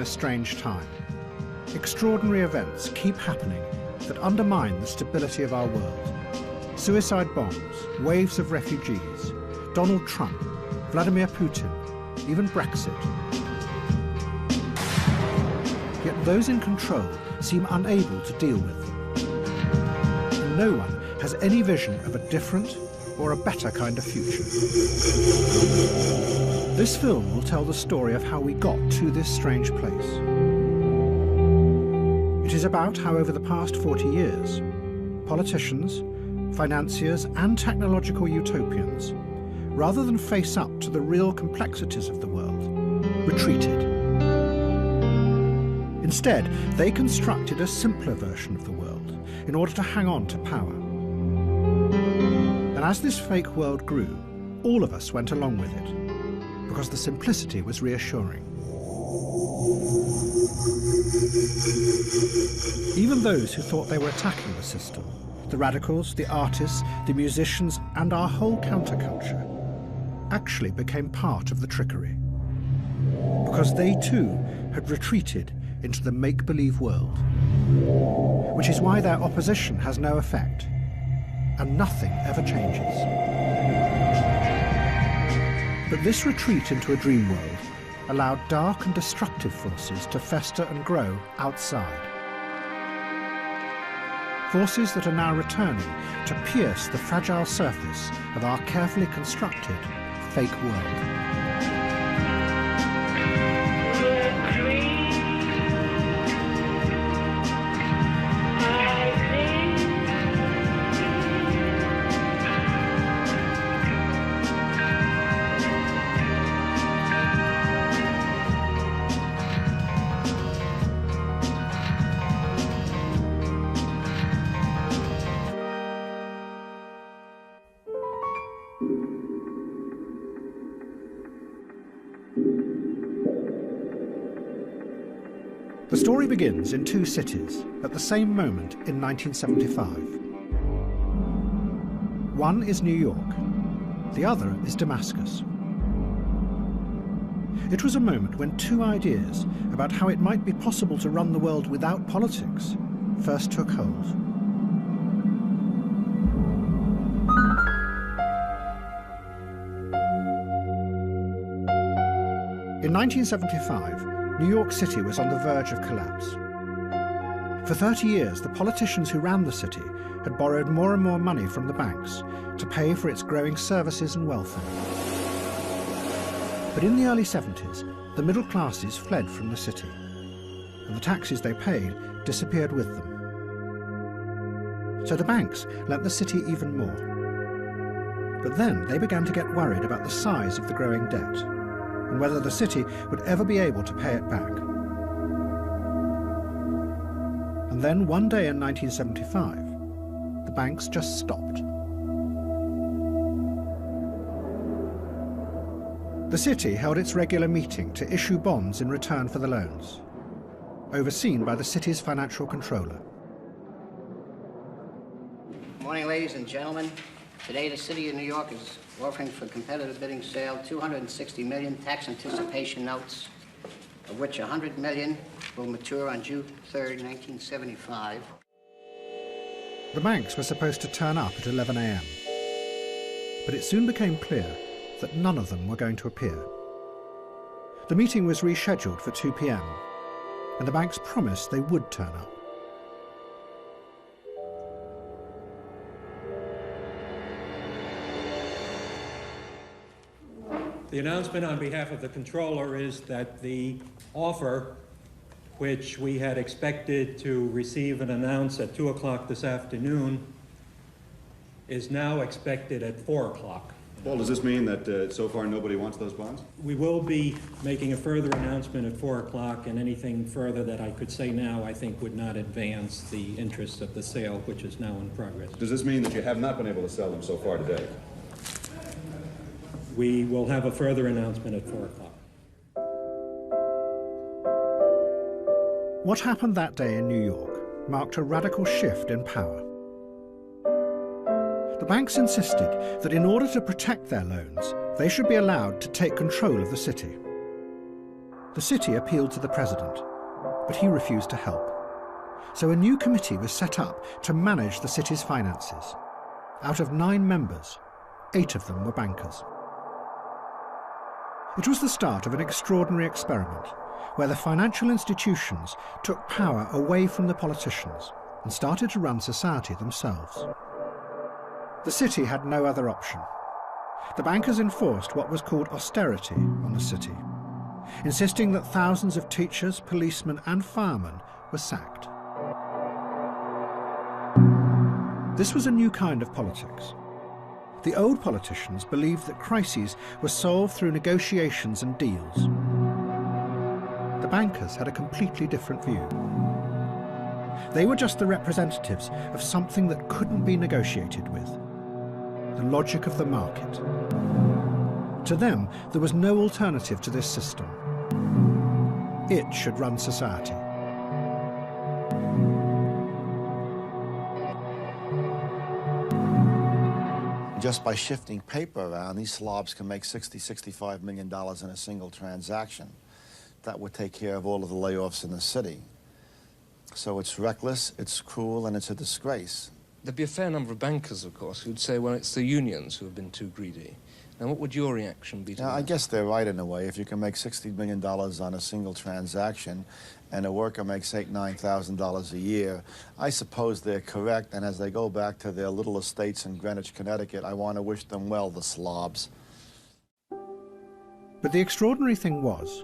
a strange time. Extraordinary events keep happening that undermine the stability of our world. Suicide bombs, waves of refugees, Donald Trump, Vladimir Putin, even Brexit. Yet those in control seem unable to deal with them. And no one has any vision of a different or a better kind of future. This film will tell the story of how we got to this strange place. It is about how over the past 40 years, politicians, financiers and technological utopians, rather than face up to the real complexities of the world, retreated. Instead, they constructed a simpler version of the world in order to hang on to power. And as this fake world grew, all of us went along with it, because the simplicity was reassuring. Even those who thought they were attacking the system, the radicals, the artists, the musicians, and our whole counterculture, actually became part of the trickery. Because they too had retreated into the make-believe world. Which is why their opposition has no effect, and nothing ever changes. But this retreat into a dream world allowed dark and destructive forces to fester and grow outside. Forces that are now returning to pierce the fragile surface of our carefully constructed fake world. The story begins in two cities at the same moment in 1975. One is New York, the other is Damascus. It was a moment when two ideas about how it might be possible to run the world without politics first took hold. In 1975, New York City was on the verge of collapse. For 30 years, the politicians who ran the city had borrowed more and more money from the banks to pay for its growing services and welfare. But in the early 70s, the middle classes fled from the city, and the taxes they paid disappeared with them. So the banks lent the city even more. But then they began to get worried about the size of the growing debt, and whether the city would ever be able to pay it back. And then one day in 1975, the banks just stopped. The city held its regular meeting to issue bonds in return for the loans, overseen by the city's financial controller. Good morning, ladies and gentlemen. Today, the City of New York is offering for competitive bidding sale 260 million tax anticipation notes, of which 100 million will mature on June 3rd, 1975. The banks were supposed to turn up at 11 a.m. But it soon became clear that none of them were going to appear. The meeting was rescheduled for 2 p.m, and the banks promised they would turn up. The announcement on behalf of the controller is that the offer, which we had expected to receive and announce at 2 o'clock this afternoon, is now expected at 4 o'clock. Paul, does this mean that so far nobody wants those bonds? We will be making a further announcement at 4 o'clock, and anything further that I could say now I think would not advance the interest of the sale, which is now in progress. Does this mean that you have not been able to sell them so far today? We will have a further announcement at 4 o'clock. What happened that day in New York marked a radical shift in power. The banks insisted that in order to protect their loans, they should be allowed to take control of the city. The city appealed to the president, but he refused to help. So a new committee was set up to manage the city's finances. Out of 9 members, 8 of them were bankers. It was the start of an extraordinary experiment where the financial institutions took power away from the politicians and started to run society themselves. The city had no other option. The bankers enforced what was called austerity on the city, insisting that thousands of teachers, policemen and firemen were sacked. This was a new kind of politics. The old politicians believed that crises were solved through negotiations and deals. The bankers had a completely different view. They were just the representatives of something that couldn't be negotiated with, the logic of the market. To them, there was no alternative to this system. It should run society. Just by shifting paper around, these slobs can make $60–65 million in a single transaction. That would take care of all of the layoffs in the city. So it's reckless, it's cruel, and it's a disgrace. There'd be a fair number of bankers, of course, who'd say, well, it's the unions who have been too greedy. Now, what would your reaction be to that? I guess they're right in a way. If you can make $60 million on a single transaction and a worker makes $8–9,000 a year, I suppose they're correct, and as they go back to their little estates in Greenwich, Connecticut, I want to wish them well, the slobs. But the extraordinary thing was,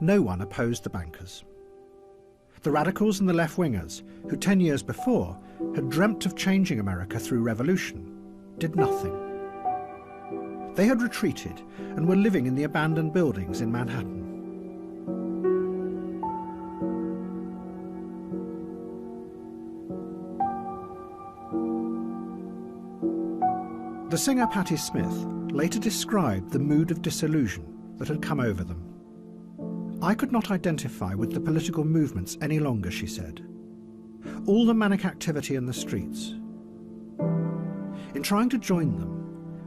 no one opposed the bankers. The radicals and the left-wingers, who 10 years before had dreamt of changing America through revolution, did nothing. They had retreated and were living in the abandoned buildings in Manhattan. The singer Patti Smith later described the mood of disillusion that had come over them. I could not identify with the political movements any longer, she said. All the manic activity in the streets. In trying to join them,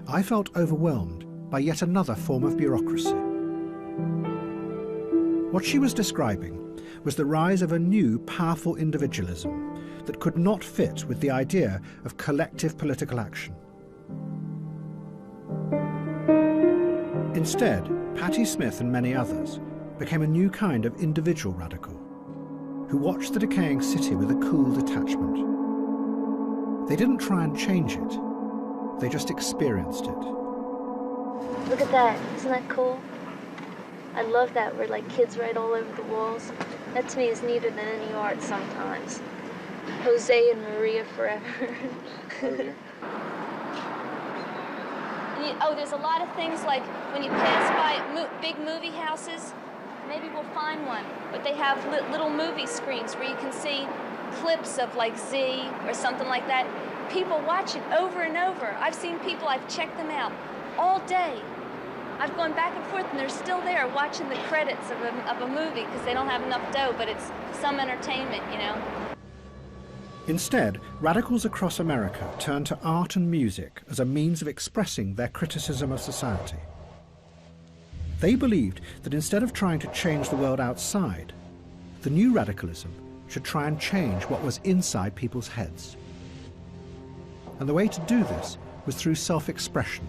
I felt overwhelmed by yet another form of bureaucracy. What she was describing was the rise of a new, powerful individualism that could not fit with the idea of collective political action. Instead, Patti Smith and many others became a new kind of individual radical who watched the decaying city with a cool detachment. They didn't try and change it, they just experienced it. Look at that, isn't that cool? I love that, where like kids write all over the walls. That to me is neater than any art sometimes. Jose and Maria forever. Oh, there's a lot of things like when you pass by big movie houses, maybe we'll find one, but they have little movie screens where you can see clips of like Z or something like that. People watch it over and over. I've seen people, I've checked them out all day. I've gone back and forth and they're still there watching the credits of a movie because they don't have enough dough, but it's some entertainment, you know. Instead, radicals across America turned to art and music as a means of expressing their criticism of society. They believed that instead of trying to change the world outside, the new radicalism should try and change what was inside people's heads. And the way to do this was through self-expression,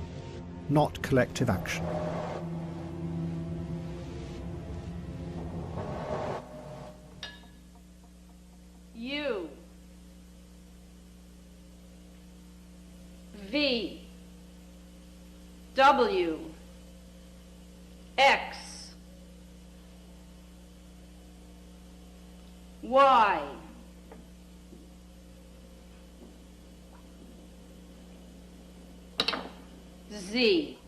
not collective action. U V W X Y Z.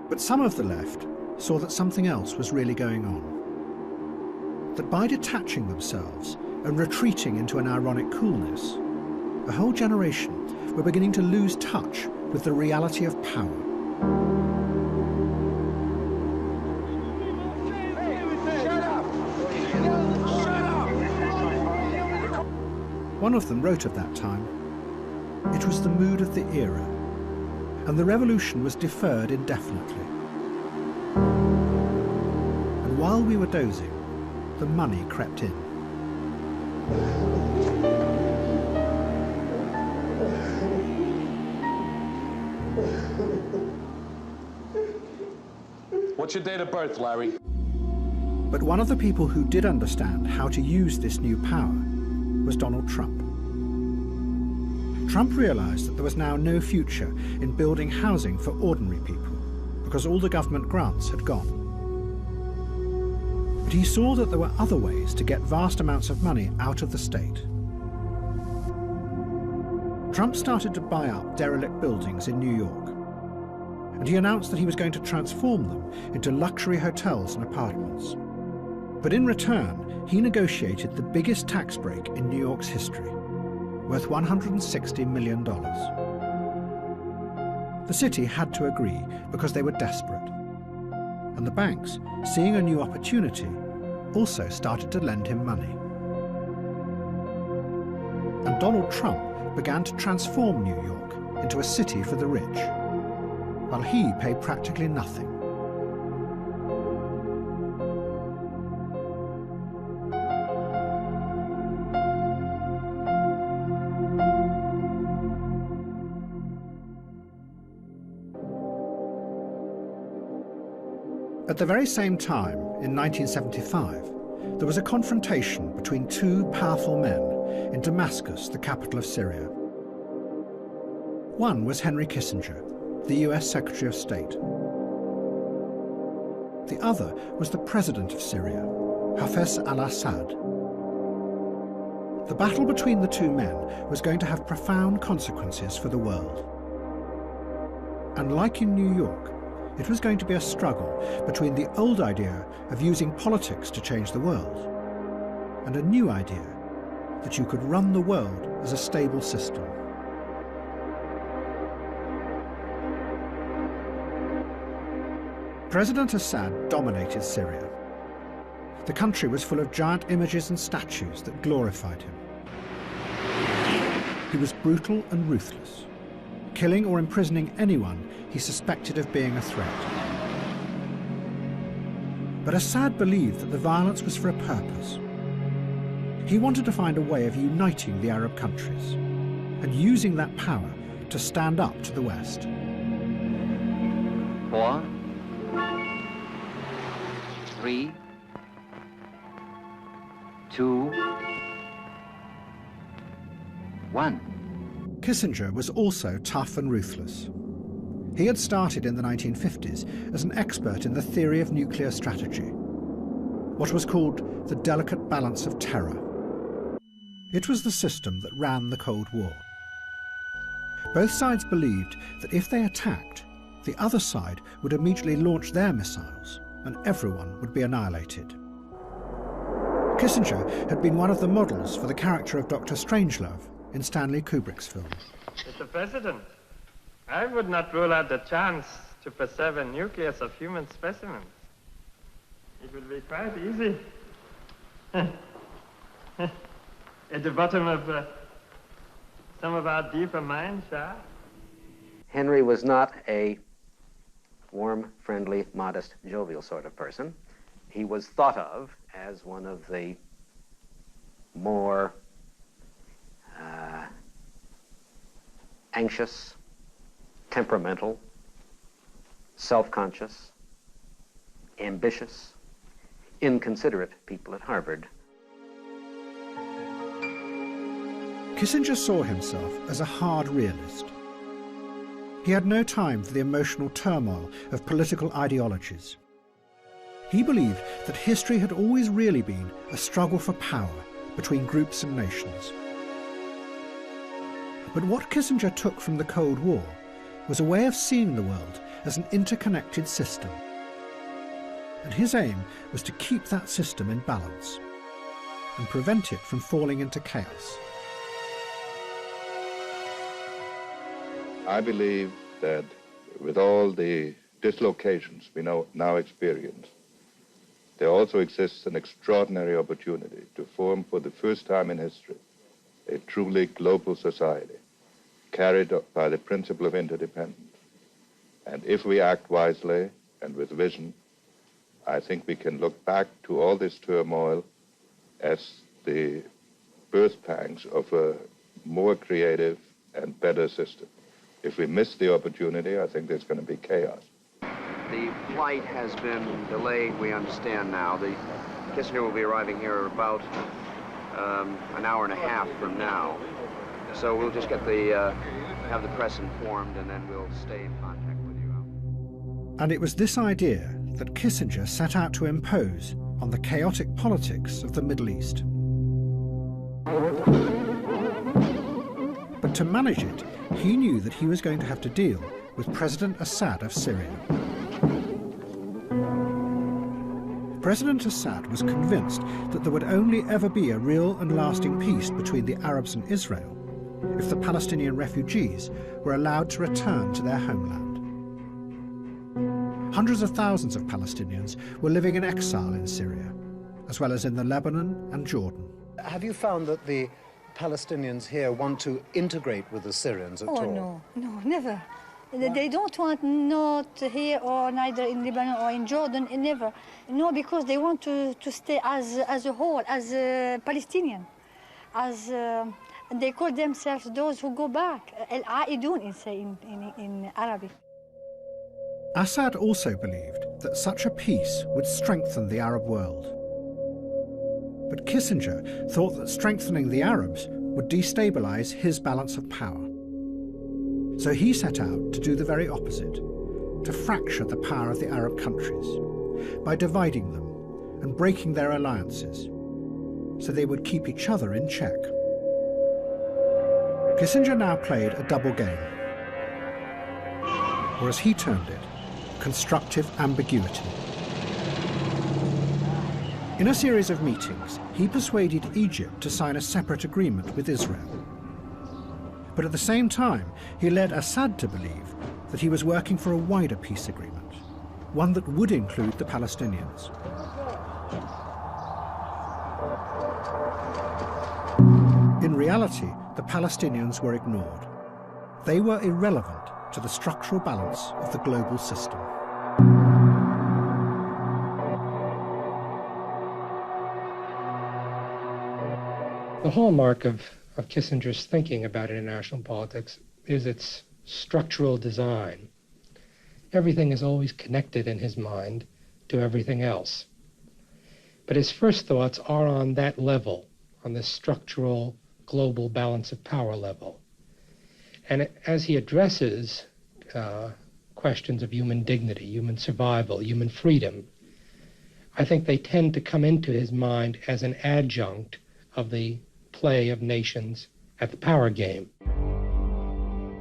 But some of the left saw that something else was really going on. That by detaching themselves and retreating into an ironic coolness, a whole generation were beginning to lose touch with the reality of power. One of them wrote of that time, "It was the mood of the era. and the revolution was deferred indefinitely. And while we were dozing, the money crept in. What's your date of birth, Larry? But one of the people who did understand how to use this new power was Donald Trump. Trump realized that there was now no future in building housing for ordinary people because all the government grants had gone. But he saw that there were other ways to get vast amounts of money out of the state. Trump started to buy up derelict buildings in New York, and he announced that he was going to transform them into luxury hotels and apartments. But in return, he negotiated the biggest tax break in New York's history, worth $160 million. The city had to agree because they were desperate. And the banks, seeing a new opportunity, also started to lend him money. And Donald Trump began to transform New York into a city for the rich, while he paid practically nothing. At the very same time, in 1975, there was a confrontation between two powerful men in Damascus, the capital of Syria. One was Henry Kissinger, the US Secretary of State. The other was the president of Syria, Hafez al-Assad. The battle between the two men was going to have profound consequences for the world. And like in New York, it was going to be a struggle between the old idea of using politics to change the world and a new idea that you could run the world as a stable system. President Assad dominated Syria. The country was full of giant images and statues that glorified him. He was brutal and ruthless, killing or imprisoning anyone he suspected of being a threat. But Assad believed that the violence was for a purpose. He wanted to find a way of uniting the Arab countries and using that power to stand up to the West. 4, 3, 2, 1. Kissinger was also tough and ruthless. He had started in the 1950s as an expert in the theory of nuclear strategy, what was called the delicate balance of terror. It was the system that ran the Cold War. Both sides believed that if they attacked, the other side would immediately launch their missiles and everyone would be annihilated. Kissinger had been one of the models for the character of Dr. Strangelove in Stanley Kubrick's film. Mr. President, I would not rule out the chance to preserve a nucleus of human specimens. It would be quite easy. At the bottom of some of our deeper mine shafts. Henry was not a warm, friendly, modest, jovial sort of person. He was thought of as one of the more anxious, temperamental, self-conscious, ambitious, inconsiderate people at Harvard. Kissinger saw himself as a hard realist. He had no time for the emotional turmoil of political ideologies. He believed that history had always really been a struggle for power between groups and nations. But what Kissinger took from the Cold War was a way of seeing the world as an interconnected system. And his aim was to keep that system in balance and prevent it from falling into chaos. I believe that with all the dislocations we now experience, there also exists an extraordinary opportunity to form for the first time in history a truly global society, carried by the principle of interdependence. if we act wisely and with vision, I think we can look back to all this turmoil as the birth pangs of a more creative and better system. If we miss the opportunity, I think there's going to be chaos. The flight has been delayed, we understand now. The Kissinger will be arriving here about an hour and a half from now. So we'll just get have the press informed, and then we'll stay in contact with you. And it was this idea that Kissinger set out to impose on the chaotic politics of the Middle East. But to manage it, he knew that he was going to have to deal with President Assad of Syria. President Assad was convinced that there would only ever be a real and lasting peace between the Arabs and Israel if the Palestinian refugees were allowed to return to their homeland. Hundreds of thousands of Palestinians were living in exile in Syria, as well as in the Lebanon and Jordan. Have you found that the Palestinians here want to integrate with the Syrians at all? Oh, no, never. They don't want, not here or neither in Lebanon or in Jordan, never. No, because they want to stay as a whole, as a Palestinian. They call themselves those who go back, al-Aidun in Arabic. Assad also believed that such a peace would strengthen the Arab world. But Kissinger thought that strengthening the Arabs would destabilize his balance of power. So he set out to do the very opposite, to fracture the power of the Arab countries by dividing them and breaking their alliances so they would keep each other in check. Kissinger now played a double game, or as he termed it, constructive ambiguity. In a series of meetings, he persuaded Egypt to sign a separate agreement with Israel. But at the same time, he led Assad to believe that he was working for a wider peace agreement, one that would include the Palestinians. In reality, the Palestinians were ignored. They were irrelevant to the structural balance of the global system. The hallmark of Kissinger's thinking about international politics is its structural design. Everything is always connected in his mind to everything else. But his first thoughts are on that level, on this structural global balance of power level. And as he addresses questions of human dignity, human survival, human freedom, I think they tend to come into his mind as an adjunct of the play of nations at the power game.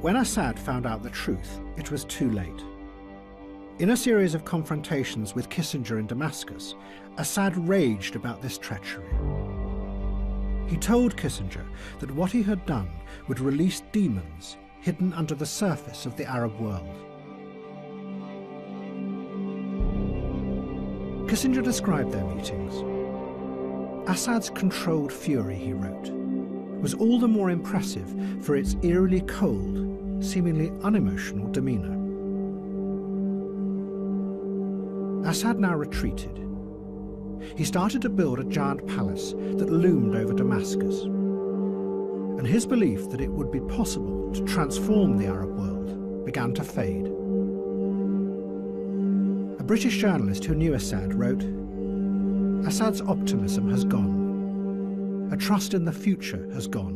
When Assad found out the truth, it was too late. In a series of confrontations with Kissinger in Damascus, Assad raged about this treachery. He told Kissinger that what he had done would release demons hidden under the surface of the Arab world. Kissinger described their meetings. Assad's controlled fury, he wrote, was all the more impressive for its eerily cold, seemingly unemotional demeanor. Assad now retreated. He started to build a giant palace that loomed over Damascus, and his belief that it would be possible to transform the Arab world began to fade. A British journalist who knew Assad wrote, "Assad's optimism has gone. A trust in the future has gone.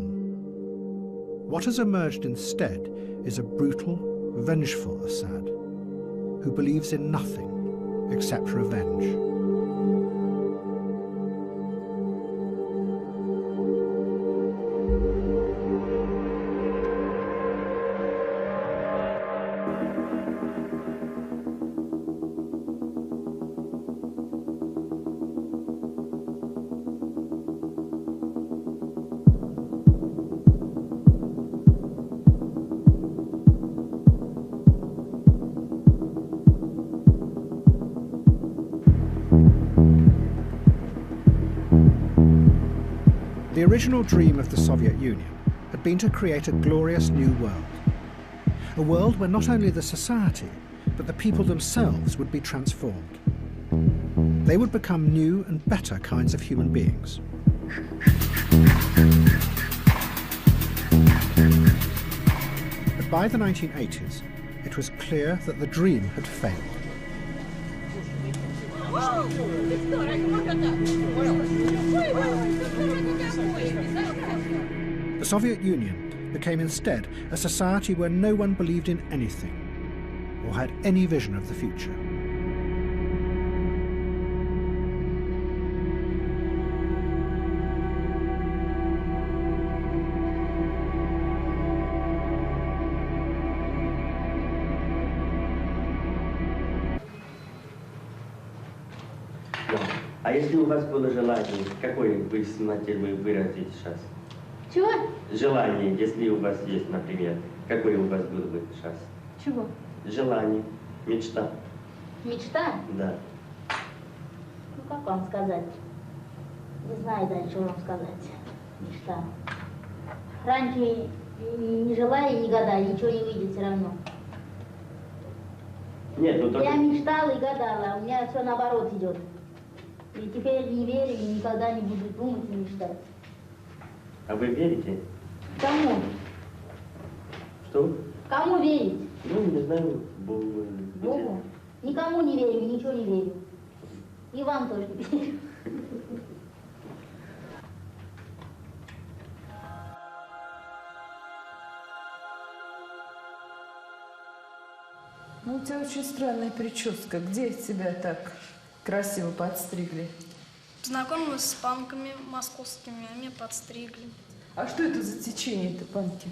What has emerged instead is a brutal, vengeful Assad, who believes in nothing except revenge." The original dream of the Soviet Union had been to create a glorious new world. A world where not only the society, but the people themselves would be transformed. They would become new and better kinds of human beings. But by the 1980s, it was clear that the dream had failed. The Soviet Union became instead a society where no one believed in anything or had any vision of the future. А если у вас было желание, какое вы смотрите, вы выразите сейчас? Чего? Желание, если у вас есть, например, какое у вас было бы сейчас? Чего? Желание, мечта. Мечта? Да. Ну, как вам сказать? Не знаю дальше, что вам сказать. Мечта. Раньше не желая, не гадая, ничего не выйдет все равно. Нет, ну только... Я мечтала и гадала, у меня все наоборот идет. И теперь не верю и никогда не буду думать и мечтать. А вы верите? Кому? Что? Кому верить? Ну, не знаю, Богу. Богу? Никому не верю, ничего не верю. И вам тоже не верю. Ну, у тебя очень странная прическа. Где тебя так красиво подстригли? Знакомилась с панками московскими, а меня подстригли. А что это за течение-то, панки?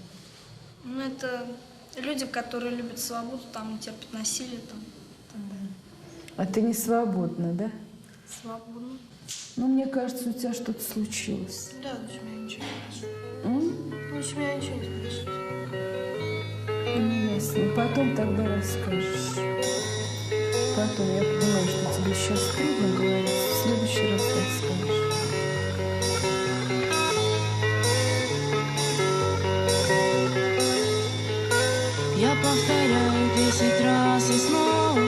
Ну, это люди, которые любят свободу, там, не терпят насилие, там, и так далее. А ты не свободна, да? Свободно. Ну, мне кажется, у тебя что-то случилось. Да, у меня ничего не случилось. У меня ничего не случилось. Ну, ясно. Потом тогда расскажешь. Потом, я понимаю, что тебе сейчас трудно говорить. В следующий раз расскажешь. Я повторяю 10 раз и снова.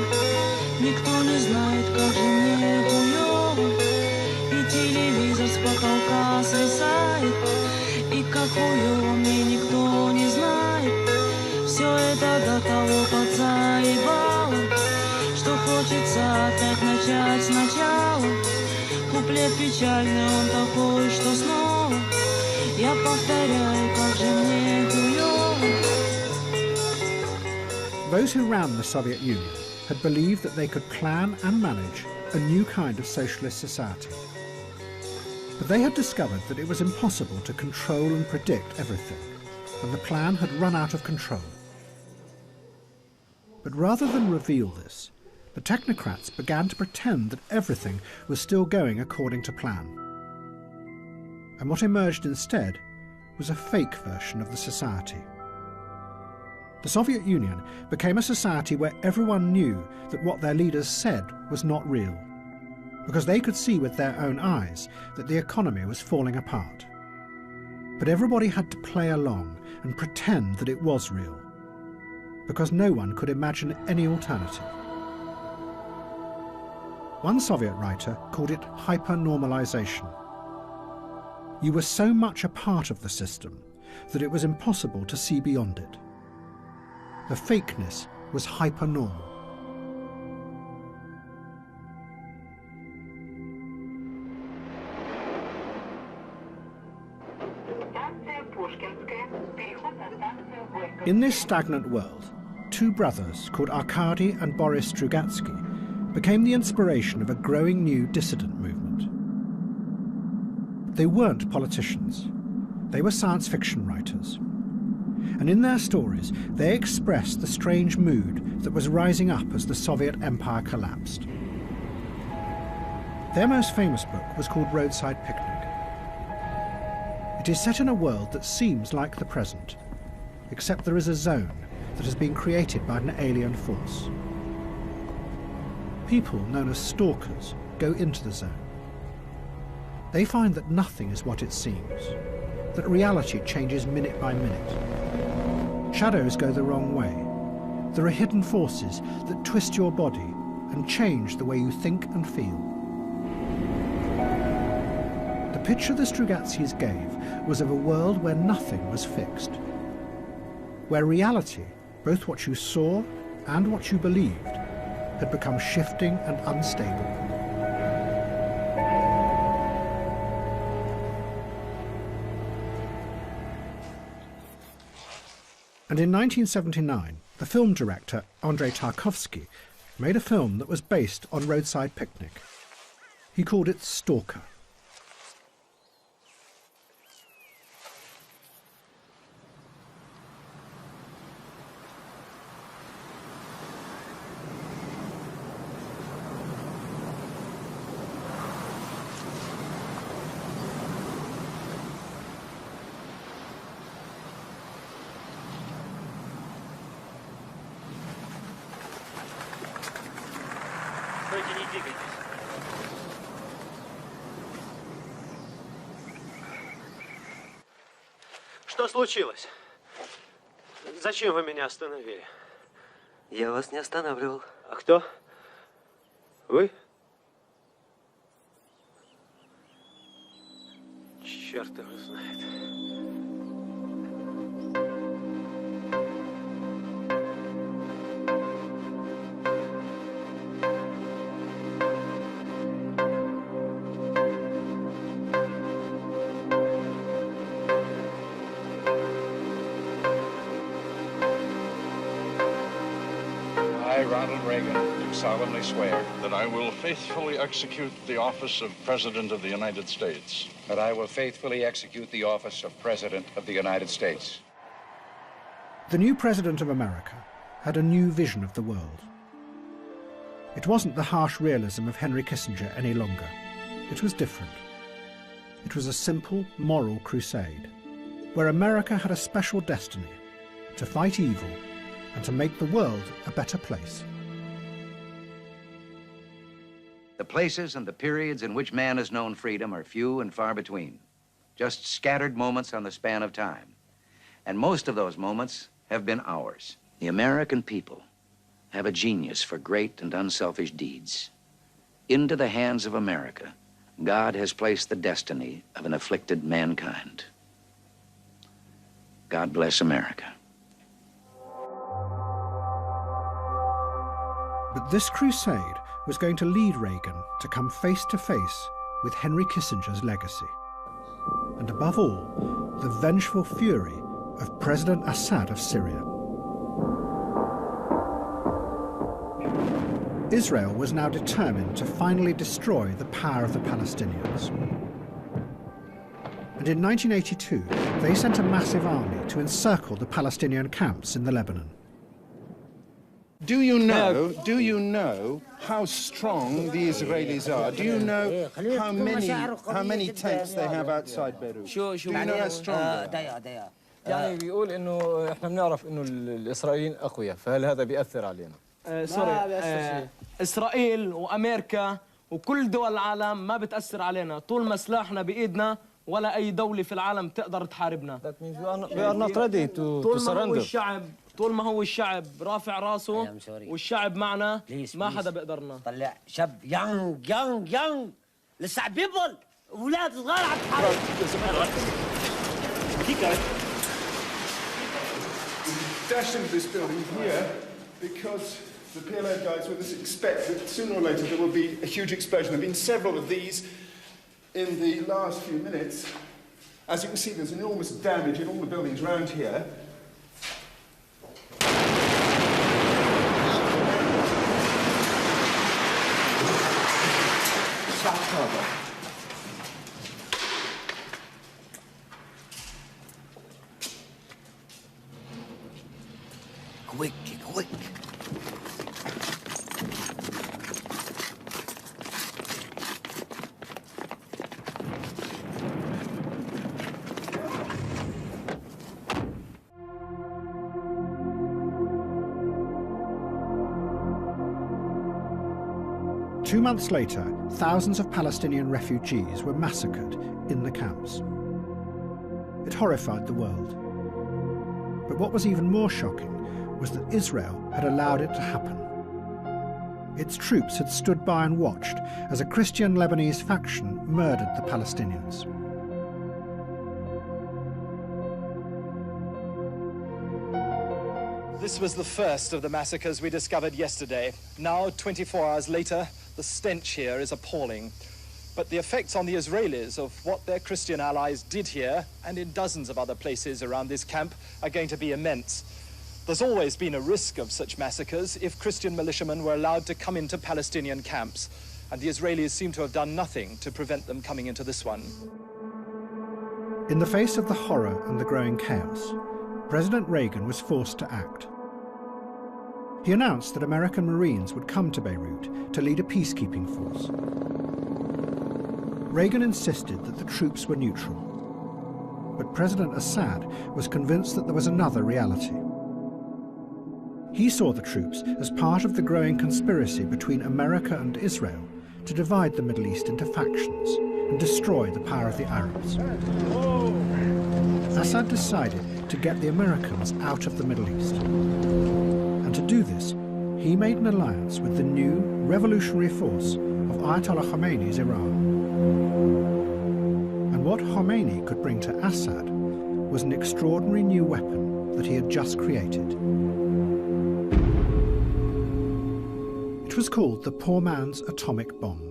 Никто не знает, как же мне хуёво. И телевизор с потолка свисает. И как хуёво мне никто не знает. Все это до того подзаебало, что хочется опять начать сначала. Куплет печальный, он такой, что снова я повторяю, как же мне хуёво. Those who ran the Soviet Union had believed that they could plan and manage a new kind of socialist society. But they had discovered that it was impossible to control and predict everything, and the plan had run out of control. But rather than reveal this, the technocrats began to pretend that everything was still going according to plan. And what emerged instead was a fake version of the society. The Soviet Union became a society where everyone knew that what their leaders said was not real, because they could see with their own eyes that the economy was falling apart. But everybody had to play along and pretend that it was real, because no one could imagine any alternative. One Soviet writer called it hypernormalization. You were so much a part of the system that it was impossible to see beyond it. The fakeness was hypernormal. In this stagnant world, two brothers called Arkady and Boris Strugatsky became the inspiration of a growing new dissident movement. They weren't politicians. They were science fiction writers. And in their stories, they expressed the strange mood that was rising up as the Soviet Empire collapsed. Their most famous book was called Roadside Picnic. It is set in a world that seems like the present, except there is a zone that has been created by an alien force. People known as stalkers go into the zone. They find that nothing is what it seems, that reality changes minute by minute. Shadows go the wrong way, there are hidden forces that twist your body and change the way you think and feel. The picture the Strugatzkis gave was of a world where nothing was fixed, where reality, both what you saw and what you believed, had become shifting and unstable. And in 1979, the film director Andrei Tarkovsky made a film that was based on Roadside Picnic. He called it Stalker. Что случилось? Зачем вы меня остановили? Я вас не останавливал. А кто? Вы? Черт его знает. Solemnly swear that I will faithfully execute the office of President of the United States. That I will faithfully execute the office of President of the United States. The new President of America had a new vision of the world. It wasn't the harsh realism of Henry Kissinger any longer. It was different. It was a simple moral crusade, where America had a special destiny to fight evil and to make the world a better place. The places and the periods in which man has known freedom are few and far between, just scattered moments on the span of time. And most of those moments have been ours. The American people have a genius for great and unselfish deeds. Into the hands of America, God has placed the destiny of an afflicted mankind. God bless America. But this crusade was going to lead Reagan to come face to face with Henry Kissinger's legacy. And above all, the vengeful fury of President Assad of Syria. Israel was now determined to finally destroy the power of the Palestinians. And in 1982, they sent a massive army to encircle the Palestinian camps in the Lebanon. Do you know how strong the Israelis are? Do you know how many tanks they have outside Beirut? Do you know how strong they are? يعني بيقول انه احنا بنعرف انه الاسرائيليين اقوياء، فهل هذا بيأثر علينا؟ اسرائيل وامريكا وكل دول العالم ما بتأثر علينا طول ما سلاحنا بايدنا، ولا اي دولة في العالم تقدر تحاربنا. That means we are not ready to surrender. طول ما هو الشعب رافع راسه والشعب معنا ما حدا بيقدرنا. طلع شاب يانج لسه عم بيبل اولاد صغار عم تحارب. Dashed into this building here because the PLO guys with us expect that sooner or later there will be a huge explosion. There have been several of these in the last few minutes. As you can see, there's enormous damage in all the buildings around here. Quick. 2 months later, thousands of Palestinian refugees were massacred in the camps. It horrified the world. But what was even more shocking was that Israel had allowed it to happen. Its troops had stood by and watched as a Christian Lebanese faction murdered the Palestinians. This was the first of the massacres we discovered yesterday. Now, 24 hours later, the stench here is appalling. But the effects on the Israelis of what their Christian allies did here and in dozens of other places around this camp are going to be immense. There's always been a risk of such massacres if Christian militiamen were allowed to come into Palestinian camps, and the Israelis seem to have done nothing to prevent them coming into this one. In the face of the horror and the growing chaos, President Reagan was forced to act. He announced that American Marines would come to Beirut to lead a peacekeeping force. Reagan insisted that the troops were neutral, but President Assad was convinced that there was another reality. He saw the troops as part of the growing conspiracy between America and Israel to divide the Middle East into factions and destroy the power of the Arabs. Assad decided to get the Americans out of the Middle East. And to do this, he made an alliance with the new revolutionary force of Ayatollah Khomeini's Iran. And what Khomeini could bring to Assad was an extraordinary new weapon that he had just created. It was called the poor man's atomic bomb.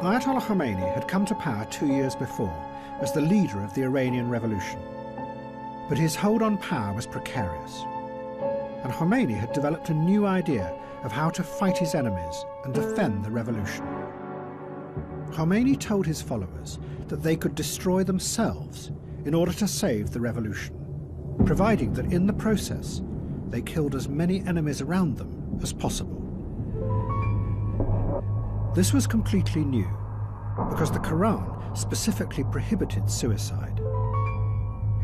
Ayatollah Khomeini had come to power 2 years before as the leader of the Iranian Revolution. But his hold on power was precarious. And Khomeini had developed a new idea of how to fight his enemies and defend the revolution. Khomeini told his followers that they could destroy themselves in order to save the revolution, providing that in the process they killed as many enemies around them as possible. This was completely new, because the Quran specifically prohibited suicide.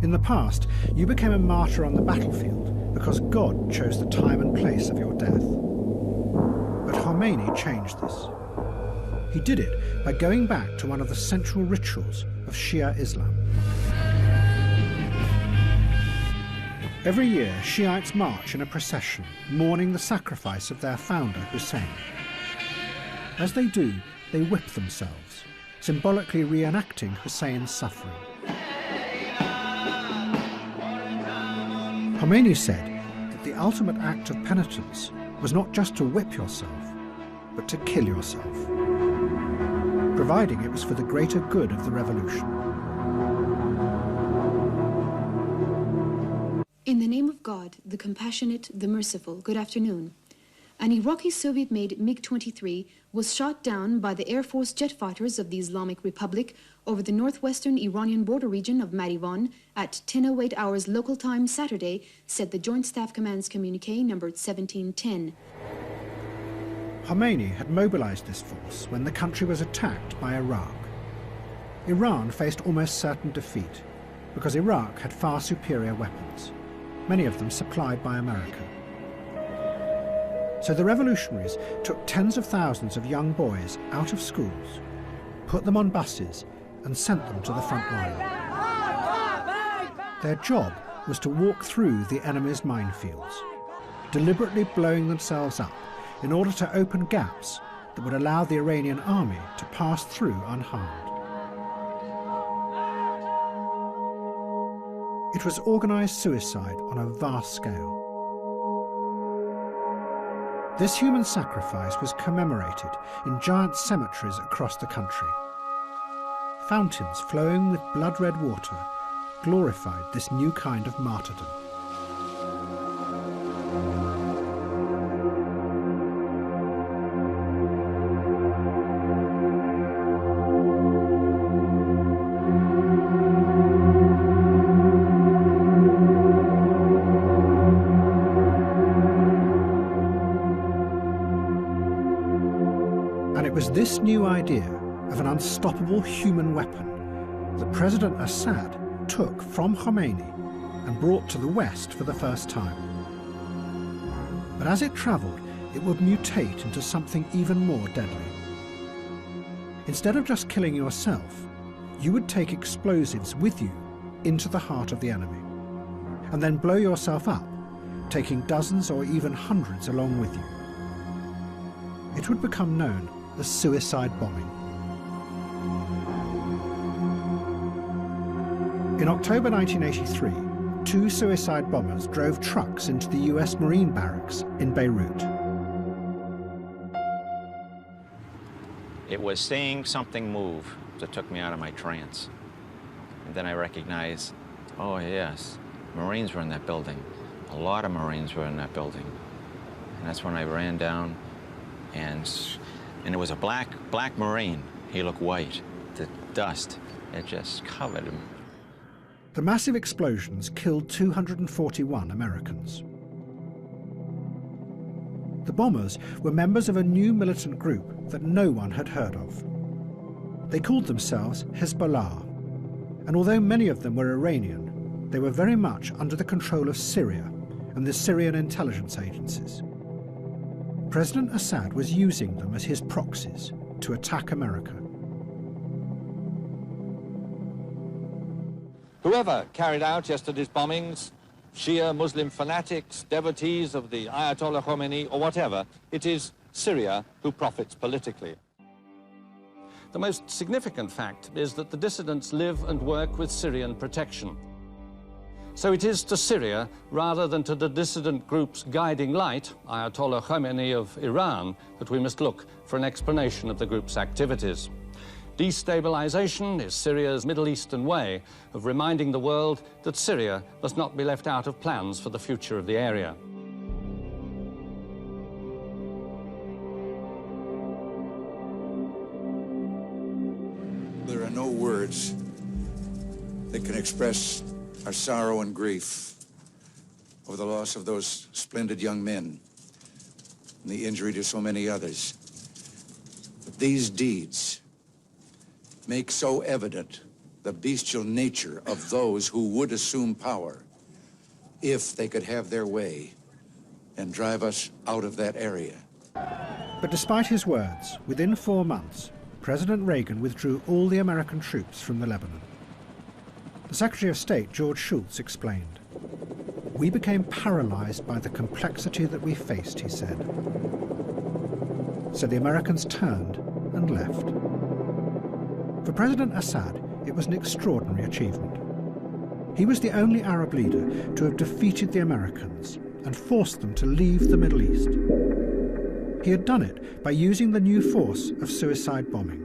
In the past, you became a martyr on the battlefield because God chose the time and place of your death. But Khomeini changed this. He did it by going back to one of the central rituals of Shia Islam. Every year, Shiites march in a procession, mourning the sacrifice of their founder, Hussein. As they do, they whip themselves, symbolically reenacting Hussein's suffering. Khomeini said that the ultimate act of penitence was not just to whip yourself, but to kill yourself, providing it was for the greater good of the revolution. In the name of God, the compassionate, the merciful, good afternoon. An Iraqi Soviet-made MiG-23 was shot down by the Air Force jet fighters of the Islamic Republic over the northwestern Iranian border region of Marivan at 10:08 hours local time Saturday, said the Joint Staff Command's communique numbered 1710. Khomeini had mobilized this force when the country was attacked by Iraq. Iran faced almost certain defeat because Iraq had far superior weapons, many of them supplied by America. So the revolutionaries took tens of thousands of young boys out of schools, put them on buses and sent them to the front line. Their job was to walk through the enemy's minefields, deliberately blowing themselves up in order to open gaps that would allow the Iranian army to pass through unharmed. It was organized suicide on a vast scale. This human sacrifice was commemorated in giant cemeteries across the country. Fountains flowing with blood-red water glorified this new kind of martyrdom. It was this new idea of an unstoppable human weapon that President Assad took from Khomeini and brought to the West for the first time. But as it travelled, it would mutate into something even more deadly. Instead of just killing yourself, you would take explosives with you into the heart of the enemy, and then blow yourself up, taking dozens or even hundreds along with you. It would become known as suicide bombing. In October 1983, 2 suicide bombers drove trucks into the US Marine barracks in Beirut. It was seeing something move that took me out of my trance. And then I recognized, oh yes, Marines were in that building. A lot of Marines were in that building. And that's when I ran down, and it was a black Marine. He looked white. The dust, it just covered him. The massive explosions killed 241 Americans. The bombers were members of a new militant group that no one had heard of. They called themselves Hezbollah, and although many of them were Iranian, they were very much under the control of Syria and the Syrian intelligence agencies. President Assad was using them as his proxies to attack America. Whoever carried out yesterday's bombings, Shia Muslim fanatics, devotees of the Ayatollah Khomeini, or whatever, it is Syria who profits politically. The most significant fact is that the dissidents live and work with Syrian protection. So it is to Syria, rather than to the dissident group's guiding light, Ayatollah Khomeini of Iran, that we must look for an explanation of the group's activities. Destabilization is Syria's Middle Eastern way of reminding the world that Syria must not be left out of plans for the future of the area. There are no words that can express our sorrow and grief over the loss of those splendid young men and the injury to so many others. But these deeds make so evident the bestial nature of those who would assume power if they could have their way and drive us out of that area. But despite his words, within 4 months, President Reagan withdrew all the American troops from the Lebanon. The Secretary of State, George Shultz, explained, "We became paralyzed by the complexity that we faced," he said. So the Americans turned and left. For President Assad, it was an extraordinary achievement. He was the only Arab leader to have defeated the Americans and forced them to leave the Middle East. He had done it by using the new force of suicide bombing,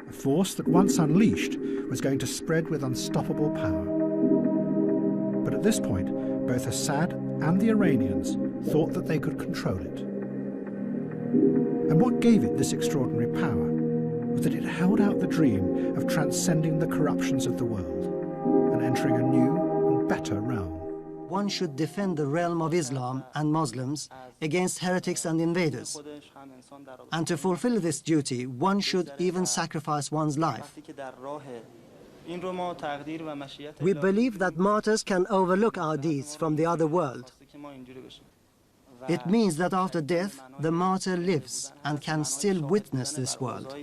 a force that once unleashed was going to spread with unstoppable power. But at this point, both Assad and the Iranians thought that they could control it. And what gave it this extraordinary power was that it held out the dream of transcending the corruptions of the world and entering a new and better realm. One should defend the realm of Islam and Muslims against heretics and invaders. And to fulfill this duty, one should even sacrifice one's life. We believe that martyrs can overlook our deeds from the other world. It means that after death, the martyr lives and can still witness this world.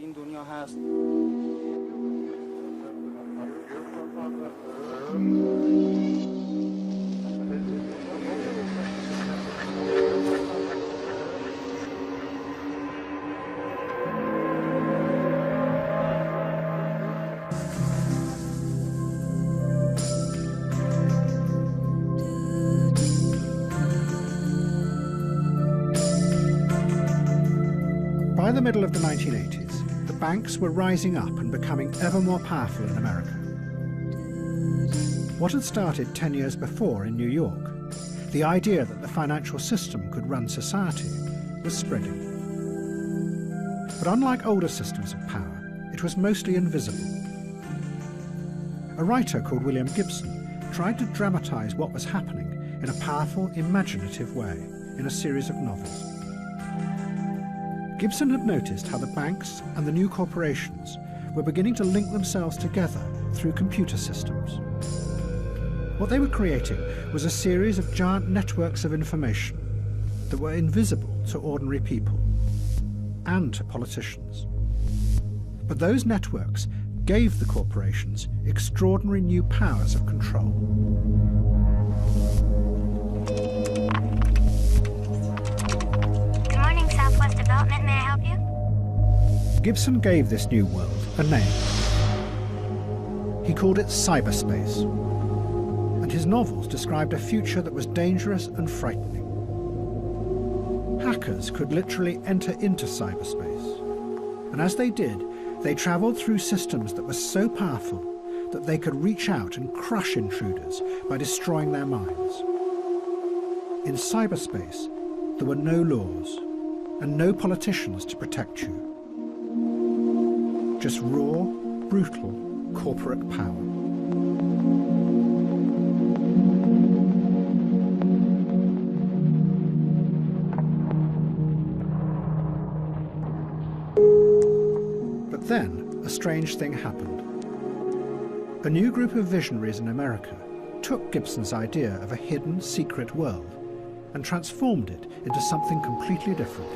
By the middle of the 1980s, the banks were rising up and becoming ever more powerful in America. What had started 10 years before in New York, the idea that the financial system could run society, was spreading. But unlike older systems of power, it was mostly invisible. A writer called William Gibson tried to dramatize what was happening in a powerful, imaginative way in a series of novels. Gibson had noticed how the banks and the new corporations were beginning to link themselves together through computer systems. What they were creating was a series of giant networks of information, that were invisible to ordinary people and to politicians. But those networks gave the corporations extraordinary new powers of control. Good morning, Southwest Development. May I help you? Gibson gave this new world a name. He called it cyberspace, and his novels described a future that was dangerous and frightening. Hackers could literally enter into cyberspace, and as they did, they travelled through systems that were so powerful that they could reach out and crush intruders by destroying their minds. In cyberspace, there were no laws and no politicians to protect you. Just raw, brutal, corporate power. But then, a strange thing happened. A new group of visionaries in America took Gibson's idea of a hidden, secret world and transformed it into something completely different.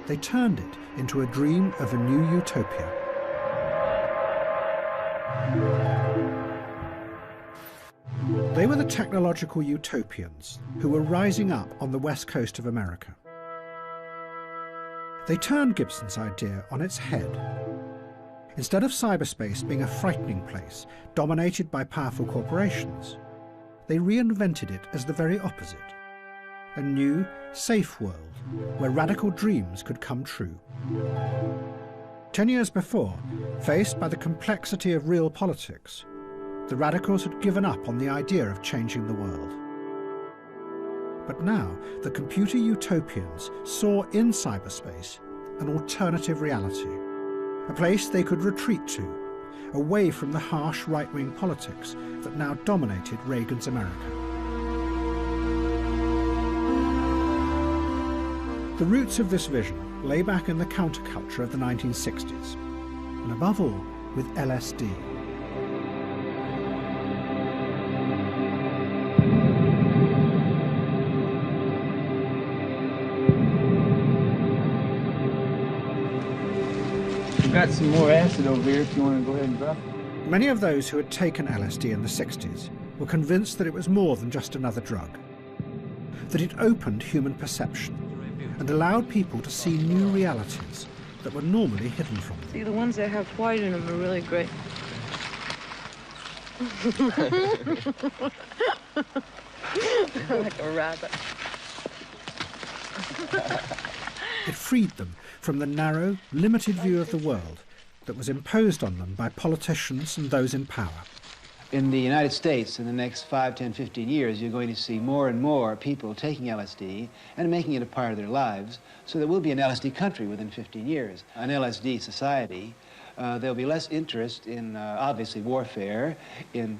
They turned it into a dream of a new utopia. They were the technological utopians who were rising up on the west coast of America. They turned Gibson's idea on its head. Instead of cyberspace being a frightening place dominated by powerful corporations, they reinvented it as the very opposite. A new, safe world where radical dreams could come true. 10 years before, faced by the complexity of real politics, the radicals had given up on the idea of changing the world. But now, the computer utopians saw in cyberspace an alternative reality, a place they could retreat to, away from the harsh right-wing politics that now dominated Reagan's America. The roots of this vision lay back in the counterculture of the 1960s, and above all, with LSD. We've got some more acid over here if you want to go ahead and drop it. Many of those who had taken LSD in the 60s were convinced that it was more than just another drug, that it opened human perception and allowed people to see new realities that were normally hidden from them. See, the ones that have white in them are really great. Like a rabbit. It freed them from the narrow, limited view of the world that was imposed on them by politicians and those in power. In the United States, in the next 5, 10, 15 years, you're going to see more and more people taking LSD and making it a part of their lives, so there will be an LSD country within 15 years, an LSD society. There'll be less interest in, obviously, warfare, in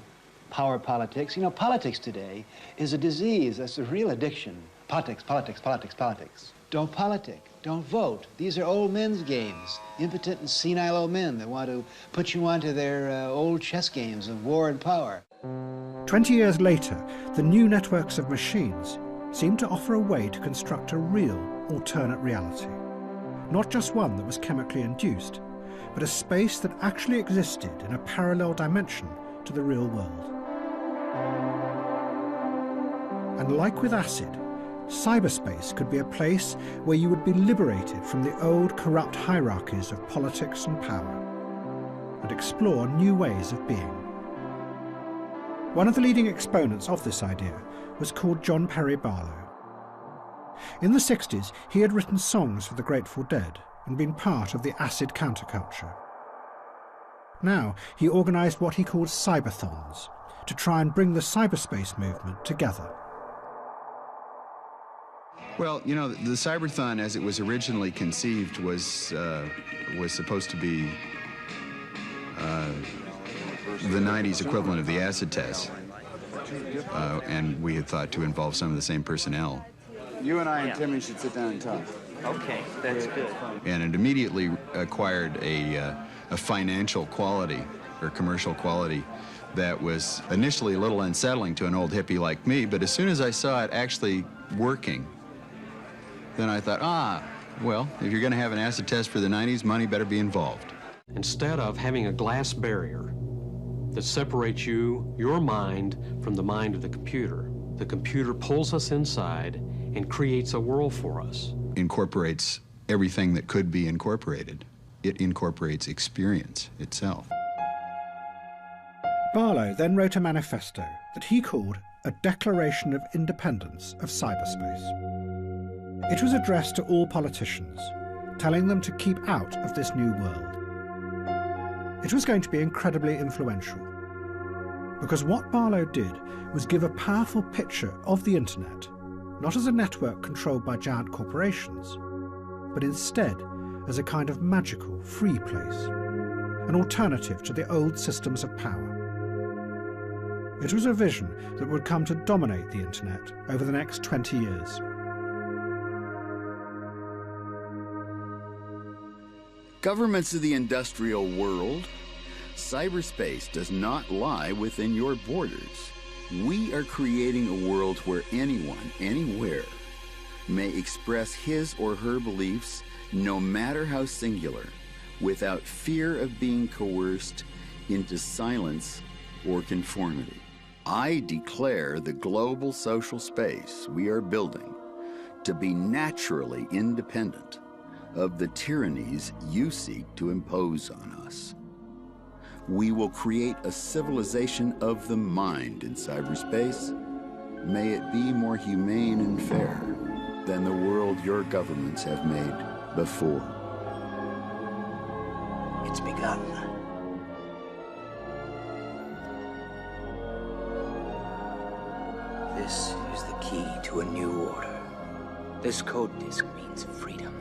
power politics. You know, politics today is a disease. That's a real addiction. Politics, politics, politics, politics. Don't politic. Don't vote. These are old men's games. Impotent and senile old men that want to put you onto their old chess games of war and power. 20 years later, the new networks of machines seemed to offer a way to construct a real alternate reality. Not just one that was chemically induced, but a space that actually existed in a parallel dimension to the real world. And like with acid, cyberspace could be a place where you would be liberated from the old corrupt hierarchies of politics and power and explore new ways of being. One of the leading exponents of this idea was called John Perry Barlow. In the 60s, he had written songs for the Grateful Dead and been part of the acid counterculture. Now, he organised what he called cyberthons to try and bring the cyberspace movement together. Well, you know, the Cyberthon, as it was originally conceived, was supposed to be the 90s equivalent of the acid test. And we had thought to involve some of the same personnel. You and I and Timmy should sit down and talk. Okay, that's good. And it immediately acquired a financial quality, or commercial quality, that was initially a little unsettling to an old hippie like me, but as soon as I saw it actually working, then I thought, well, if you're going to have an acid test for the 90s, money better be involved. Instead of having a glass barrier that separates your mind, from the mind of the computer pulls us inside and creates a world for us. Incorporates everything that could be incorporated. It incorporates experience itself. Barlow then wrote a manifesto that he called a Declaration of Independence of Cyberspace. It was addressed to all politicians, telling them to keep out of this new world. It was going to be incredibly influential, because what Barlow did was give a powerful picture of the internet, not as a network controlled by giant corporations, but instead as a kind of magical, free place, an alternative to the old systems of power. It was a vision that would come to dominate the internet over the next 20 years. Governments of the industrial world, cyberspace does not lie within your borders. We are creating a world where anyone, anywhere, may express his or her beliefs, no matter how singular, without fear of being coerced into silence or conformity. I declare the global social space we are building to be naturally independent of the tyrannies you seek to impose on us. We will create a civilization of the mind in cyberspace. May it be more humane and fair than the world your governments have made before. It's begun. This is the key to a new order. This code disk means freedom.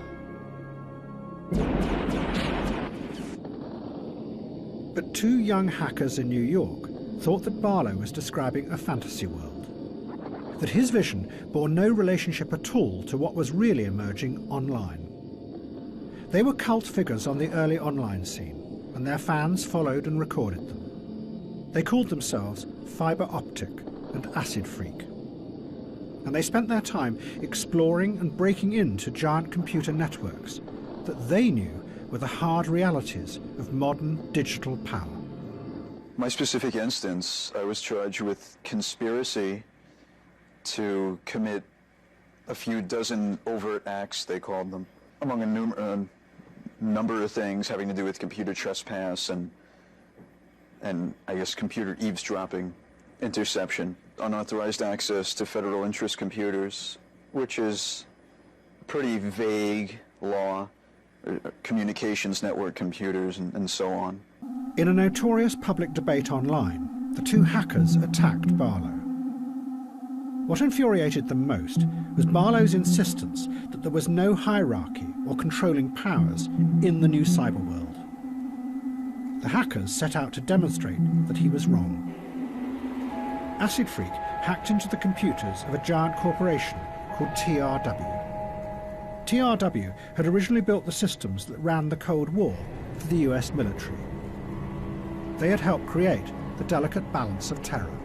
But two young hackers in New York thought that Barlow was describing a fantasy world, that his vision bore no relationship at all to what was really emerging online. They were cult figures on the early online scene, and their fans followed and recorded them. They called themselves Fiber Optic and Acid Freak. And they spent their time exploring and breaking into giant computer networks that they knew were the hard realities of modern digital power. My specific instance, I was charged with conspiracy to commit a few dozen overt acts, they called them, among a number of things having to do with computer trespass and I guess computer eavesdropping, interception, unauthorized access to federal interest computers, which is a pretty vague law, communications network computers and so on. In a notorious public debate online, the two hackers attacked Barlow. What infuriated them most was Barlow's insistence that there was no hierarchy or controlling powers in the new cyber world. The hackers set out to demonstrate that he was wrong. Acid Freak hacked into the computers of a giant corporation called TRW. TRW had originally built the systems that ran the Cold War for the US military. They had helped create the delicate balance of terror.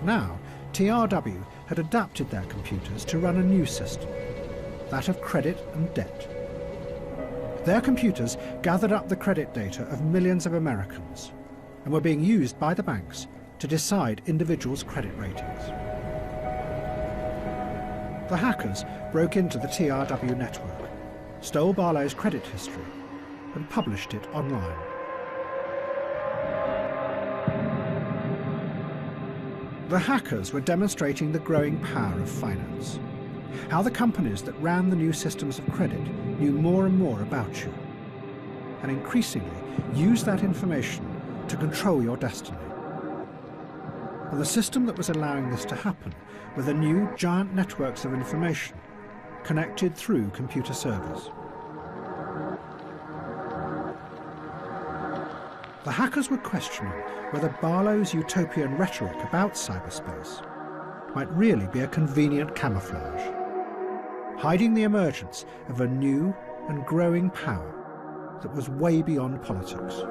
Now, TRW had adapted their computers to run a new system, that of credit and debt. Their computers gathered up the credit data of millions of Americans and were being used by the banks to decide individuals' credit ratings. The hackers broke into the TRW network, stole Barlow's credit history, and published it online. The hackers were demonstrating the growing power of finance, how the companies that ran the new systems of credit knew more and more about you, and increasingly used that information to control your destiny. And the system that was allowing this to happen were the new giant networks of information connected through computer servers. The hackers were questioning whether Barlow's utopian rhetoric about cyberspace might really be a convenient camouflage, hiding the emergence of a new and growing power that was way beyond politics.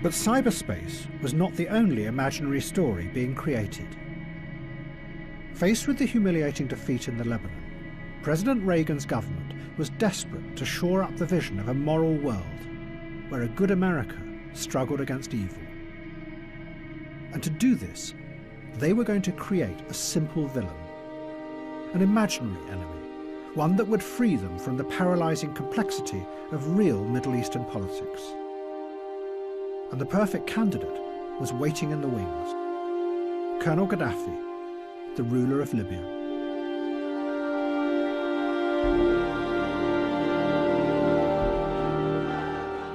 But cyberspace was not the only imaginary story being created. Faced with the humiliating defeat in the Lebanon, President Reagan's government was desperate to shore up the vision of a moral world where a good America struggled against evil. And to do this, they were going to create a simple villain, an imaginary enemy, one that would free them from the paralyzing complexity of real Middle Eastern politics. And the perfect candidate was waiting in the wings. Colonel Gaddafi, the ruler of Libya.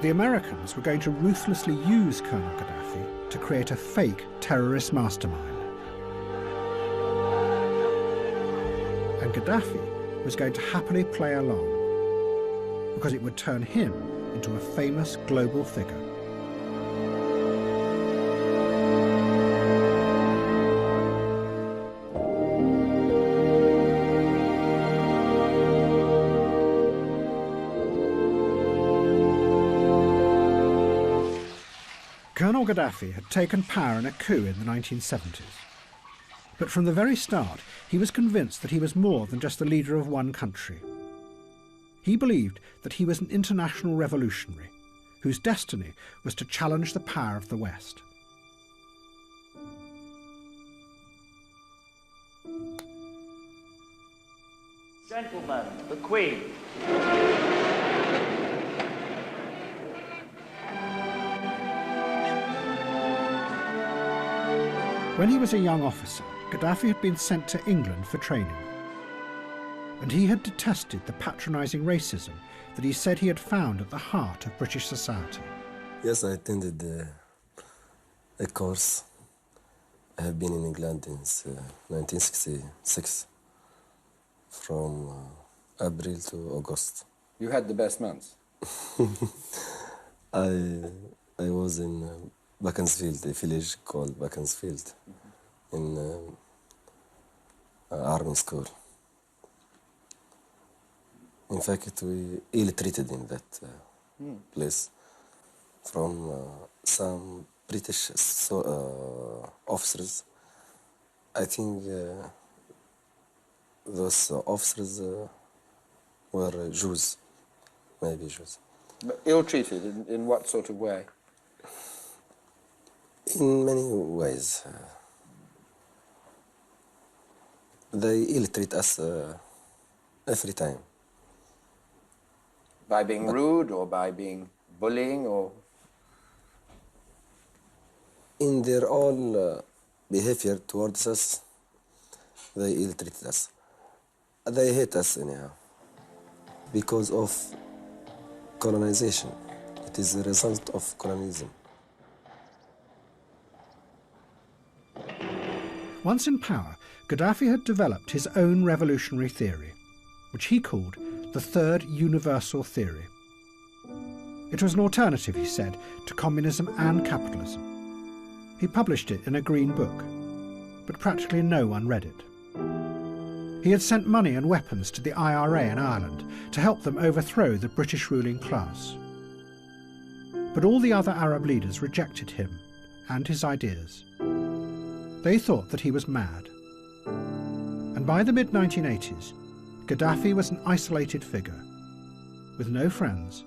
The Americans were going to ruthlessly use Colonel Gaddafi to create a fake terrorist mastermind. And Gaddafi was going to happily play along, because it would turn him into a famous global figure. Colonel Gaddafi had taken power in a coup in the 1970s. But from the very start, he was convinced that he was more than just the leader of one country. He believed that he was an international revolutionary whose destiny was to challenge the power of the West. Gentlemen, the Queen. When he was a young officer, Gaddafi had been sent to England for training. And he had detested the patronising racism that he said he had found at the heart of British society. Yes, I attended a course. I have been in England since 1966, from April to August. You had the best months? I was in Beaconsfield, a village called Beaconsfield, in Army School. In fact, we ill-treated in that place from some British officers. I think those officers were Jews, maybe Jews. But ill-treated in what sort of way? In many ways. They ill-treat us every time. By being rude or by being bullying or? In their all behavior towards us, they ill-treat us. They hate us anyhow because of colonization. It is a result of colonialism. Once in power, Gaddafi had developed his own revolutionary theory, which he called the Third Universal Theory. It was an alternative, he said, to communism and capitalism. He published it in a green book, but practically no one read it. He had sent money and weapons to the IRA in Ireland to help them overthrow the British ruling class. But all the other Arab leaders rejected him and his ideas. They thought that he was mad. And by the mid-1980s, Gaddafi was an isolated figure, with no friends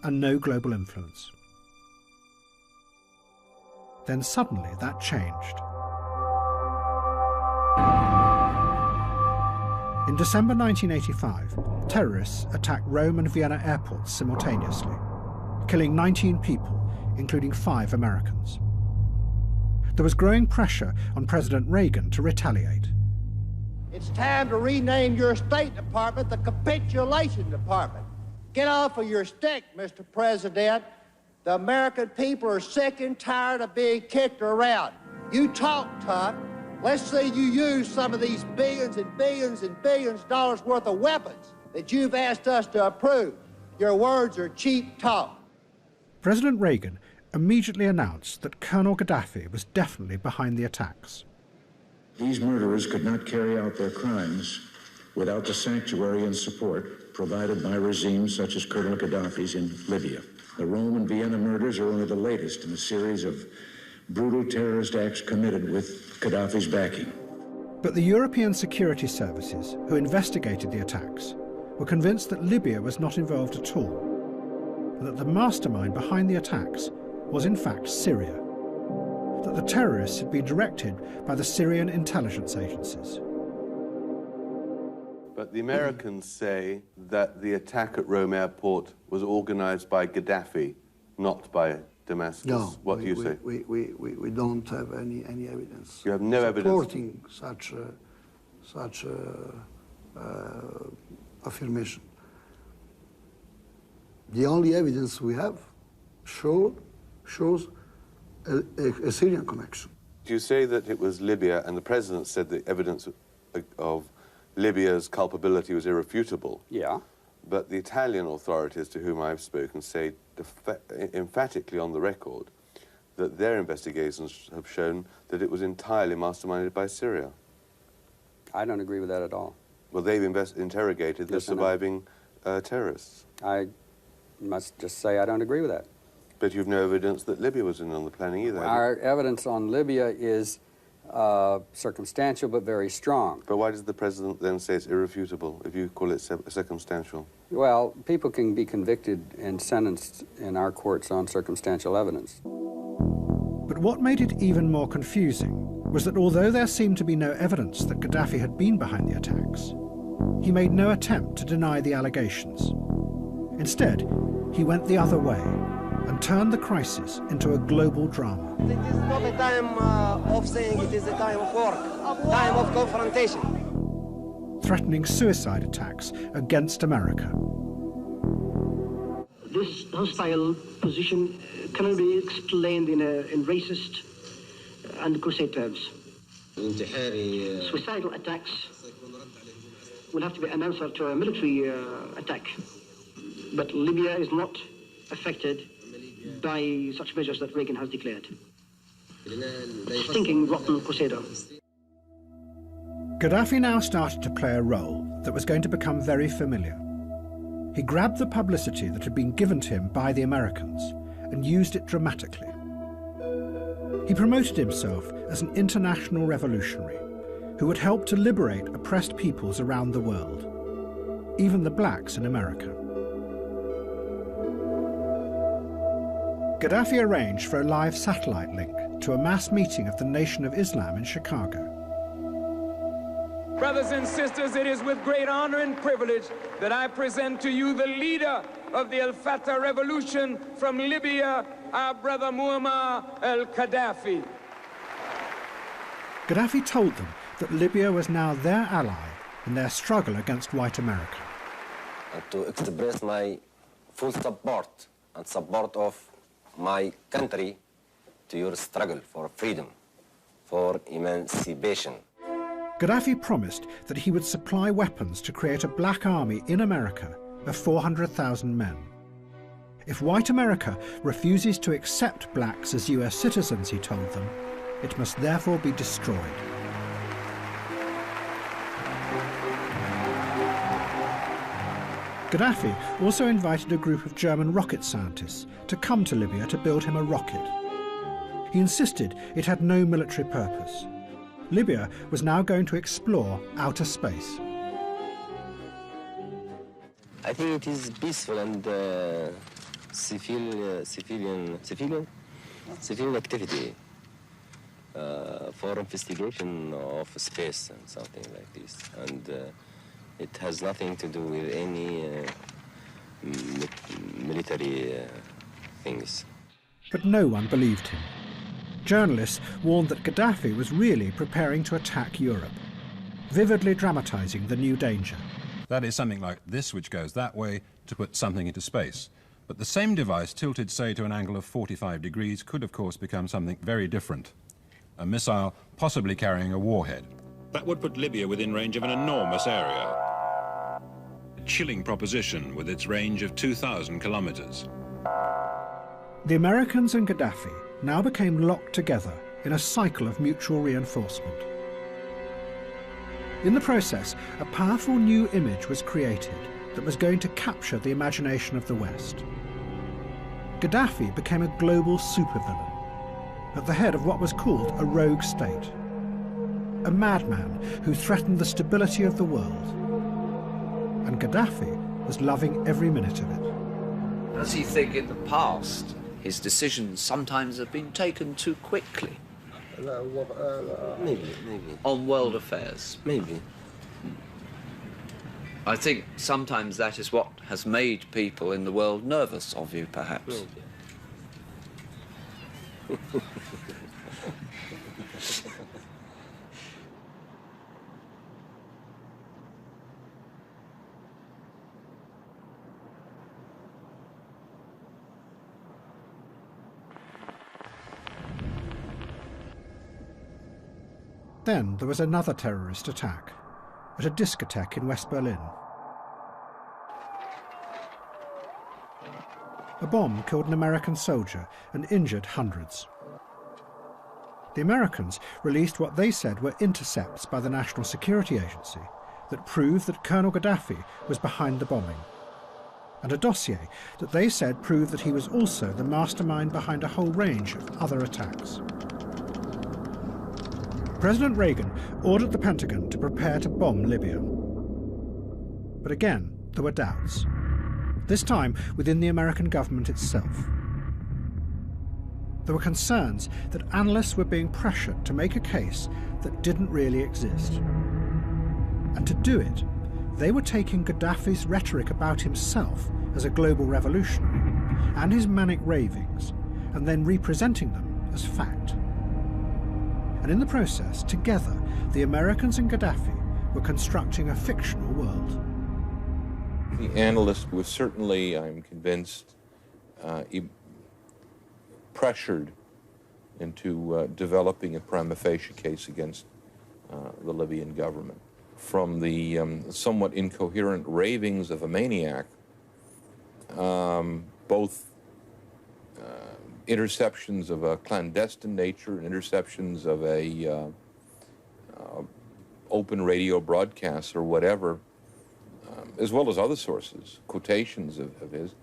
and no global influence. Then suddenly that changed. In December 1985, terrorists attacked Rome and Vienna airports simultaneously, killing 19 people, including 5 Americans. There was growing pressure on President Reagan to retaliate. It's time to rename your State Department the Capitulation Department. Get off of your stick, Mr. President. The American people are sick and tired of being kicked around. You talk tough. Let's see you use some of these billions and billions and billions of dollars worth of weapons that you've asked us to approve. Your words are cheap talk. President Reagan immediately announced that Colonel Gaddafi was definitely behind the attacks. These murderers could not carry out their crimes without the sanctuary and support provided by regimes such as Colonel Gaddafi's in Libya. The Rome and Vienna murders are only the latest in a series of brutal terrorist acts committed with Gaddafi's backing. But the European security services who investigated the attacks were convinced that Libya was not involved at all, and that the mastermind behind the attacks was in fact Syria, that the terrorists had been directed by the Syrian intelligence agencies. But the Americans say that the attack at Rome airport was organized by Gaddafi, not by Damascus. No, what do you say? We don't have any evidence. You have no evidence supporting such affirmation. The only evidence we have shows a Syrian connection. You say that it was Libya, and the president said the evidence of Libya's culpability was irrefutable. Yeah. But the Italian authorities to whom I've spoken say emphatically on the record that their investigations have shown that it was entirely masterminded by Syria. I don't agree with that at all. Well, they've interrogated the surviving terrorists. I must just say I don't agree with that. But you've no evidence that Libya was in on the planning either. Our evidence on Libya is circumstantial but very strong. But why does the president then say it's irrefutable if you call it circumstantial? Well, people can be convicted and sentenced in our courts on circumstantial evidence. But what made it even more confusing was that although there seemed to be no evidence that Gaddafi had been behind the attacks, he made no attempt to deny the allegations. Instead, he went the other way and turned the crisis into a global drama. It is not a time of saying, it is a time of work, time of confrontation. Threatening suicide attacks against America. This hostile position cannot be explained in racist and crusade terms. Suicidal attacks will have to be an answer to a military attack. But Libya is not affected by such measures that Reagan has declared. Stinking, rotten crusader. Gaddafi now started to play a role that was going to become very familiar. He grabbed the publicity that had been given to him by the Americans and used it dramatically. He promoted himself as an international revolutionary who would help to liberate oppressed peoples around the world, even the blacks in America. Gaddafi arranged for a live satellite link to a mass meeting of the Nation of Islam in Chicago. Brothers and sisters, it is with great honor and privilege that I present to you the leader of the Al-Fatah revolution from Libya, our brother Muammar al-Gaddafi. Gaddafi told them that Libya was now their ally in their struggle against white America. And to express my full support and support of my country to your struggle for freedom, for emancipation. Gaddafi promised that he would supply weapons to create a black army in America of 400,000 men. If white America refuses to accept blacks as US citizens, he told them, it must therefore be destroyed. Gaddafi also invited a group of German rocket scientists to come to Libya to build him a rocket. He insisted it had no military purpose. Libya was now going to explore outer space. I think it is peaceful and civilian activity for investigation of space and something like this. And it has nothing to do with any military things. But no one believed him. Journalists warned that Gaddafi was really preparing to attack Europe, vividly dramatizing the new danger. That is something like this, which goes that way to put something into space. But the same device, tilted, say, to an angle of 45 degrees, could, of course, become something very different. A missile possibly carrying a warhead. That would put Libya within range of an enormous area. A chilling proposition with its range of 2,000 kilometers. The Americans and Gaddafi now became locked together in a cycle of mutual reinforcement. In the process, a powerful new image was created that was going to capture the imagination of the West. Gaddafi became a global supervillain, at the head of what was called a rogue state, a madman who threatened the stability of the world. And Gaddafi was loving every minute of it. Does he think in the past his decisions sometimes have been taken too quickly? Maybe. On world affairs? Maybe. I think sometimes that is what has made people in the world nervous of you, perhaps. Maybe. Then there was another terrorist attack at a discotheque in West Berlin. A bomb killed an American soldier and injured hundreds. The Americans released what they said were intercepts by the National Security Agency that proved that Colonel Gaddafi was behind the bombing, and a dossier that they said proved that he was also the mastermind behind a whole range of other attacks. President Reagan ordered the Pentagon to prepare to bomb Libya. But again, there were doubts, this time within the American government itself. There were concerns that analysts were being pressured to make a case that didn't really exist. And to do it, they were taking Gaddafi's rhetoric about himself as a global revolutionary and his manic ravings, and then representing them as fact. And in the process, together, the Americans and Gaddafi were constructing a fictional world. The analyst was certainly, I'm convinced, pressured into developing a prima facie case against the Libyan government. From the somewhat incoherent ravings of a maniac, both interceptions of a clandestine nature and interceptions of a open radio broadcast or whatever, as well as other sources, quotations of his,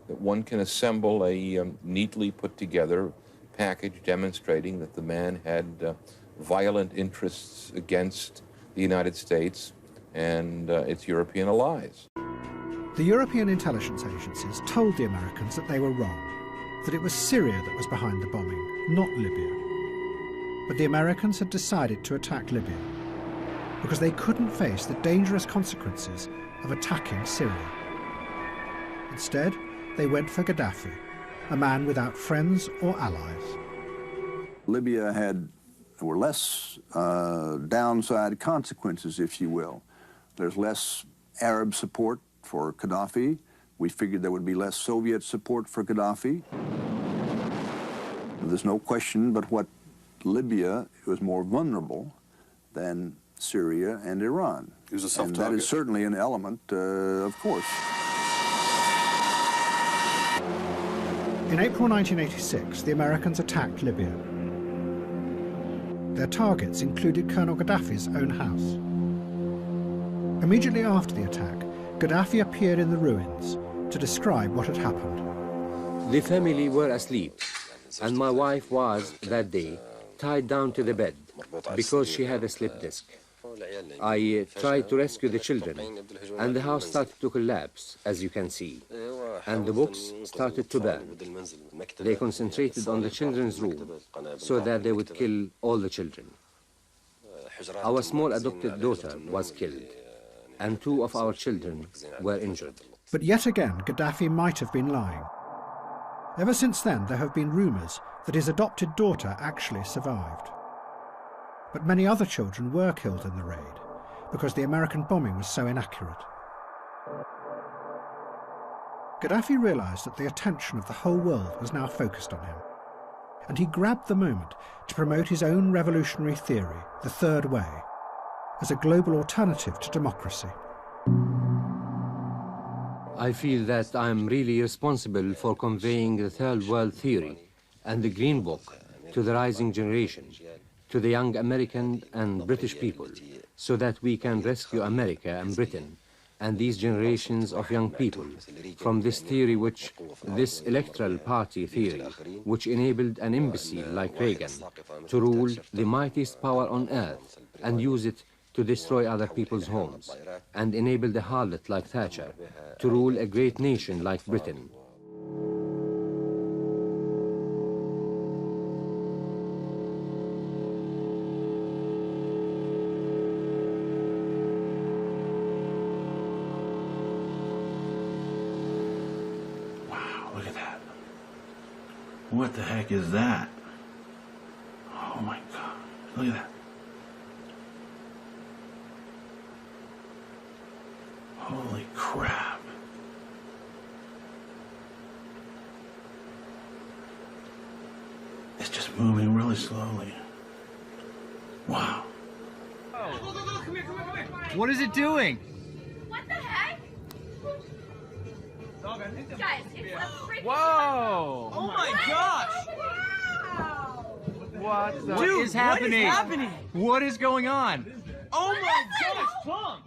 that one can assemble a neatly put together package demonstrating that the man had violent interests against the United States and its European allies. The European intelligence agencies told the Americans that they were wrong, that it was Syria that was behind the bombing, not Libya. But the Americans had decided to attack Libya because they couldn't face the dangerous consequences of attacking Syria. Instead, they went for Gaddafi, a man without friends or allies. Libya were less downside consequences, if you will. There's less Arab support for Gaddafi. We figured there would be less Soviet support for Gaddafi. There's no question but what Libya was more vulnerable than Syria and Iran. It was a soft and target. that is certainly an element, of course. In April 1986, the Americans attacked Libya. Their targets included Colonel Gaddafi's own house. Immediately after the attack, Gaddafi appeared in the ruins to describe what had happened. The family were asleep, and my wife was, that day, tied down to the bed because she had a slip disc. I tried to rescue the children, and the house started to collapse, as you can see, and the books started to burn. They concentrated on the children's room so that they would kill all the children. Our small adopted daughter was killed, and 2 of our children were injured. But yet again, Gaddafi might have been lying. Ever since then, there have been rumours that his adopted daughter actually survived. But many other children were killed in the raid because the American bombing was so inaccurate. Gaddafi realised that the attention of the whole world was now focused on him, and he grabbed the moment to promote his own revolutionary theory, the Third Way, as a global alternative to democracy. I feel that I'm really responsible for conveying the Third World theory and the Green Book to the rising generation, to the young American and British people, so that we can rescue America and Britain and these generations of young people from this theory, this electoral party theory, which enabled an imbecile like Reagan to rule the mightiest power on earth and use it to destroy other people's homes, and enabled a harlot like Thatcher to rule a great nation like Britain. What the heck is that? Oh my God, look at that. Holy crap. It's just moving really slowly. Wow. What is it doing? What the heck? Guys, it's a freaking Whoa! Oh my gosh! Wow! What is happening? What is happening? What is going on? Oh my gosh, Tom!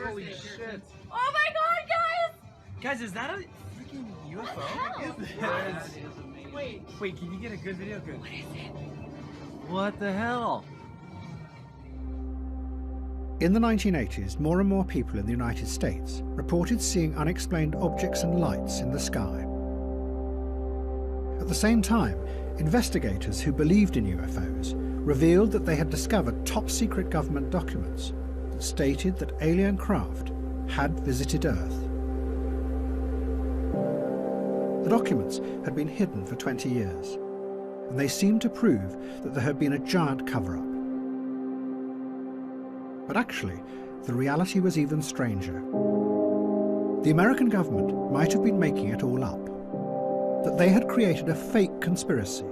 Holy shit. Oh my god, guys! Guys, is that a freaking UFO? Wait, can you get a good video? Good. What is it? What the hell? In the 1980s, more and more people in the United States reported seeing unexplained objects and lights in the sky. At the same time, investigators who believed in UFOs revealed that they had discovered top-secret government documents that stated that alien craft had visited Earth. The documents had been hidden for 20 years, and they seemed to prove that there had been a giant cover-up. But actually, the reality was even stranger. The American government might have been making it all up, that they had created a fake conspiracy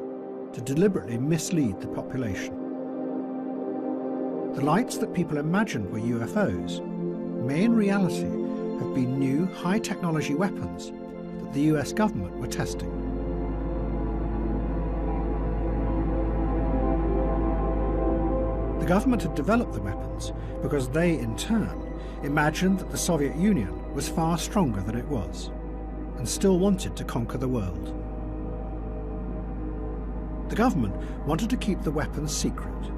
to deliberately mislead the population. The lights that people imagined were UFOs may in reality have been new high-technology weapons that the US government were testing. The government had developed the weapons because they, in turn, imagined that the Soviet Union was far stronger than it was, and still wanted to conquer the world. The government wanted to keep the weapons secret,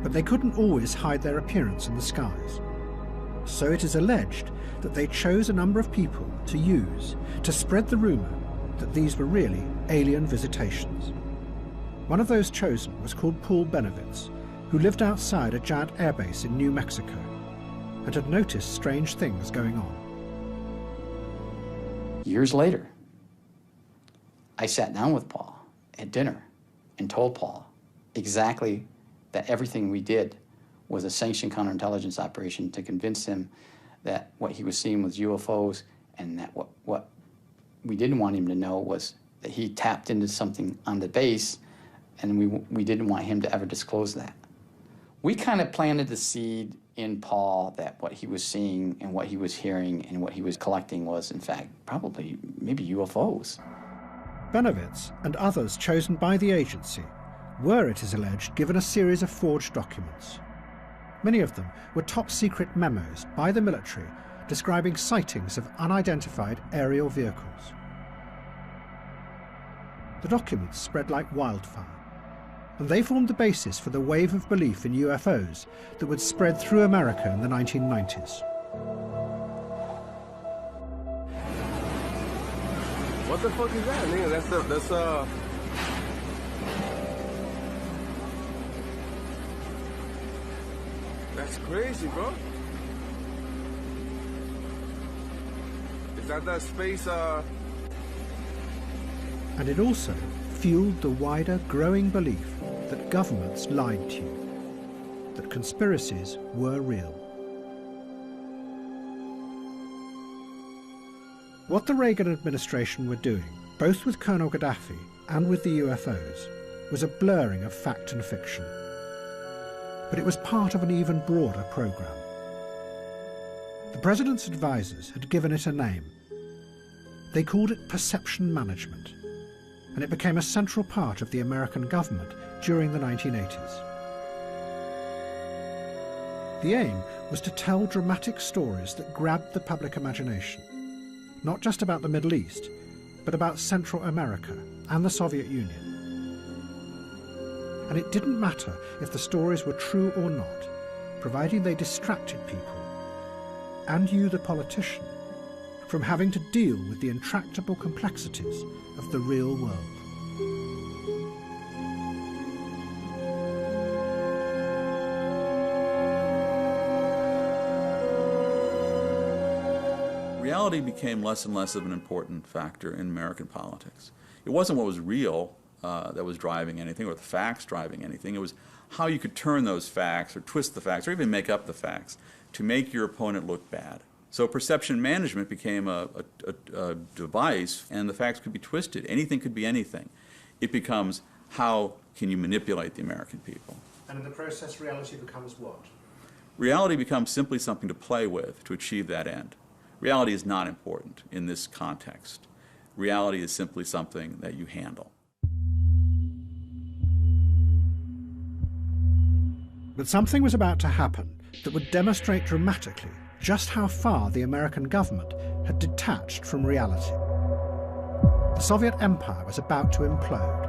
but they couldn't always hide their appearance in the skies. So it is alleged that they chose a number of people to use to spread the rumour that these were really alien visitations. One of those chosen was called Paul Benowitz, who lived outside a giant airbase in New Mexico and had noticed strange things going on. Years later, I sat down with Paul at dinner and told Paul exactly that everything we did was a sanctioned counterintelligence operation to convince him that what he was seeing was UFOs, and that what we didn't want him to know was that he tapped into something on the base, and we didn't want him to ever disclose that. We kind of planted the seed in Paul that what he was seeing and what he was hearing and what he was collecting was, in fact, probably maybe UFOs. Benowitz and others chosen by the agency were, it is alleged, given a series of forged documents. Many of them were top-secret memos by the military describing sightings of unidentified aerial vehicles. The documents spread like wildfire, and they formed the basis for the wave of belief in UFOs that would spread through America in the 1990s. What the fuck is that, nigga? That's crazy, bro. Is that space, And it also fueled the wider, growing belief that governments lied to you, that conspiracies were real. What the Reagan administration were doing, both with Colonel Gaddafi and with the UFOs, was a blurring of fact and fiction. But it was part of an even broader program. The president's advisors had given it a name. They called it perception management, and it became a central part of the American government during the 1980s. The aim was to tell dramatic stories that grabbed the public imagination, not just about the Middle East, but about Central America and the Soviet Union. And it didn't matter if the stories were true or not, providing they distracted people, and you, the politician, from having to deal with the intractable complexities of the real world. Reality became less and less of an important factor in American politics. It wasn't what was real that was driving anything, or the facts driving anything. It was how you could turn those facts, or twist the facts, or even make up the facts to make your opponent look bad. So perception management became a device, and the facts could be twisted. Anything could be anything. It becomes, how can you manipulate the American people? And in the process, reality becomes what? Reality becomes simply something to play with to achieve that end. Reality is not important in this context. Reality is simply something that you handle. But something was about to happen that would demonstrate dramatically just how far the American government had detached from reality. The Soviet Empire was about to implode.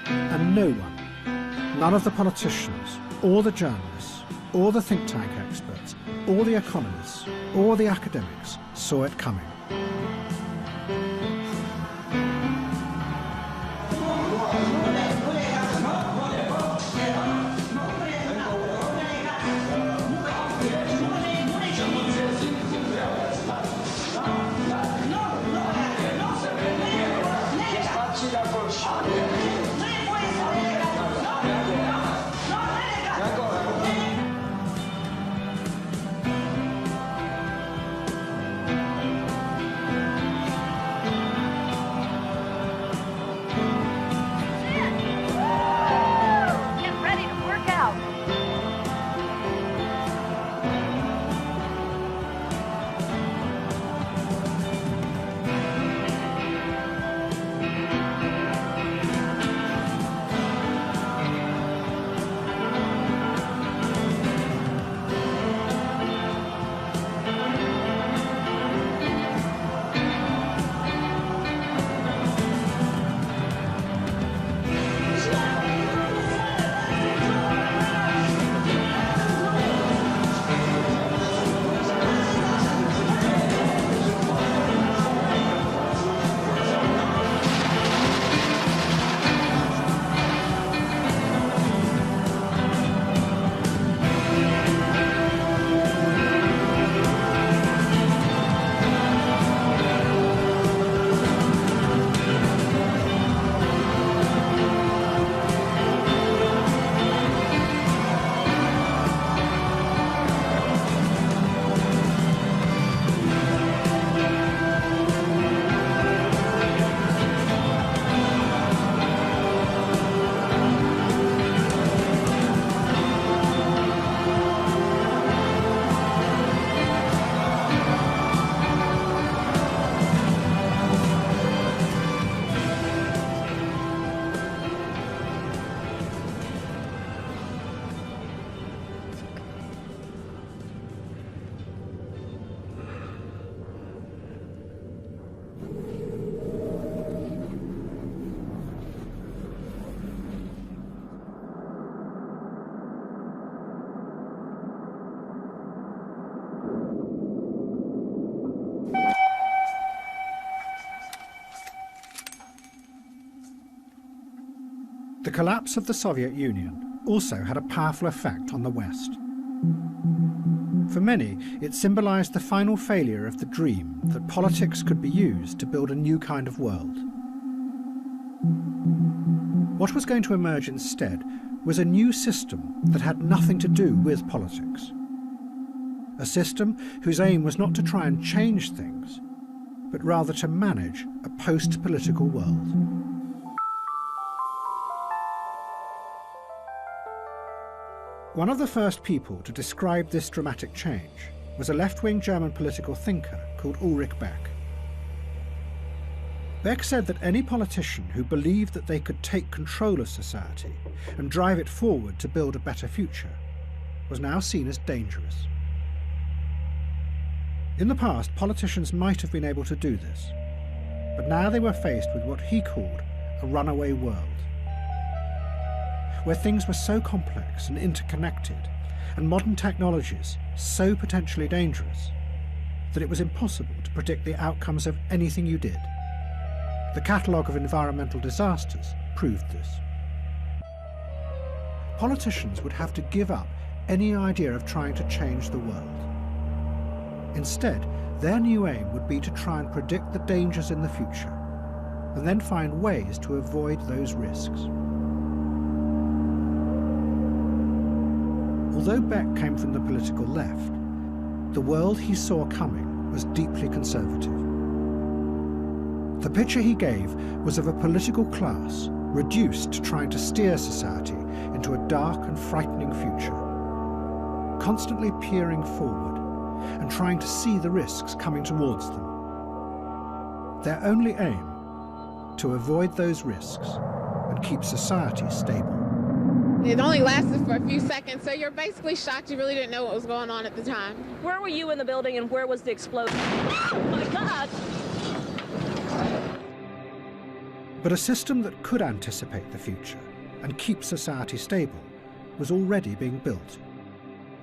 And no one, none of the politicians, or the journalists, or the think tank experts, or the economists, or the academics saw it coming. The collapse of the Soviet Union also had a powerful effect on the West. For many, it symbolized the final failure of the dream that politics could be used to build a new kind of world. What was going to emerge instead was a new system that had nothing to do with politics. A system whose aim was not to try and change things, but rather to manage a post-political world. One of the first people to describe this dramatic change was a left-wing German political thinker called Ulrich Beck. Beck said that any politician who believed that they could take control of society and drive it forward to build a better future was now seen as dangerous. In the past, politicians might have been able to do this, but now they were faced with what he called a runaway world, where things were so complex and interconnected, and modern technologies so potentially dangerous, that it was impossible to predict the outcomes of anything you did. The catalogue of environmental disasters proved this. Politicians would have to give up any idea of trying to change the world. Instead, their new aim would be to try and predict the dangers in the future, and then find ways to avoid those risks. Although Beck came from the political left, the world he saw coming was deeply conservative. The picture he gave was of a political class reduced to trying to steer society into a dark and frightening future, constantly peering forward and trying to see the risks coming towards them. Their only aim, to avoid those risks and keep society stable. It only lasted for a few seconds, so you're basically shocked you really didn't know what was going on at the time. Where were you in the building and where was the explosion? Oh my God! But a system that could anticipate the future and keep society stable was already being built,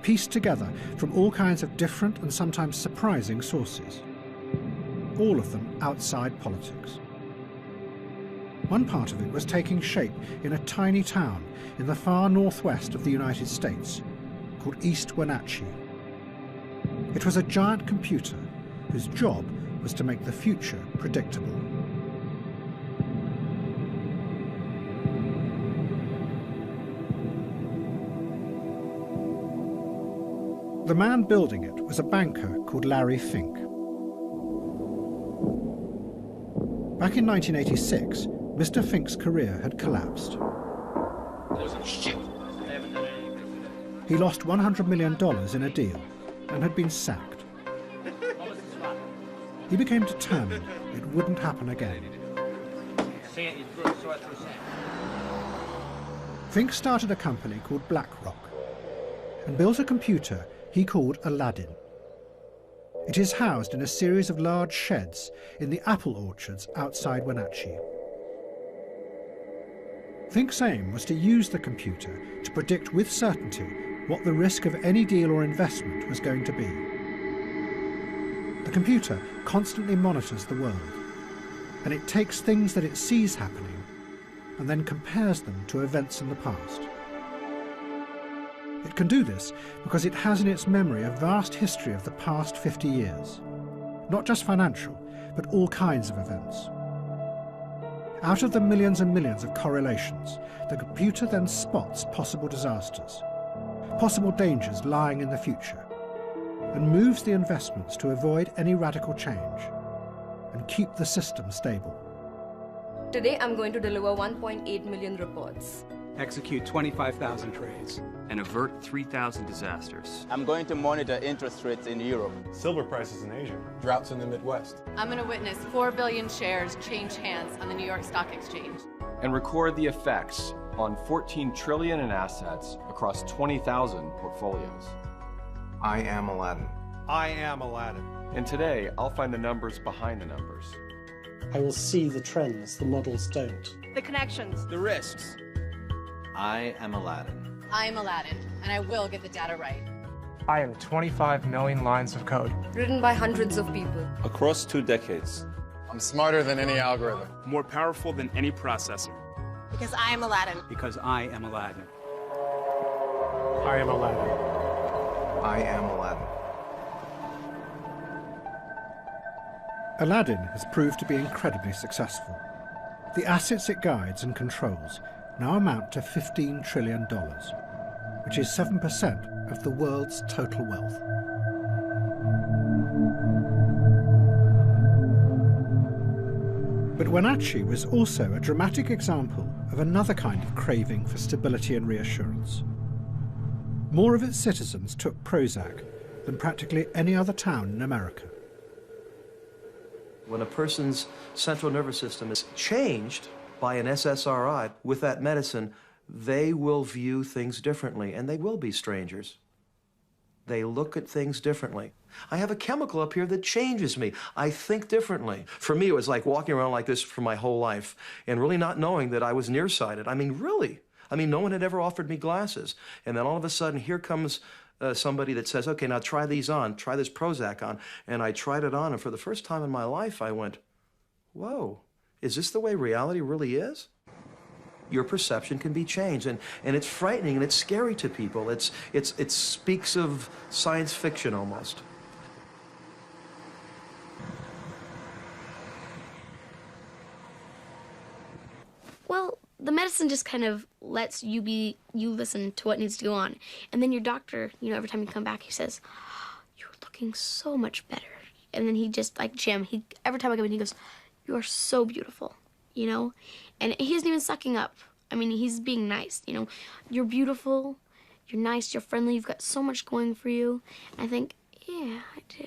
pieced together from all kinds of different and sometimes surprising sources, all of them outside politics. One part of it was taking shape in a tiny town in the far northwest of the United States called East Wenatchee. It was a giant computer whose job was to make the future predictable. The man building it was a banker called Larry Fink. Back in 1986, Mr. Fink's career had collapsed. He lost $100 million in a deal and had been sacked. He became determined it wouldn't happen again. Fink started a company called BlackRock and built a computer he called Aladdin. It is housed in a series of large sheds in the apple orchards outside Wenatchee. Fink's aim was to use the computer to predict with certainty what the risk of any deal or investment was going to be. The computer constantly monitors the world, and it takes things that it sees happening and then compares them to events in the past. It can do this because it has in its memory a vast history of the past 50 years, not just financial, but all kinds of events. Out of the millions and millions of correlations, the computer then spots possible disasters, possible dangers lying in the future, and moves the investments to avoid any radical change and keep the system stable. Today I'm going to deliver 1.8 million reports. Execute 25,000 trades. And avert 3,000 disasters. I'm going to monitor interest rates in Europe. Silver prices in Asia. Droughts in the Midwest. I'm going to witness 4 billion shares change hands on the New York Stock Exchange. And record the effects on 14 trillion in assets across 20,000 portfolios. I am Aladdin. I am Aladdin. And today, I'll find the numbers behind the numbers. I will see the trends the models don't. The connections. The risks. I am Aladdin. I am Aladdin, and I will get the data right. I am 25 million lines of code. Written by hundreds of people. Across 2 decades. I'm smarter than any algorithm. More powerful than any processor. Because I am Aladdin. Because I am Aladdin. I am Aladdin. I am Aladdin. Aladdin has proved to be incredibly successful. The assets it guides and controls now amount to $15 trillion, which is 7% of the world's total wealth. But Wenatchee was also a dramatic example of another kind of craving for stability and reassurance. More of its citizens took Prozac than practically any other town in America. When a person's central nervous system is changed by an SSRI with that medicine, they will view things differently, and they will be strangers. They look at things differently. I have a chemical up here that changes me. I think differently. For me, it was like walking around like this for my whole life and really not knowing that I was nearsighted. I mean, really. I mean, no one had ever offered me glasses. And then all of a sudden, here comes somebody that says, okay, now try these on, try this Prozac on. And I tried it on, and for the first time in my life, I went, whoa, is this the way reality really is? Your perception can be changed, and it's frightening and it's scary to people. It speaks of science fiction almost. Well, the medicine just kind of lets you listen to what needs to go on. And then your doctor, you know, every time you come back, he says, oh, you're looking so much better. And then he just, like Jim, every time I come in, he goes, you are so beautiful, you know? And he isn't even sucking up. I mean, he's being nice, you know? You're beautiful, you're nice, you're friendly, you've got so much going for you. And I think, yeah, I do,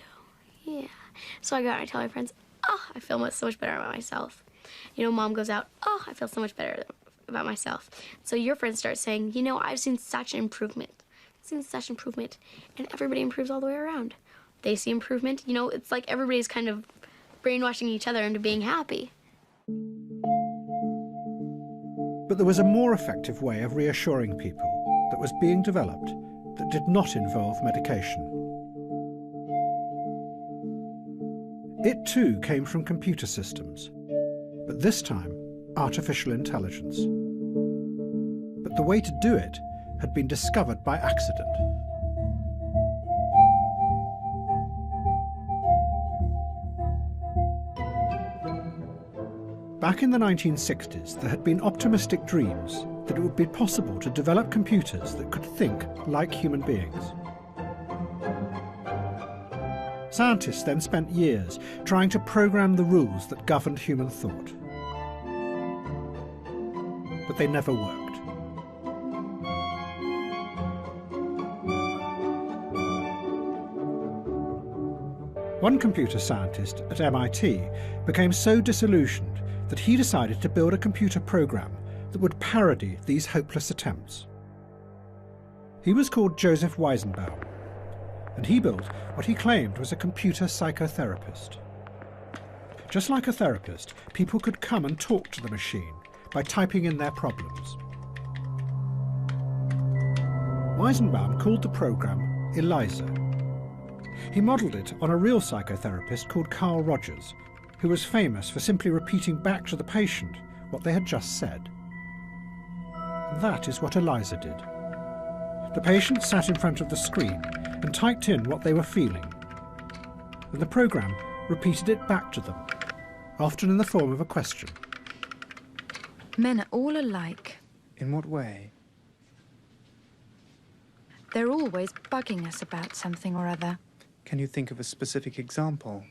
yeah. So I go out and I tell my friends, oh, I feel so much better about myself. You know, Mom goes out, oh, I feel so much better about myself. So your friends start saying, you know, I've seen such an improvement. I've seen such improvement. And everybody improves all the way around. They see improvement. You know, it's like everybody's kind of brainwashing each other into being happy. But there was a more effective way of reassuring people that was being developed that did not involve medication. It too came from computer systems, but this time artificial intelligence. But the way to do it had been discovered by accident. Back in the 1960s, there had been optimistic dreams that it would be possible to develop computers that could think like human beings. Scientists then spent years trying to program the rules that governed human thought. But they never worked. One computer scientist at MIT became so disillusioned that he decided to build a computer program that would parody these hopeless attempts. He was called Joseph Weizenbaum, and he built what he claimed was a computer psychotherapist. Just like a therapist, people could come and talk to the machine by typing in their problems. Weizenbaum called the program ELIZA. He modelled it on a real psychotherapist called Carl Rogers, who was famous for simply repeating back to the patient what they had just said. And that is what ELIZA did. The patient sat in front of the screen and typed in what they were feeling, and the program repeated it back to them, often in the form of a question. Men are all alike. In what way? They're always bugging us about something or other. Can you think of a specific example?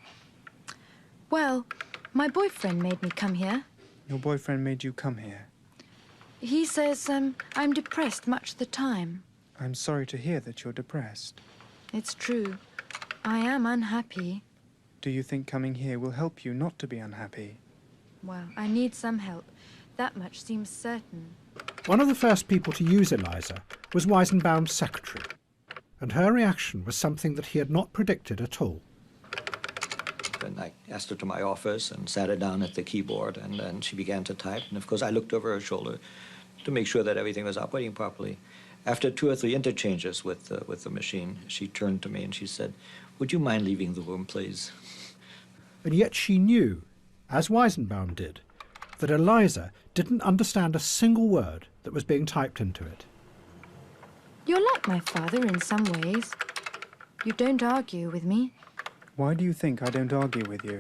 Well, my boyfriend made me come here. Your boyfriend made you come here? He says I'm depressed much of the time. I'm sorry to hear that you're depressed. It's true. I am unhappy. Do you think coming here will help you not to be unhappy? Well, I need some help. That much seems certain. One of the first people to use ELIZA was Weizenbaum's secretary, and her reaction was something that he had not predicted at all. And I asked her to my office and sat her down at the keyboard, and then she began to type. And of course, I looked over her shoulder to make sure that everything was operating properly. After 2 or 3 interchanges with the machine, she turned to me and she said, "Would you mind leaving the room, please?" And yet she knew, as Weizenbaum did, that ELIZA didn't understand a single word that was being typed into it. You're like my father in some ways. You don't argue with me. Why do you think I don't argue with you?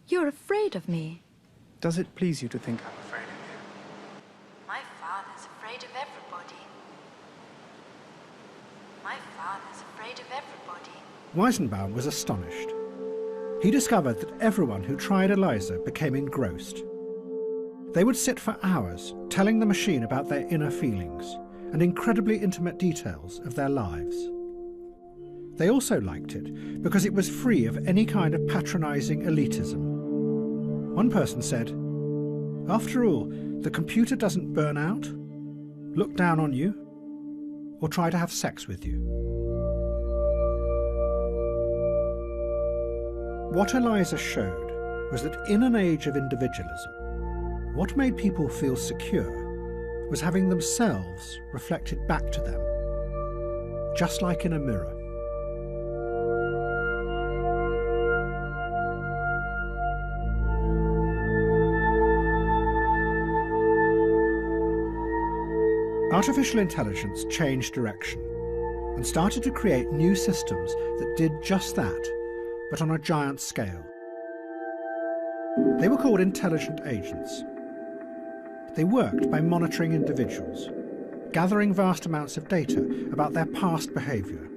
You're afraid of me. Does it please you to think I'm afraid of you? My father's afraid of everybody. My father's afraid of everybody. Weizenbaum was astonished. He discovered that everyone who tried ELIZA became engrossed. They would sit for hours telling the machine about their inner feelings and incredibly intimate details of their lives. They also liked it because it was free of any kind of patronizing elitism. One person said, "After all, the computer doesn't burn out, look down on you, or try to have sex with you." What Eliza showed was that in an age of individualism, what made people feel secure was having themselves reflected back to them, just like in a mirror. Artificial intelligence changed direction and started to create new systems that did just that, but on a giant scale. They were called intelligent agents. They worked by monitoring individuals, gathering vast amounts of data about their past behaviour,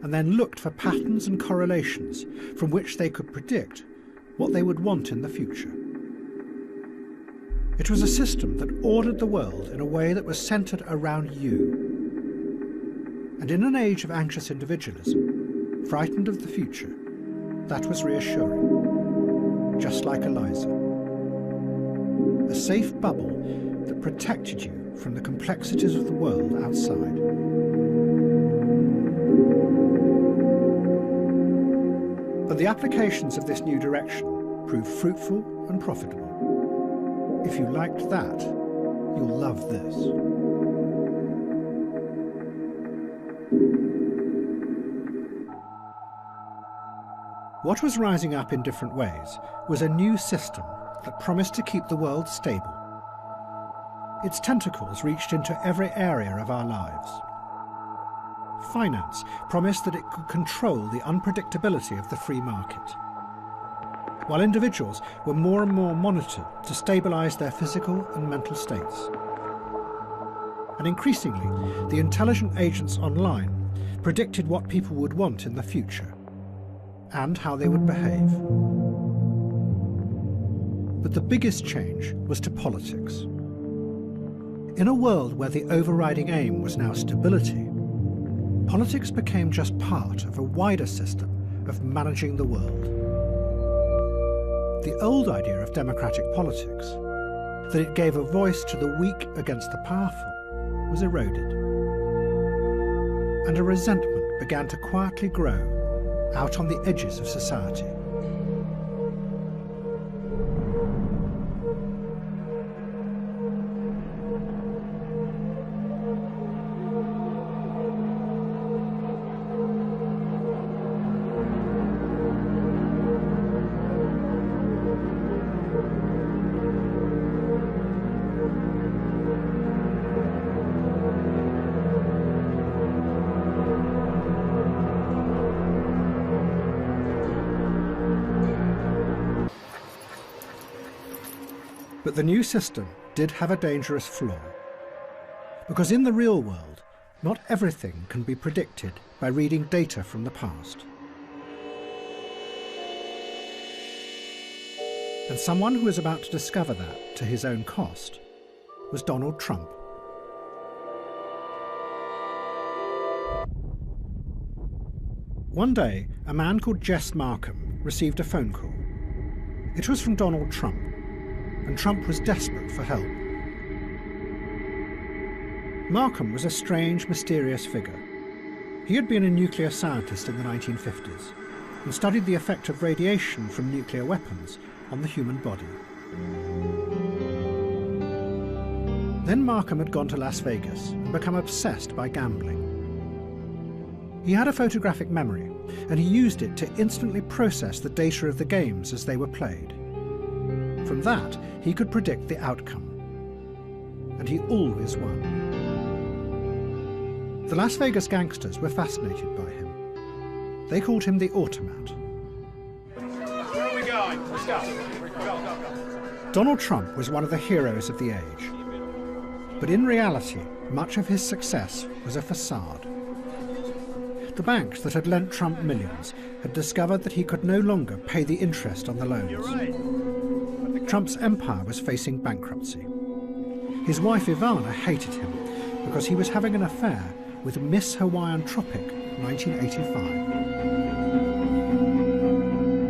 and then looked for patterns and correlations from which they could predict what they would want in the future. It was a system that ordered the world in a way that was centred around you. And in an age of anxious individualism, frightened of the future, that was reassuring, just like Eliza. A safe bubble that protected you from the complexities of the world outside. But the applications of this new direction proved fruitful and profitable. If you liked that, you'll love this. What was rising up in different ways was a new system that promised to keep the world stable. Its tentacles reached into every area of our lives. Finance promised that it could control the unpredictability of the free market, while individuals were more and more monitored to stabilise their physical and mental states. And increasingly, the intelligent agents online predicted what people would want in the future and how they would behave. But the biggest change was to politics. In a world where the overriding aim was now stability, politics became just part of a wider system of managing the world. The old idea of democratic politics, that it gave a voice to the weak against the powerful, was eroded. And a resentment began to quietly grow out on the edges of society. But the new system did have a dangerous flaw. Because in the real world, not everything can be predicted by reading data from the past. And someone who was about to discover that to his own cost was Donald Trump. One day, a man called Jess Markham received a phone call. It was from Donald Trump, and Trump was desperate for help. Markham was a strange, mysterious figure. He had been a nuclear scientist in the 1950s and studied the effect of radiation from nuclear weapons on the human body. Then Markham had gone to Las Vegas and become obsessed by gambling. He had a photographic memory, and he used it to instantly process the data of the games as they were played. From that, he could predict the outcome. And he always won. The Las Vegas gangsters were fascinated by him. They called him the Automat. Where are we going? Let's go. Go. Donald Trump was one of the heroes of the age. But in reality, much of his success was a facade. The banks that had lent Trump millions had discovered that he could no longer pay the interest on the loans. You're right. Trump's empire was facing bankruptcy. His wife Ivana hated him because he was having an affair with Miss Hawaiian Tropic, 1985.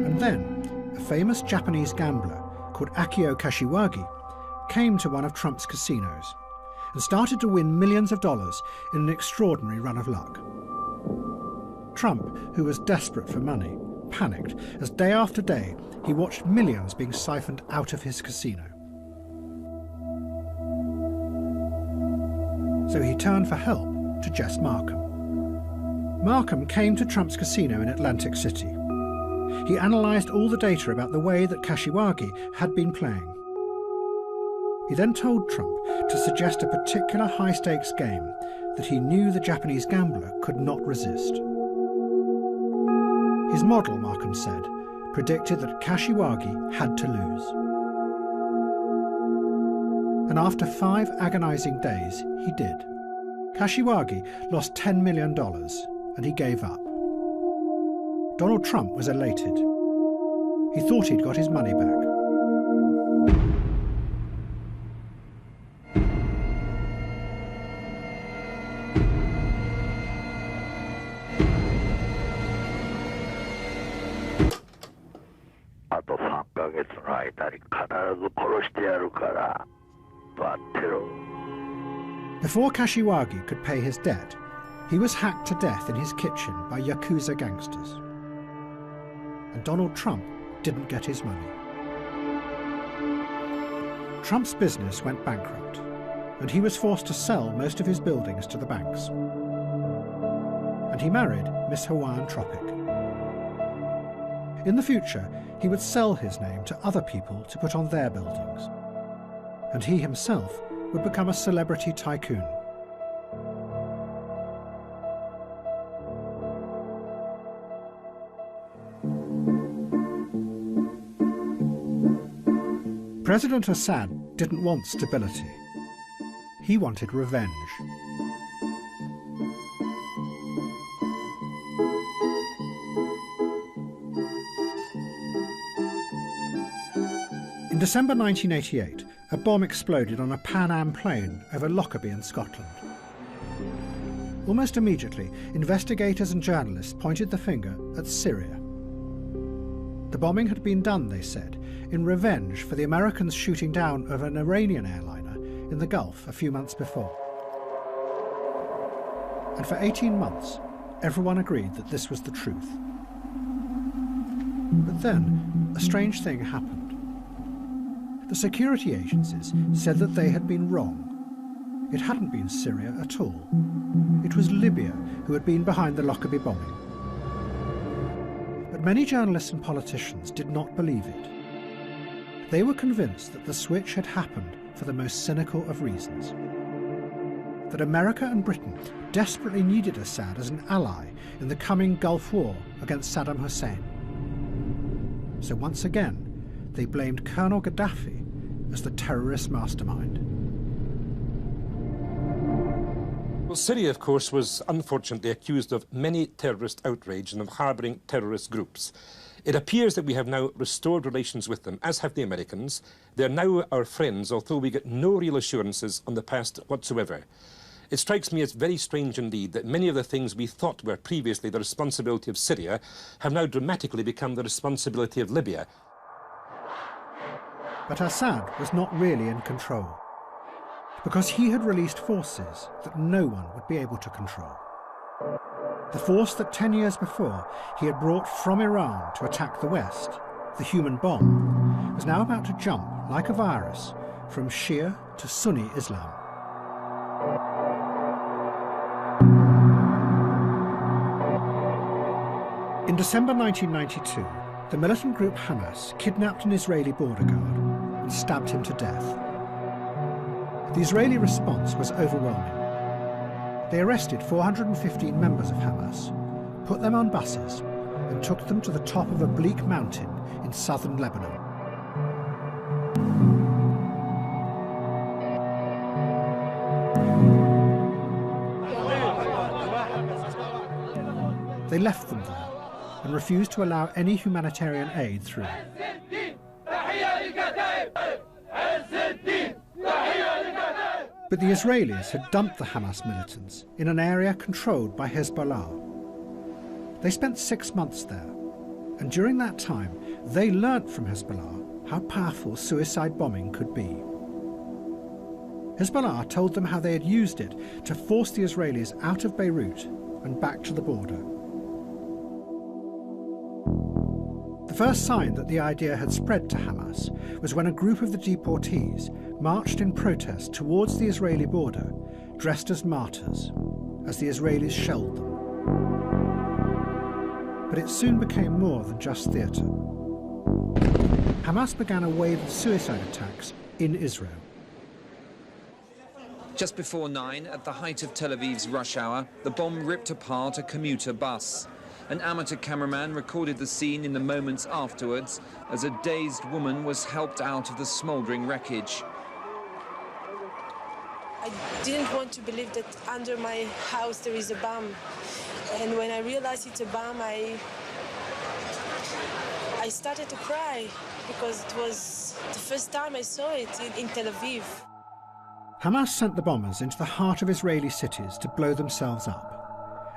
And then, a famous Japanese gambler called Akio Kashiwagi came to one of Trump's casinos and started to win millions of dollars in an extraordinary run of luck. Trump, who was desperate for money, panicked as day after day he watched millions being siphoned out of his casino. So he turned for help to Jess Markham. Markham came to Trump's casino in Atlantic City. He analysed all the data about the way that Kashiwagi had been playing. He then told Trump to suggest a particular high-stakes game that he knew the Japanese gambler could not resist. His model, Markham said, predicted that Kashiwagi had to lose. And after 5 agonising days, he did. Kashiwagi lost $10 million, and he gave up. Donald Trump was elated. He thought he'd got his money back. Before Kashiwagi could pay his debt, he was hacked to death in his kitchen by Yakuza gangsters. And Donald Trump didn't get his money. Trump's business went bankrupt, and he was forced to sell most of his buildings to the banks. And he married Miss Hawaiian Tropic. In the future, he would sell his name to other people to put on their buildings. And he himself would become a celebrity tycoon. President Assad didn't want stability. He wanted revenge. In December 1988, a bomb exploded on a Pan Am plane over Lockerbie in Scotland. Almost immediately, investigators and journalists pointed the finger at Syria. The bombing had been done, they said, in revenge for the Americans shooting down of an Iranian airliner in the Gulf a few months before. And for 18 months, everyone agreed that this was the truth. But then, a strange thing happened. The security agencies said that they had been wrong. It hadn't been Syria at all. It was Libya who had been behind the Lockerbie bombing. But many journalists and politicians did not believe it. They were convinced that the switch had happened for the most cynical of reasons. That America and Britain desperately needed Assad as an ally in the coming Gulf War against Saddam Hussein. So once again, they blamed Colonel Gaddafi as the terrorist mastermind. Well, Syria, of course, was unfortunately accused of many terrorist outrage and of harbouring terrorist groups. It appears that we have now restored relations with them, as have the Americans. They're now our friends, although we get no real assurances on the past whatsoever. It strikes me as very strange indeed that many of the things we thought were previously the responsibility of Syria have now dramatically become the responsibility of Libya. But Assad was not really in control, because he had released forces that no one would be able to control. The force that 10 years before he had brought from Iran to attack the West, the human bomb, was now about to jump, like a virus, from Shia to Sunni Islam. In December 1992, the militant group Hamas kidnapped an Israeli border guard and stabbed him to death. The Israeli response was overwhelming. They arrested 415 members of Hamas, put them on buses, and took them to the top of a bleak mountain in southern Lebanon. They left them there and refused to allow any humanitarian aid through. But the Israelis had dumped the Hamas militants in an area controlled by Hezbollah, They spent 6 months there, and during that time, they learnt from Hezbollah how powerful suicide bombing could be. Hezbollah told them how they had used it to force the Israelis out of Beirut and back to the border. The first sign that the idea had spread to Hamas was when a group of the deportees marched in protest towards the Israeli border, dressed as martyrs, as the Israelis shelled them. But it soon became more than just theatre. Hamas began a wave of suicide attacks in Israel. Just before 9, at the height of Tel Aviv's rush hour, the bomb ripped apart a commuter bus. An amateur cameraman recorded the scene in the moments afterwards as a dazed woman was helped out of the smouldering wreckage. I didn't want to believe that under my house there is a bomb. And when I realized it's a bomb, I started to cry because it was the first time I saw it in Tel Aviv. Hamas sent the bombers into the heart of Israeli cities to blow themselves up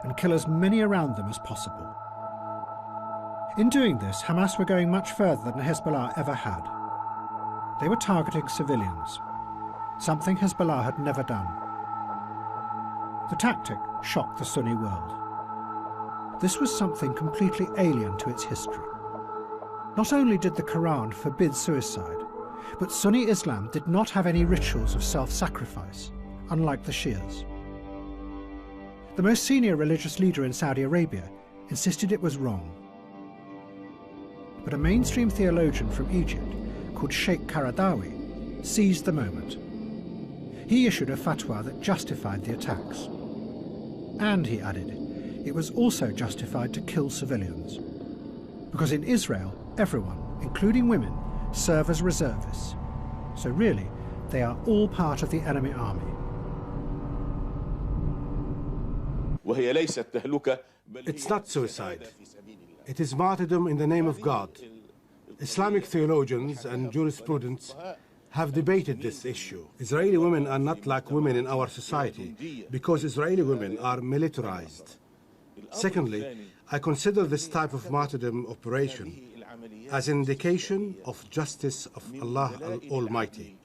and kill as many around them as possible. In doing this, Hamas were going much further than Hezbollah ever had. They were targeting civilians, something Hezbollah had never done. The tactic shocked the Sunni world. This was something completely alien to its history. Not only did the Quran forbid suicide, but Sunni Islam did not have any rituals of self-sacrifice, unlike the Shias. The most senior religious leader in Saudi Arabia insisted it was wrong. But a mainstream theologian from Egypt, called Sheikh Qaradawi, seized the moment. He issued a fatwa that justified the attacks. And, he added, it was also justified to kill civilians. Because in Israel, everyone, including women, serve as reservists. So really, they are all part of the enemy army. It's not suicide. It is martyrdom in the name of God. Islamic theologians and jurisprudents have debated this issue. Israeli women are not like women in our society because Israeli women are militarized. Secondly, I consider this type of martyrdom operation as an indication of justice of Allah Almighty.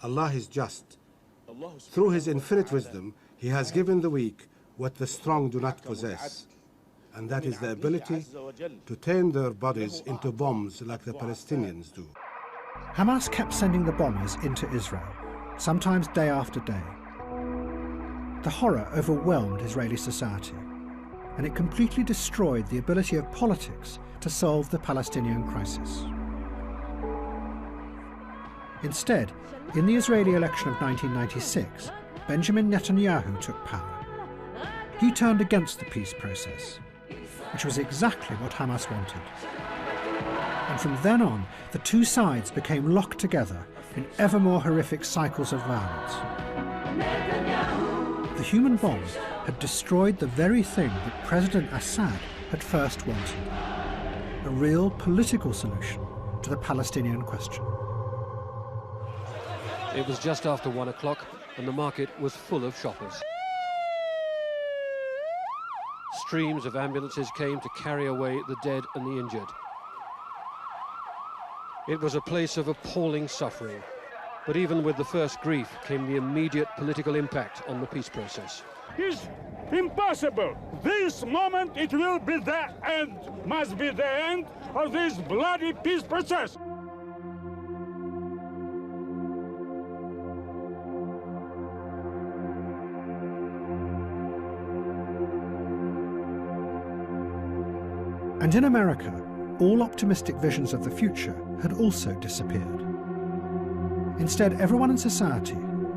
Allah is just. Through His infinite wisdom, He has given the weak what the strong do not possess, and that is the ability to turn their bodies into bombs like the Palestinians do. Hamas kept sending the bombers into Israel, sometimes day after day. The horror overwhelmed Israeli society, and it completely destroyed the ability of politics to solve the Palestinian crisis. Instead, in the Israeli election of 1996, Benjamin Netanyahu took power. He turned against the peace process, which was exactly what Hamas wanted. And from then on, the two sides became locked together in ever more horrific cycles of violence. The human bomb had destroyed the very thing that President Assad had first wanted, a real political solution to the Palestinian question. It was just after 1 o'clock and the market was full of shoppers. Streams of ambulances came to carry away the dead and the injured. It was a place of appalling suffering, but even with the first grief came the immediate political impact on the peace process. It's impossible. This moment it will be the end, must be the end of this bloody peace process. And in America, all optimistic visions of the future had also disappeared. Instead, everyone in society,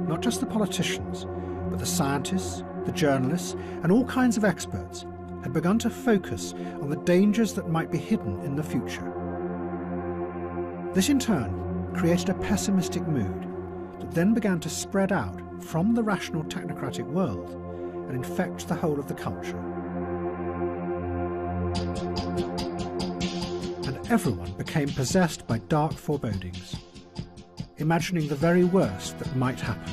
not just the politicians, but the scientists, the journalists, and all kinds of experts, had begun to focus on the dangers that might be hidden in the future. This, in turn, created a pessimistic mood that then began to spread out from the rational technocratic world and infect the whole of the culture. And everyone became possessed by dark forebodings, imagining the very worst that might happen.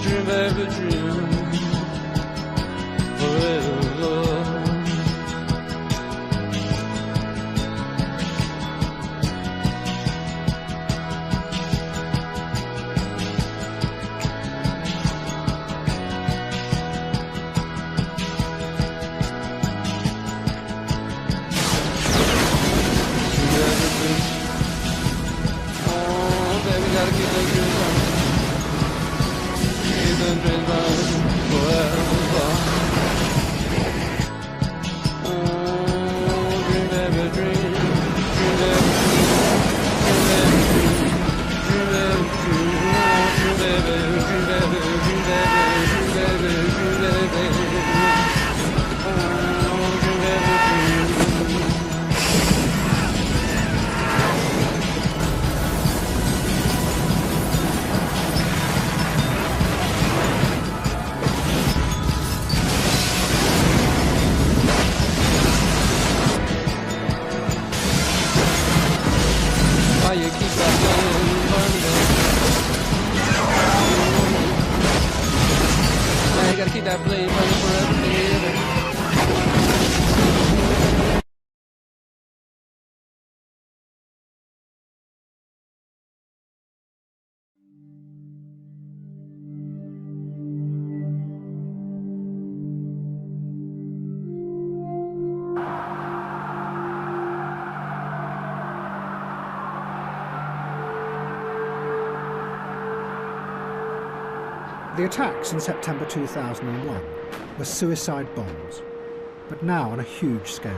dream, baby, dream forever. The attacks in September 2001 were suicide bombs, but now on a huge scale.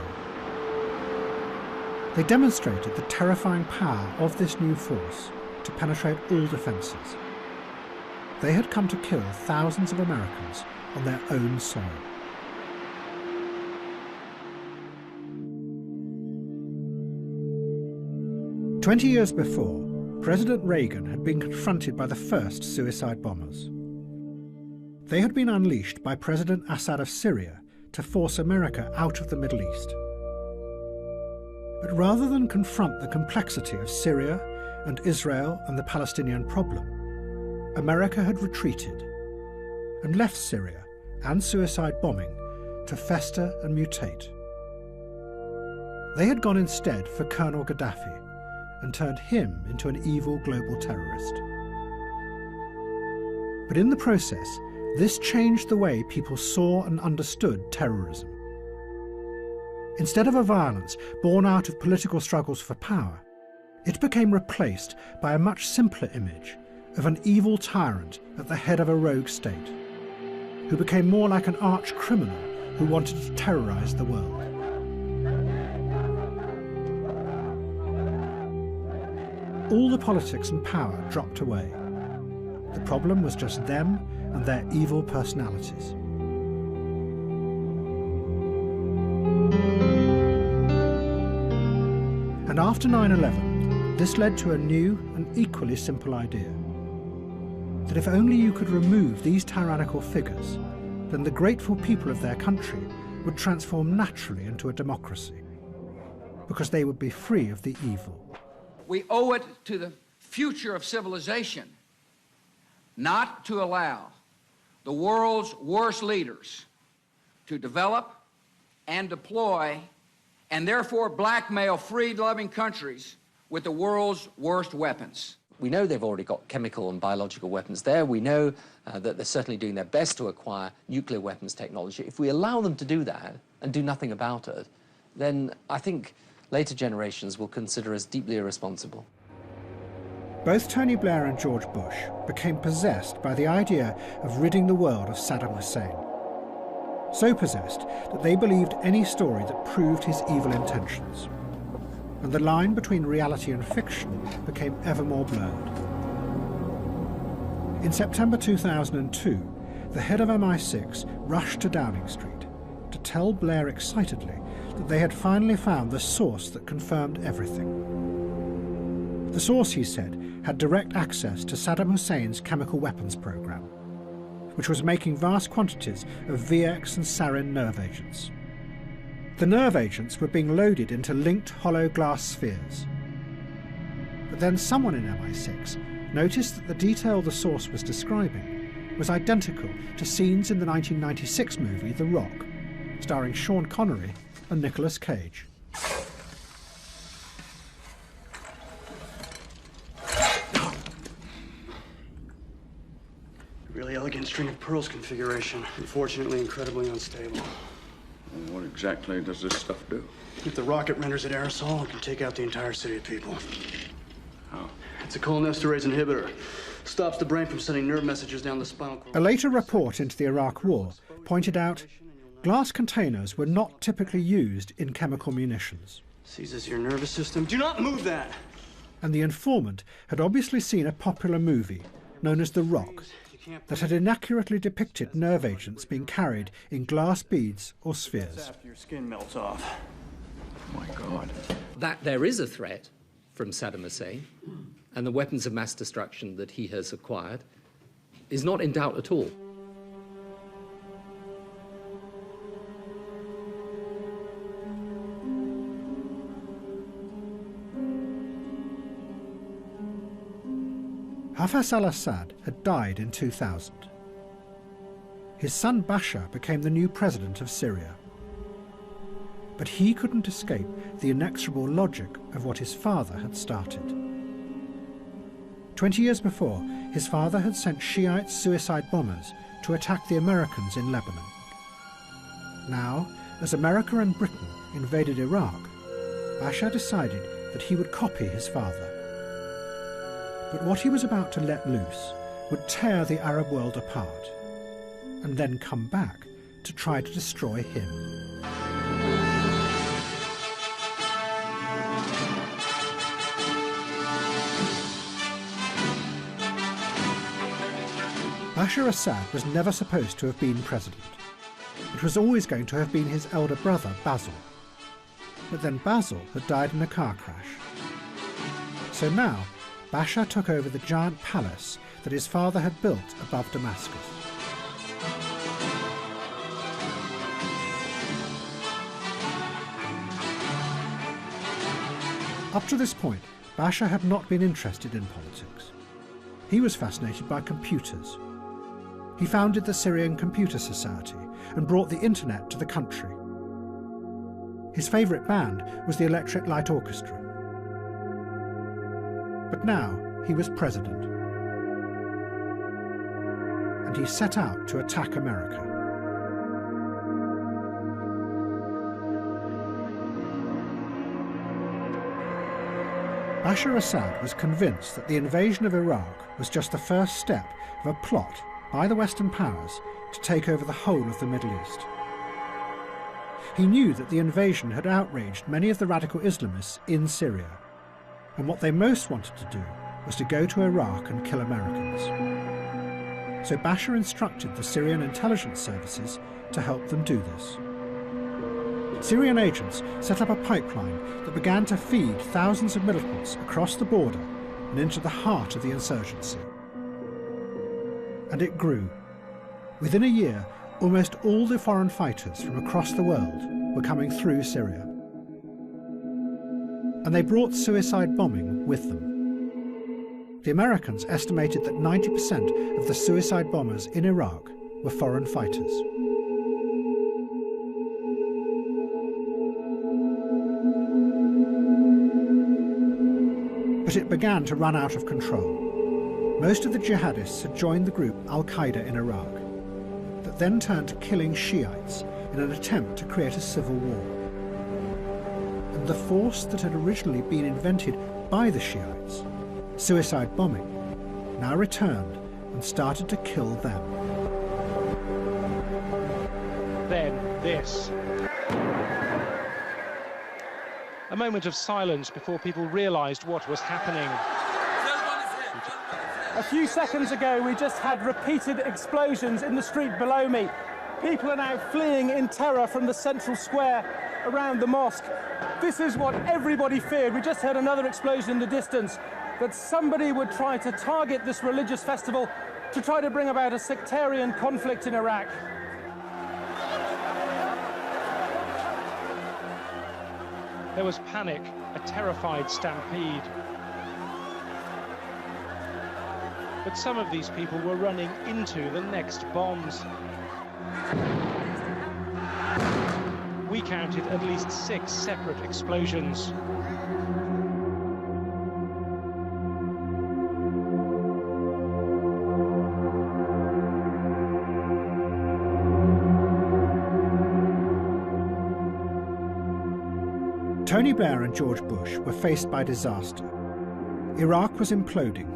They demonstrated the terrifying power of this new force to penetrate all defences. They had come to kill thousands of Americans on their own soil. "20 years before, President Reagan had been confronted by the first suicide bombers. They had been unleashed by President Assad of Syria to force America out of the Middle East. But rather than confront the complexity of Syria and Israel and the Palestinian problem, America had retreated and left Syria and suicide bombing to fester and mutate. They had gone instead for Colonel Gaddafi and turned him into an evil global terrorist. But in the process, this changed the way people saw and understood terrorism. Instead of a violence born out of political struggles for power, it became replaced by a much simpler image of an evil tyrant at the head of a rogue state, who became more like an arch criminal who wanted to terrorize the world. All the politics and power dropped away. The problem was just them and their evil personalities. And after 9/11, this led to a new and equally simple idea: that if only you could remove these tyrannical figures, then the grateful people of their country would transform naturally into a democracy, because they would be free of the evil. We owe it to the future of civilization not to allow the world's worst leaders to develop and deploy and therefore blackmail freed-loving countries with the world's worst weapons. We know they've already got chemical and biological weapons there. We know that they're certainly doing their best to acquire nuclear weapons technology. If we allow them to do that and do nothing about it, then I think later generations will consider us deeply irresponsible. Both Tony Blair and George Bush became possessed by the idea of ridding the world of Saddam Hussein. So possessed that they believed any story that proved his evil intentions. And the line between reality and fiction became ever more blurred. In September 2002, the head of MI6 rushed to Downing Street to tell Blair excitedly that they had finally found the source that confirmed everything. The source, he said, had direct access to Saddam Hussein's chemical weapons program, which was making vast quantities of VX and sarin nerve agents. The nerve agents were being loaded into linked hollow glass spheres. But then someone in MI6 noticed that the detail the source was describing was identical to scenes in the 1996 movie The Rock, starring Sean Connery and Nicolas Cage. Really elegant string of pearls configuration. Unfortunately, incredibly unstable. Well, what exactly does this stuff do? If the rocket renders it aerosol, it can take out the entire city of people. How? It's a cholinesterase inhibitor. Stops the brain from sending nerve messages down the spinal cord. A later report into the Iraq War pointed out glass containers were not typically used in chemical munitions. Seizes your nervous system. Do not move that! And the informant had obviously seen a popular movie known as The Rock that had inaccurately depicted nerve agents being carried in glass beads or spheres. After your skin melts off. Oh my God. That there is a threat from Saddam Hussein and the weapons of mass destruction that he has acquired is not in doubt at all. Hafez al-Assad had died in 2000. His son Bashar became the new president of Syria. But he couldn't escape the inexorable logic of what his father had started. 20 years before, his father had sent Shiite suicide bombers to attack the Americans in Lebanon. Now, as America and Britain invaded Iraq, Bashar decided that he would copy his father. But what he was about to let loose would tear the Arab world apart, and then come back to try to destroy him. Bashar Assad was never supposed to have been president. It was always going to have been his elder brother, Basil. But then Basil had died in a car crash. So now, Bashar took over the giant palace that his father had built above Damascus. Up to this point, Bashar had not been interested in politics. He was fascinated by computers. He founded the Syrian Computer Society and brought the internet to the country. His favourite band was the Electric Light Orchestra. But now he was president, and he set out to attack America. Bashar Assad was convinced that the invasion of Iraq was just the first step of a plot by the Western powers to take over the whole of the Middle East. He knew that the invasion had outraged many of the radical Islamists in Syria, and what they most wanted to do was to go to Iraq and kill Americans. So Bashar instructed the Syrian intelligence services to help them do this. Syrian agents set up a pipeline that began to feed thousands of militants across the border and into the heart of the insurgency. And it grew. Within a year, almost all the foreign fighters from across the world were coming through Syria. And they brought suicide bombing with them. The Americans estimated that 90% of the suicide bombers in Iraq were foreign fighters. But it began to run out of control. Most of the jihadists had joined the group Al-Qaeda in Iraq, that then turned to killing Shiites in an attempt to create a civil war. And the force that had originally been invented by the Shiites, suicide bombing, now returned and started to kill them. Then this. A moment of silence before people realised what was happening. A few seconds ago, we just had repeated explosions in the street below me. People are now fleeing in terror from the central square around the mosque. This is what everybody feared. We just heard another explosion in the distance, that somebody would try to target this religious festival to try to bring about a sectarian conflict in Iraq. There was panic, a terrified stampede. but some of these people were running into the next bombs. We counted at least 6 separate explosions. Tony Blair and George Bush were faced by disaster. Iraq was imploding,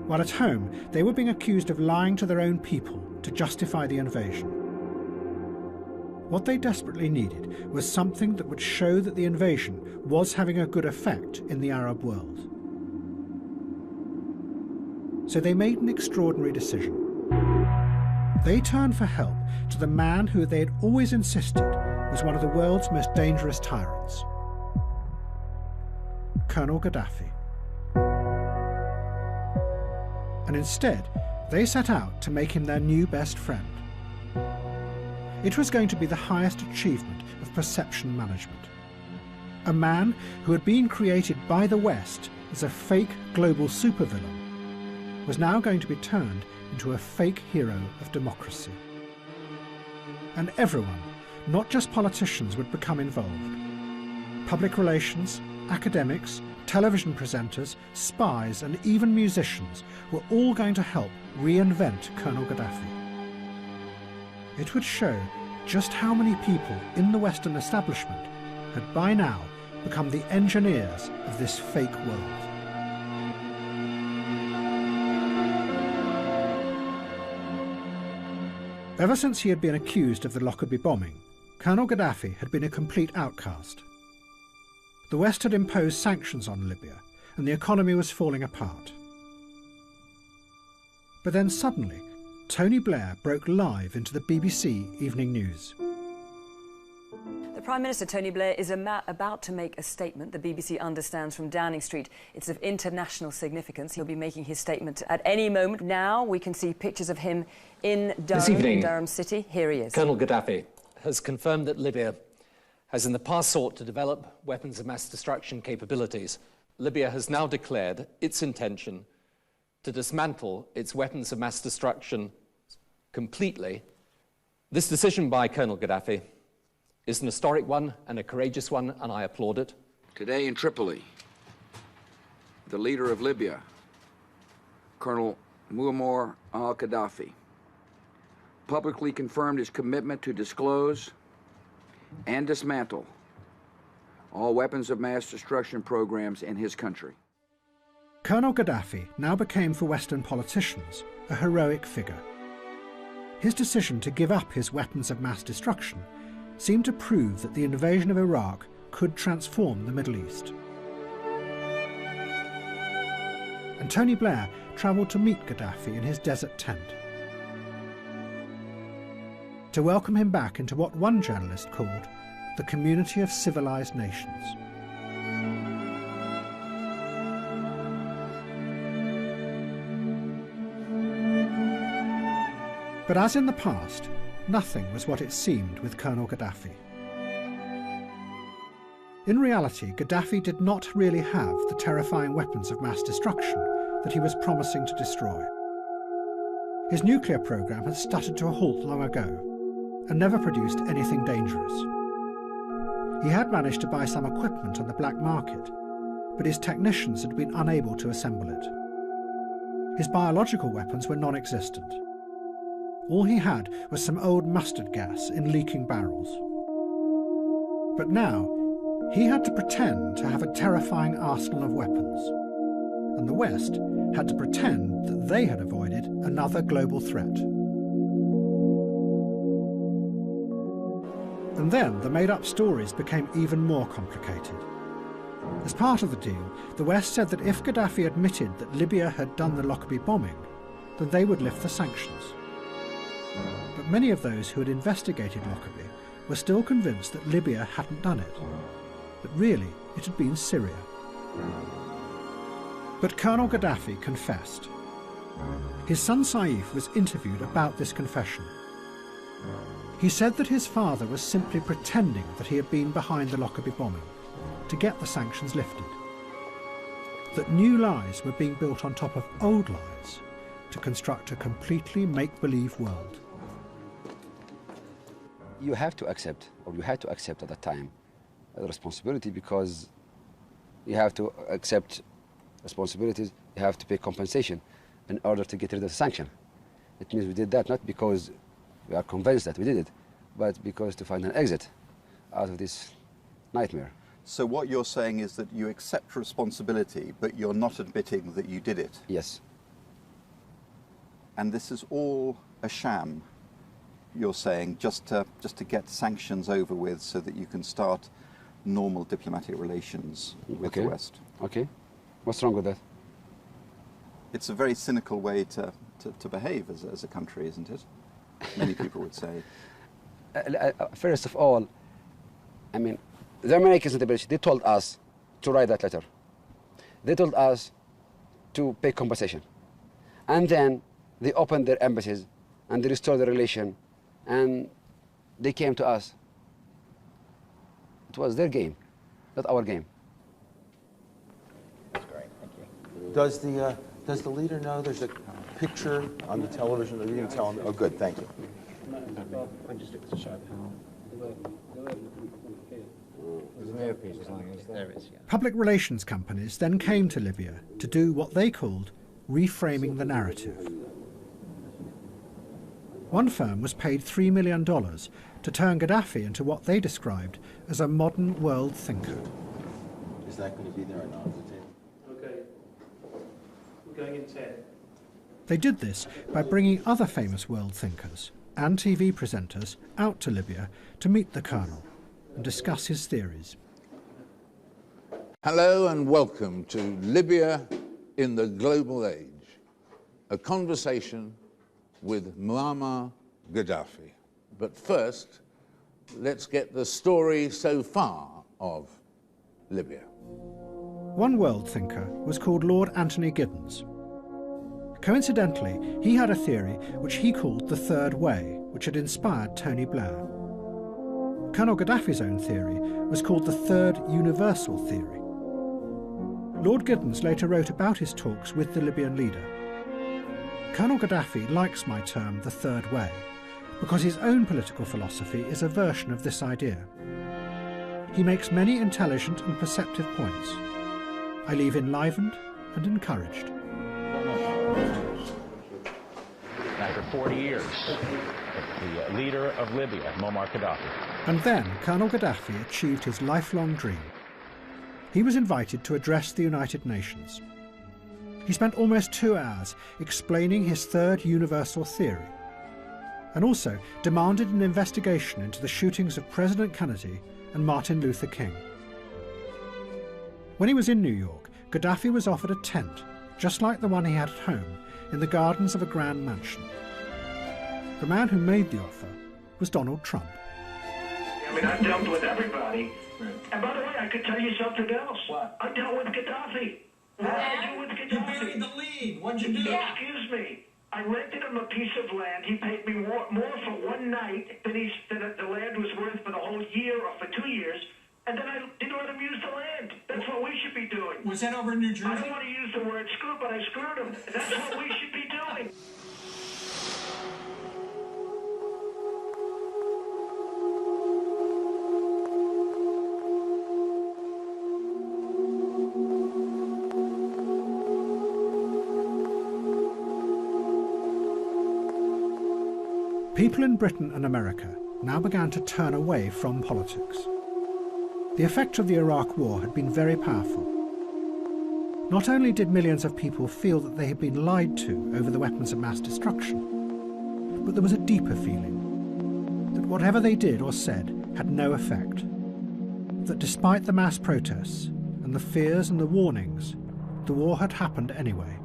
while at home they were being accused of lying to their own people to justify the invasion. What they desperately needed was something that would show that the invasion was having a good effect in the Arab world. So they made an extraordinary decision. They turned for help to the man who they had always insisted was one of the world's most dangerous tyrants, Colonel Gaddafi. And instead, they set out to make him their new best friend. It was going to be the highest achievement of perception management. A man who had been created by the West as a fake global supervillain was now going to be turned into a fake hero of democracy. And everyone, not just politicians, would become involved. Public relations, academics, television presenters, spies, and even musicians were all going to help reinvent Colonel Gaddafi. It would show just how many people in the Western establishment had by now become the engineers of this fake world. Ever since he had been accused of the Lockerbie bombing, Colonel Gaddafi had been a complete outcast. The West had imposed sanctions on Libya, and the economy was falling apart. But then suddenly, Tony Blair broke live into the BBC Evening News. The Prime Minister, Tony Blair, is about to make a statement the BBC understands from Downing Street. It's of international significance. He'll be making his statement at any moment. Now we can see pictures of him in Durham City. Here he is. Colonel Gaddafi has confirmed that Libya has in the past sought to develop weapons of mass destruction capabilities. Libya has now declared its intention to dismantle its weapons of mass destruction completely. This decision by Colonel Gaddafi is an historic one and a courageous one, and I applaud it. Today in Tripoli, the leader of Libya, Colonel Muammar al-Gaddafi, publicly confirmed his commitment to disclose and dismantle all weapons of mass destruction programs in his country. Colonel Gaddafi now became for Western politicians a heroic figure. His decision to give up his weapons of mass destruction seemed to prove that the invasion of Iraq could transform the Middle East. And Tony Blair travelled to meet Gaddafi in his desert tent, to welcome him back into what one journalist called the community of civilized nations. But as in the past, nothing was what it seemed with Colonel Gaddafi. In reality, Gaddafi did not really have the terrifying weapons of mass destruction that he was promising to destroy. His nuclear program had stuttered to a halt long ago and never produced anything dangerous. He had managed to buy some equipment on the black market, but his technicians had been unable to assemble it. His biological weapons were non-existent. All he had was some old mustard gas in leaking barrels. But now, he had to pretend to have a terrifying arsenal of weapons, and the West had to pretend that they had avoided another global threat. And then the made-up stories became even more complicated. As part of the deal, the West said that if Gaddafi admitted that Libya had done the Lockerbie bombing, then they would lift the sanctions. But many of those who had investigated Lockerbie were still convinced that Libya hadn't done it, that really it had been Syria. But Colonel Gaddafi confessed. His son Saif was interviewed about this confession. He said that his father was simply pretending that he had been behind the Lockerbie bombing to get the sanctions lifted, that new lies were being built on top of old lies, to construct a completely make-believe world. You have to accept, or you had to accept at that time, the responsibility, because you have to accept responsibilities, you have to pay compensation in order to get rid of the sanction. It means we did that not because we are convinced that we did it, but because to find an exit out of this nightmare. So what you're saying is that you accept responsibility, but you're not admitting that you did it? Yes. And this is all a sham, you're saying, just to get sanctions over with so that you can start normal diplomatic relations with the West? Okay. What's wrong with that? It's a very cynical way to behave as a country, isn't it? Many people would say. First of all, I mean, the Americans in the British, they told us to write that letter. They told us to pay compensation. And then they opened their embassies and they restored the relation and they came to us. It was their game, not our game. That's great, thank you. Does the leader know there's a picture on the television? Are you going to tell him? Oh, good, thank you. Public relations companies then came to Libya to do what they called reframing the narrative. One firm was paid $3 million to turn Gaddafi into what they described as a modern world thinker. Is that going to be there or not? Okay. We're going in 10. They did this by bringing other famous world thinkers and TV presenters out to Libya to meet the colonel and discuss his theories. Hello and welcome to Libya in the Global Age, a conversation with Muammar Gaddafi. But first, let's get the story so far of Libya. One world thinker was called Lord Anthony Giddens. Coincidentally, he had a theory which he called the Third Way, which had inspired Tony Blair. Colonel Gaddafi's own theory was called the Third Universal Theory. Lord Giddens later wrote about his talks with the Libyan leader. Colonel Gaddafi likes my term the Third Way because his own political philosophy is a version of this idea. He makes many intelligent and perceptive points. I leave enlivened and encouraged. After 40 years, the leader of Libya, Muammar Gaddafi. And then Colonel Gaddafi achieved his lifelong dream. He was invited to address the United Nations. He spent almost 2 hours explaining his Third Universal Theory, and also demanded an investigation into the shootings of President Kennedy and Martin Luther King. When he was in New York, Gaddafi was offered a tent, just like the one he had at home, in the gardens of a grand mansion. The man who made the offer was Donald Trump. I mean, I've dealt with everybody. And by the way, I could tell you something else. What? I dealt with Gaddafi. What did I do with Gaddafi? You buried the lead. What'd you do? Excuse me. I rented him a piece of land. He paid me more for one night than the land was worth for the whole year or for 2 years. And then I didn't let him use the land. That's what we should be doing. Was that over in New Jersey? I don't want to use the word screw, but I screwed him. That's what we should be doing. People in Britain and America now began to turn away from politics. The effect of the Iraq War had been very powerful. Not only did millions of people feel that they had been lied to over the weapons of mass destruction, but there was a deeper feeling that whatever they did or said had no effect. That despite the mass protests and the fears and the warnings, the war had happened anyway.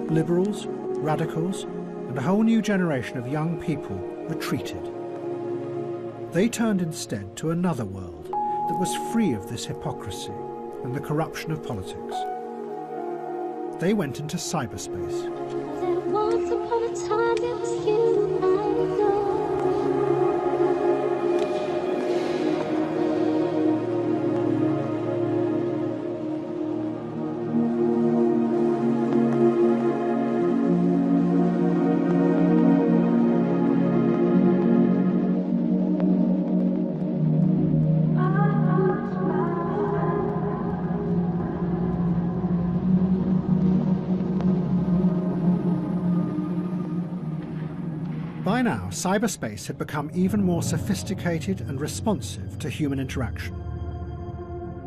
Liberals, radicals, and a whole new generation of young people retreated. They turned instead to another world that was free of this hypocrisy and the corruption of politics. They went into cyberspace. There was upon a time it was you I know. By now, cyberspace had become even more sophisticated and responsive to human interaction.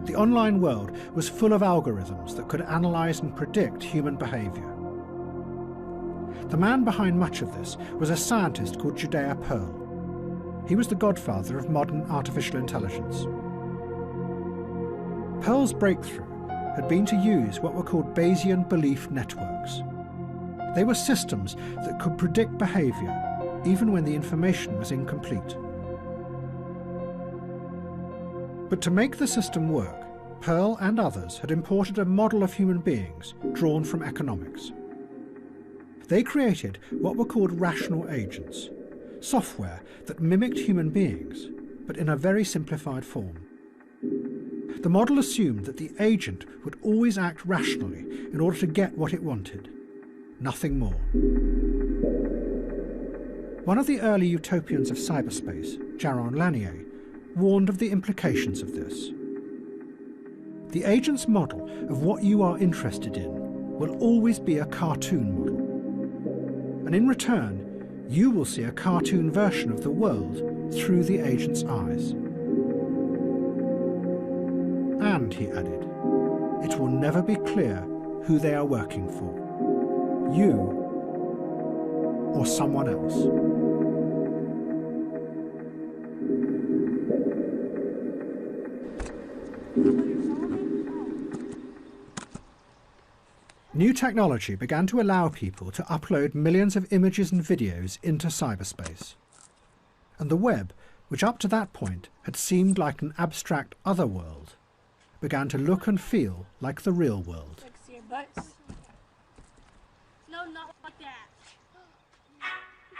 The online world was full of algorithms that could analyse and predict human behaviour. The man behind much of this was a scientist called Judea Pearl. He was the godfather of modern artificial intelligence. Pearl's breakthrough had been to use what were called Bayesian belief networks. They were systems that could predict behaviour even when the information was incomplete. But to make the system work, Pearl and others had imported a model of human beings drawn from economics. They created what were called rational agents, software that mimicked human beings, but in a very simplified form. The model assumed that the agent would always act rationally in order to get what it wanted, nothing more. One of the early utopians of cyberspace, Jaron Lanier, warned of the implications of this. The agent's model of what you are interested in will always be a cartoon model. And in return, you will see a cartoon version of the world through the agent's eyes. And, he added, it will never be clear who they are working for, you or someone else. New technology began to allow people to upload millions of images and videos into cyberspace. And the web, which up to that point had seemed like an abstract other world, began to look and feel like the real world. No, not like that.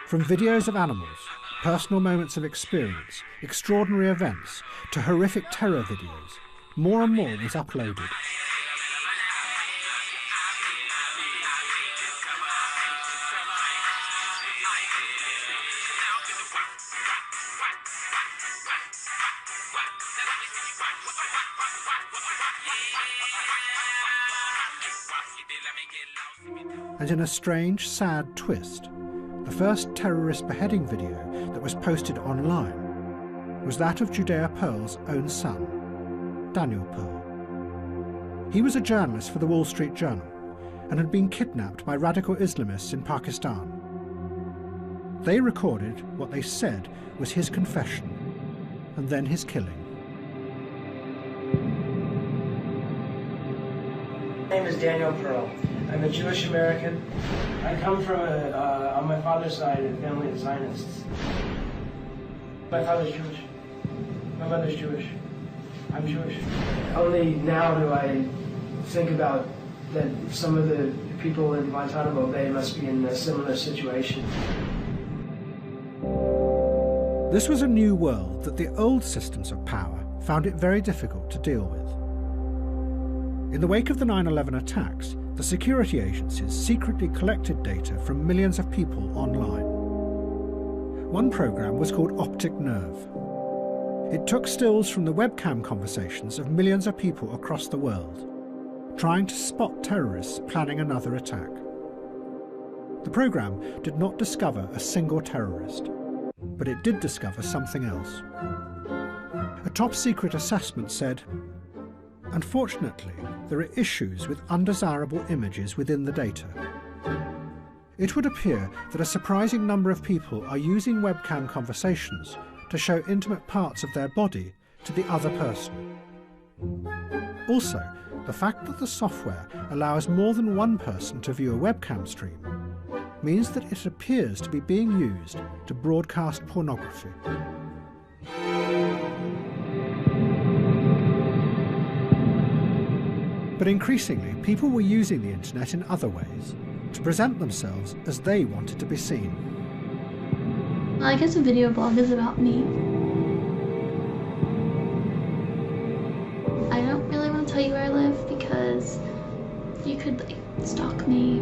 From videos of animals, personal moments of experience, extraordinary events, to horrific terror videos, more and more was uploaded. And in a strange, sad twist, the first terrorist beheading video that was posted online was that of Judea Pearl's own son, Daniel Pearl. He was a journalist for the Wall Street Journal and had been kidnapped by radical Islamists in Pakistan. They recorded what they said was his confession and then his killing. My name is Daniel Pearl. I'm a Jewish American. I come from, on my father's side, a family of Zionists. My father's Jewish. My mother's Jewish. I'm Jewish. Only now do I think about that some of the people in Guantanamo Bay must be in a similar situation. This was a new world that the old systems of power found it very difficult to deal with. In the wake of the 9/11 attacks, the security agencies secretly collected data from millions of people online. One program was called Optic Nerve. It took stills from the webcam conversations of millions of people across the world, trying to spot terrorists planning another attack. The program did not discover a single terrorist, but it did discover something else. A top-secret assessment said, unfortunately, there are issues with undesirable images within the data. It would appear that a surprising number of people are using webcam conversations to show intimate parts of their body to the other person. Also, the fact that the software allows more than one person to view a webcam stream means that it appears to be being used to broadcast pornography. But increasingly, people were using the internet in other ways, to present themselves as they wanted to be seen. I guess a video blog is about me. I don't really want to tell you where I live because you could stalk me.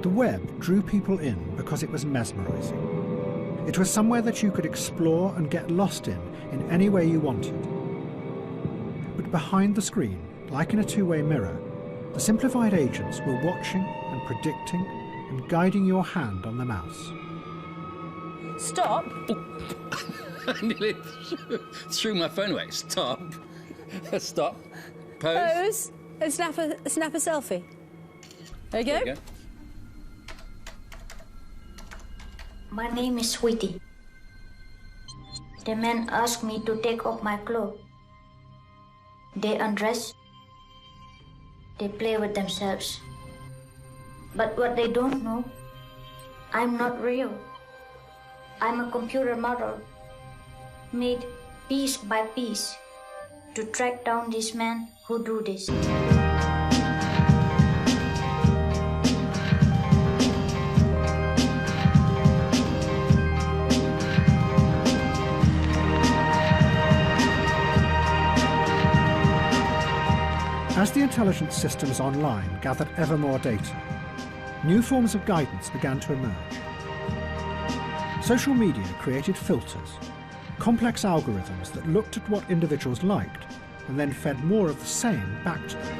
The web drew people in because it was mesmerizing. It was somewhere that you could explore and get lost in any way you wanted. But behind the screen, like in a two-way mirror, the simplified agents were watching and predicting and guiding your hand on the mouse. Stop. I nearly threw my phone away. Stop. Stop. Pose. Pose. And snap a selfie. There you go. There you go. My name is Sweetie. The men asked me to take off my clothes. They undress. They play with themselves. But what they don't know, I'm not real. I'm a computer model, made piece by piece to track down these men who do this. As the intelligence systems online gathered ever more data, new forms of guidance began to emerge. Social media created filters, complex algorithms that looked at what individuals liked and then fed more of the same back to them.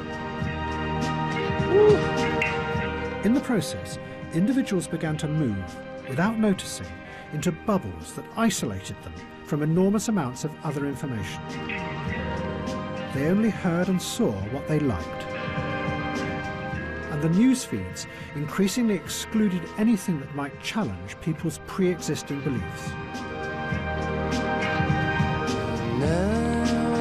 In the process, individuals began to move, without noticing, into bubbles that isolated them from enormous amounts of other information. They only heard and saw what they liked. And the news feeds increasingly excluded anything that might challenge people's pre-existing beliefs. Now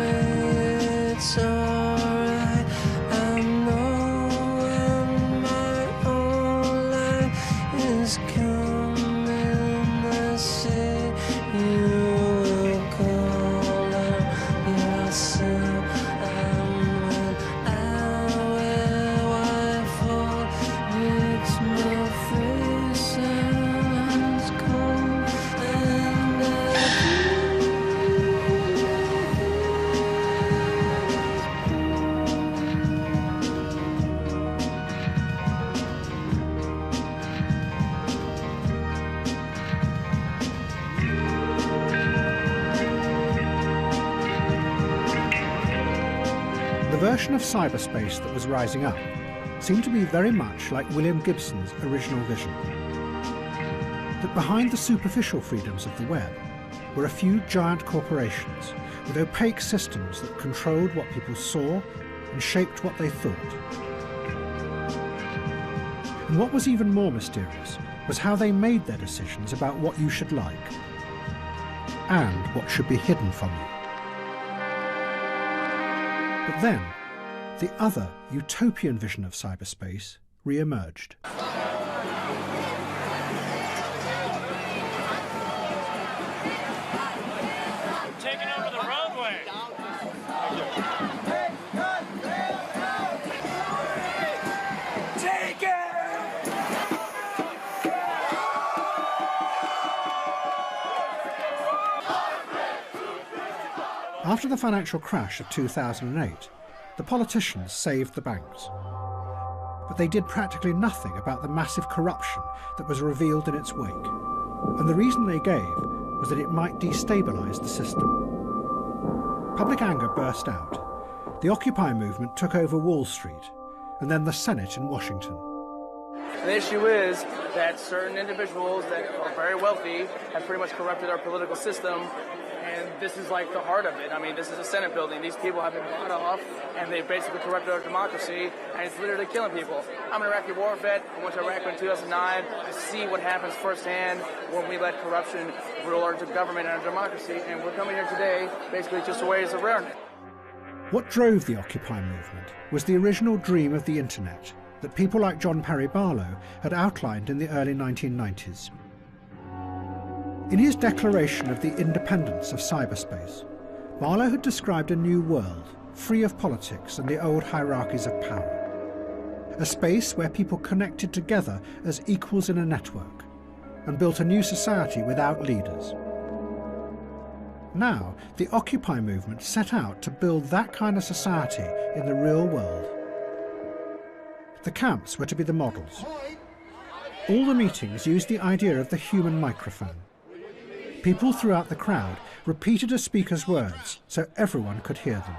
it's alright. I know when my own life is coming. I say you will call out yourself. The version of cyberspace that was rising up seemed to be very much like William Gibson's original vision. That behind the superficial freedoms of the web were a few giant corporations with opaque systems that controlled what people saw and shaped what they thought. And what was even more mysterious was how they made their decisions about what you should like and what should be hidden from you. But then, the other utopian vision of cyberspace re-emerged. Taking over the roadway. Take it! After the financial crash of 2008, the politicians saved the banks. But they did practically nothing about the massive corruption that was revealed in its wake. And the reason they gave was that it might destabilise the system. Public anger burst out. The Occupy movement took over Wall Street, and then the Senate in Washington. The issue is that certain individuals that are very wealthy have pretty much corrupted our political system, and this is like the heart of it. I mean, this is a Senate building. These people have been bought off, and they basically corrupted our democracy, and it's literally killing people. I'm an Iraqi war vet. I went to Iraq in 2009. I see what happens firsthand when we let corruption rule our government and our democracy, and we're coming here today basically just to raise awareness. What drove the Occupy movement was the original dream of the internet that people like John Perry Barlow had outlined in the early 1990s. In his declaration of the independence of cyberspace, Barlow had described a new world, free of politics and the old hierarchies of power. A space where people connected together as equals in a network, and built a new society without leaders. Now, the Occupy movement set out to build that kind of society in the real world. The camps were to be the models. All the meetings used the idea of the human microphone. People throughout the crowd repeated a speaker's words so everyone could hear them.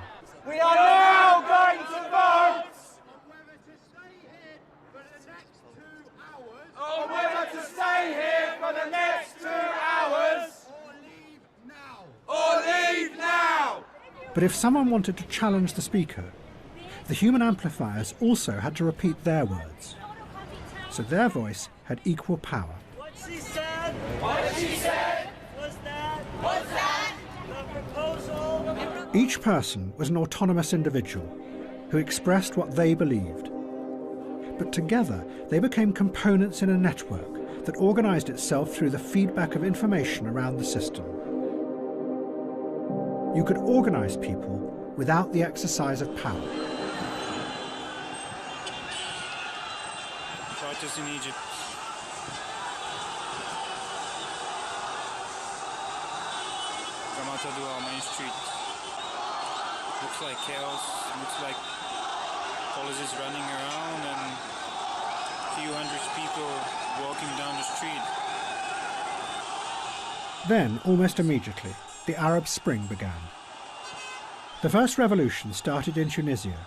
We are now going to vote on whether to stay here for the next 2 hours But if someone wanted to challenge the speaker, the human amplifiers also had to repeat their words. So their voice had equal power. What she said. What she said. What's that? What's that? The proposal. Each person was an autonomous individual who expressed what they believed. But together, they became components in a network that organized itself through the feedback of information around the system. You could organize people without the exercise of power. Protests in Egypt. Gamata Dua, Main Street. Looks like chaos. Looks like police running around and a few hundred people walking down the street. Then, almost immediately, the Arab Spring began. The first revolution started in Tunisia,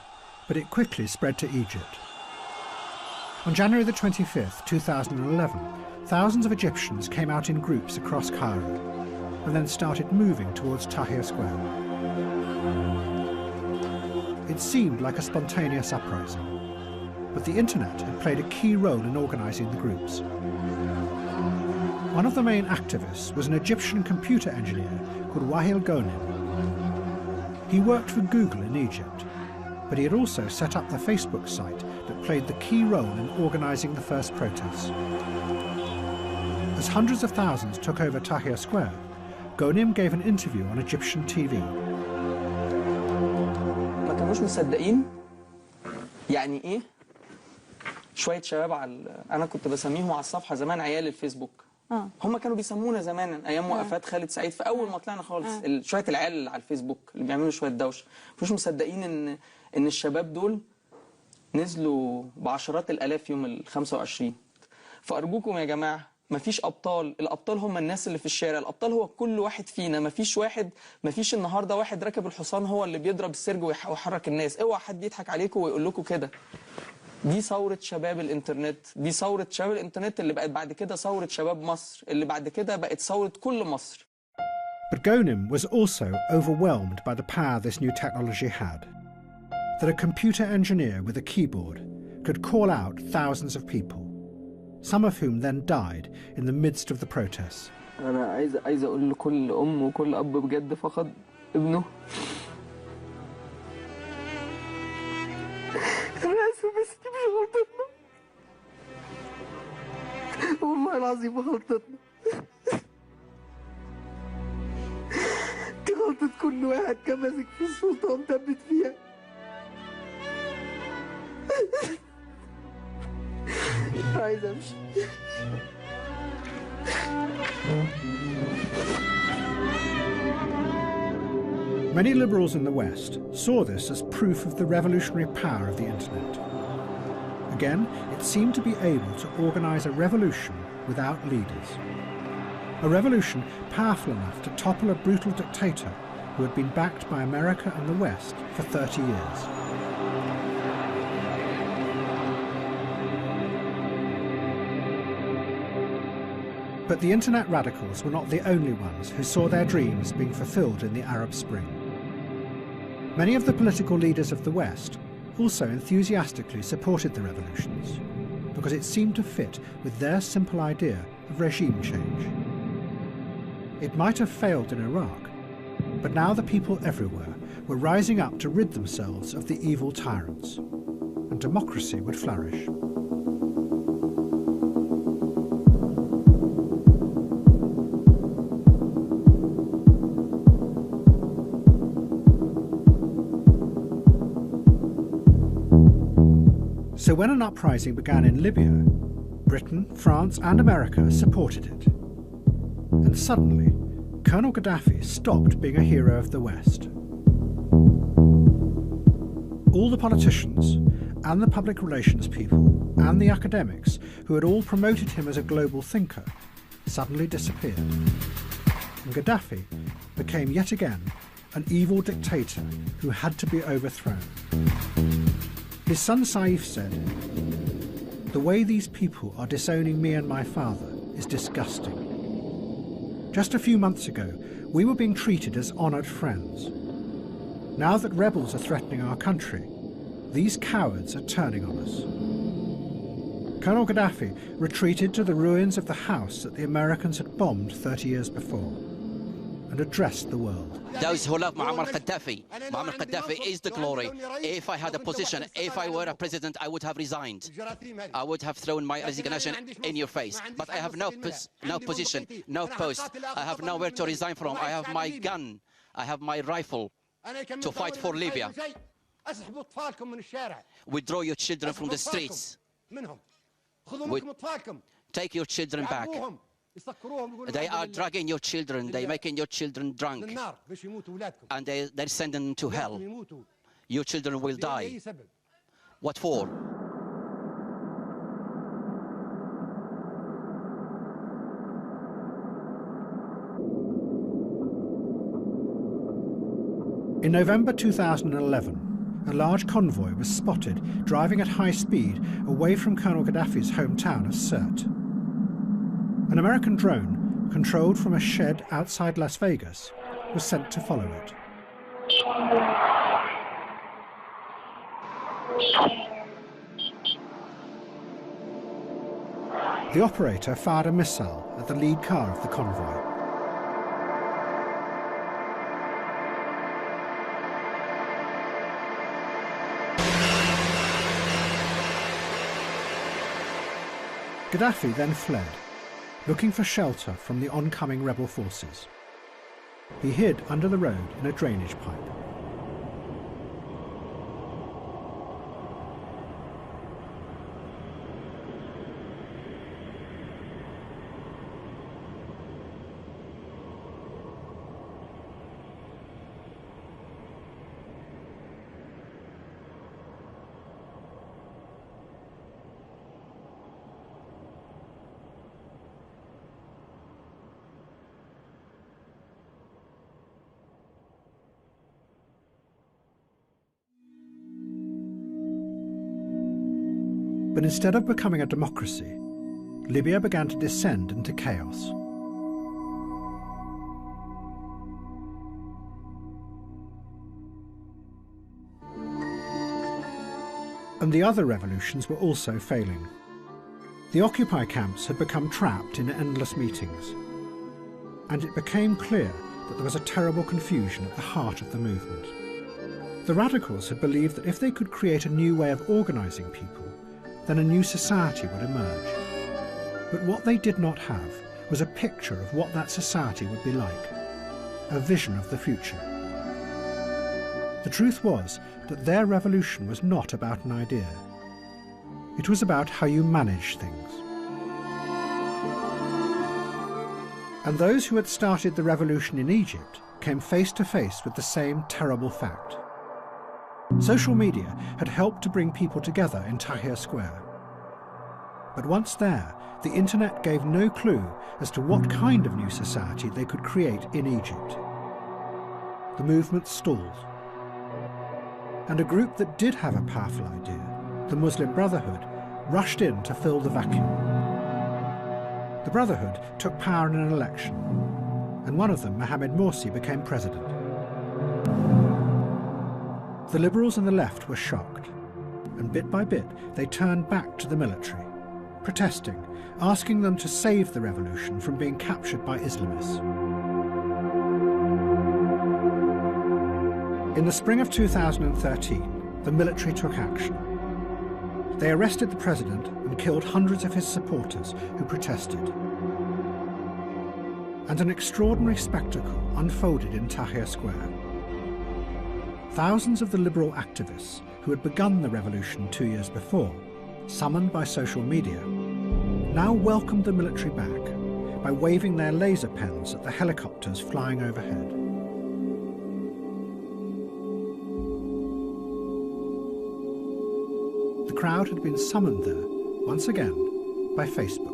but it quickly spread to Egypt. On January the 25th, 2011, thousands of Egyptians came out in groups across Cairo and then started moving towards Tahrir Square. It seemed like a spontaneous uprising, but the internet had played a key role in organising the groups. One of the main activists was an Egyptian computer engineer called Wael Ghonim. He worked for Google in Egypt, but he had also set up the Facebook site that played the key role in organising the first protests. As hundreds of thousands took over Tahrir Square, Ghonim gave an interview on Egyptian TV. ما كانوش مصدقين يعني ايه شويه شباب انا كنت بسميهم على الصفحه زمان عيال الفيسبوك. هم كانوا بيسمونا زمان ايام وقفات خالد سعيد في اول ما طلعنا خالص شويه العيال اللي على الفيسبوك اللي بيعملوا شويه دوشه مش مصدقين ان الشباب دول نزلوا بعشرات الالاف يوم ال 25. فارجوكم يا جماعه مفيش ابطال، الابطال هم الناس اللي في الشارع، الابطال هو كل واحد فينا، مفيش النهارده واحد راكب الحصان هو اللي بيضرب السرج ويحرك الناس، اوعى حد يضحك عليكم ويقول لكم كده. دي ثورة شباب الانترنت، دي ثورة شباب الانترنت اللي بقت بعد كده ثورة شباب مصر، اللي بعد كده بقت ثورة كل مصر. But Ghonim was also overwhelmed by the power this new technology had. That a computer engineer with a keyboard could call out thousands of people, some of whom then died in the midst of the protests. أنا عايز أقول لكل أم وكل أب بجد فقد ابنه. أنا آسف بس دي مش غلطتنا. والله العظيم غلطتنا. دي غلطة كل واحد كان ماسك في السلطة ومثبت فيها. عايز أمشي. Many liberals in the West saw this as proof of the revolutionary power of the internet. Again, it seemed to be able to organise a revolution without leaders. A revolution powerful enough to topple a brutal dictator who had been backed by America and the West for 30 years. But the internet radicals were not the only ones who saw their dreams being fulfilled in the Arab Spring. Many of the political leaders of the West also enthusiastically supported the revolutions because it seemed to fit with their simple idea of regime change. It might have failed in Iraq, but now the people everywhere were rising up to rid themselves of the evil tyrants, and democracy would flourish. So when an uprising began in Libya, Britain, France and America supported it. And suddenly, Colonel Gaddafi stopped being a hero of the West. All the politicians and the public relations people and the academics who had all promoted him as a global thinker suddenly disappeared. And Gaddafi became yet again an evil dictator who had to be overthrown. His son Saif said, "The way these people are disowning me and my father is disgusting. Just a few months ago, we were being treated as honoured friends. Now that rebels are threatening our country, these cowards are turning on us. Colonel Gaddafi retreated to the ruins of the house that the Americans had bombed 30 years before and addressed the world. Those who love Muammar Gaddafi is the glory. If I had a position, if I were a president, I would have resigned. I would have thrown my resignation in your face. But I have no position, no post. I have nowhere to resign from. I have my gun. I have my rifle to fight for Libya. Withdraw your children from the streets. Take your children back. They are dragging your children, they're making your children drunk, and they're sending them to hell. Your children will die. What for? In November 2011, a large convoy was spotted driving at high speed away from Colonel Gaddafi's hometown of Sirte. An American drone, controlled from a shed outside Las Vegas, was sent to follow it. The operator fired a missile at the lead car of the convoy. Gaddafi then fled, looking for shelter from the oncoming rebel forces. He hid under the road in a drainage pipe. But instead of becoming a democracy, Libya began to descend into chaos. And the other revolutions were also failing. The Occupy camps had become trapped in endless meetings, and it became clear that there was a terrible confusion at the heart of the movement. The radicals had believed that if they could create a new way of organising people, then a new society would emerge. But what they did not have was a picture of what that society would be like, a vision of the future. The truth was that their revolution was not about an idea. It was about how you manage things. And those who had started the revolution in Egypt came face to face with the same terrible fact. Social media had helped to bring people together in Tahrir Square. But once there, the internet gave no clue as to what kind of new society they could create in Egypt. The movement stalled. And a group that did have a powerful idea, the Muslim Brotherhood, rushed in to fill the vacuum. The Brotherhood took power in an election, and one of them, Mohamed Morsi, became president. The liberals and the left were shocked, and bit by bit they turned back to the military, protesting, asking them to save the revolution from being captured by Islamists. In the spring of 2013, the military took action. They arrested the president and killed hundreds of his supporters who protested. And an extraordinary spectacle unfolded in Tahrir Square. Thousands of the liberal activists who had begun the revolution 2 years before, summoned by social media, now welcomed the military back by waving their laser pens at the helicopters flying overhead. The crowd had been summoned there, once again, by Facebook.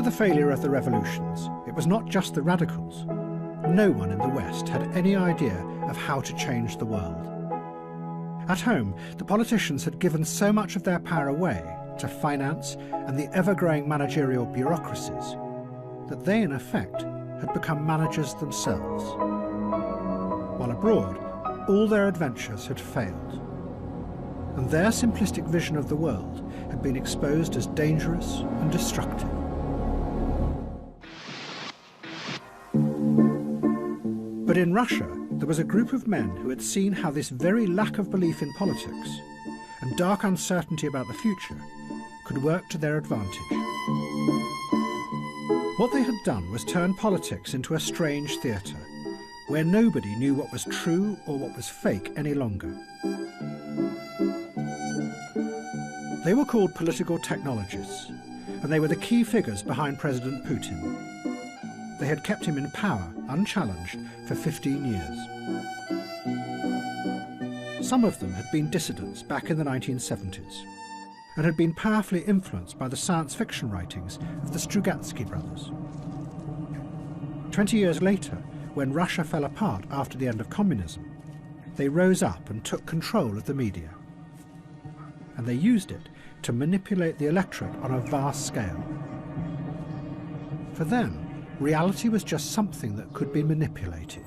After the failure of the revolutions, it was not just the radicals. No one in the West had any idea of how to change the world. At home, the politicians had given so much of their power away to finance and the ever-growing managerial bureaucracies that they, in effect, had become managers themselves. While abroad, all their adventures had failed, and their simplistic vision of the world had been exposed as dangerous and destructive. But in Russia, there was a group of men who had seen how this very lack of belief in politics and dark uncertainty about the future could work to their advantage. What they had done was turn politics into a strange theatre, where nobody knew what was true or what was fake any longer. They were called political technologists, and they were the key figures behind President Putin. They had kept him in power, unchallenged, for 15 years. Some of them had been dissidents back in the 1970s, and had been powerfully influenced by the science fiction writings of the Strugatsky brothers. 20 years later, when Russia fell apart after the end of communism, they rose up and took control of the media. And they used it to manipulate the electorate on a vast scale. For them, reality was just something that could be manipulated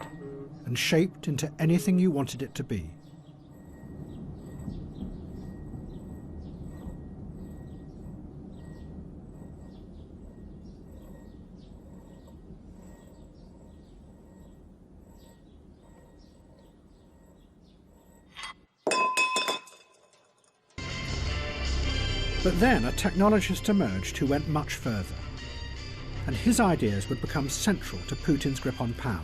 and shaped into anything you wanted it to be. But then a technologist emerged who went much further, and his ideas would become central to Putin's grip on power.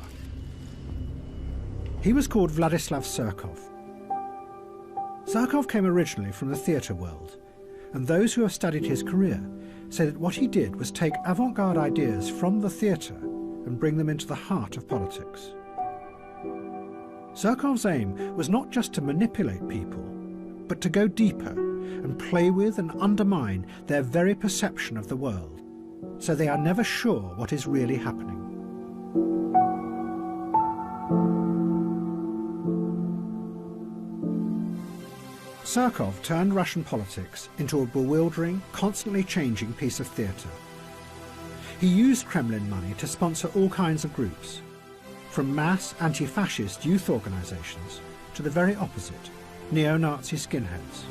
He was called Vladislav Surkov. Surkov came originally from the theatre world, and those who have studied his career say that what he did was take avant-garde ideas from the theatre and bring them into the heart of politics. Surkov's aim was not just to manipulate people, but to go deeper and play with and undermine their very perception of the world, so they are never sure what is really happening. Surkov turned Russian politics into a bewildering, constantly changing piece of theatre. He used Kremlin money to sponsor all kinds of groups, from mass anti-fascist youth organisations to the very opposite, neo-Nazi skinheads,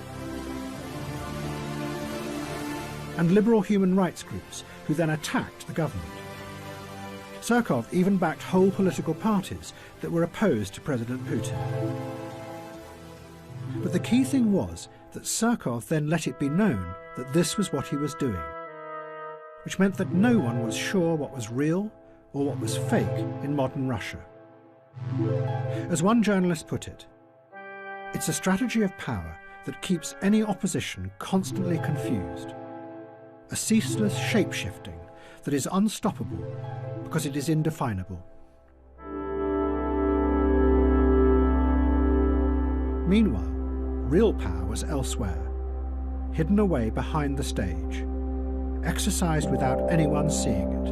and liberal human rights groups who then attacked the government. Surkov even backed whole political parties that were opposed to President Putin. But the key thing was that Surkov then let it be known that this was what he was doing, which meant that no one was sure what was real or what was fake in modern Russia. As one journalist put it, it's a strategy of power that keeps any opposition constantly confused, a ceaseless shape-shifting that is unstoppable because it is indefinable. Meanwhile, real power was elsewhere, hidden away behind the stage, exercised without anyone seeing it.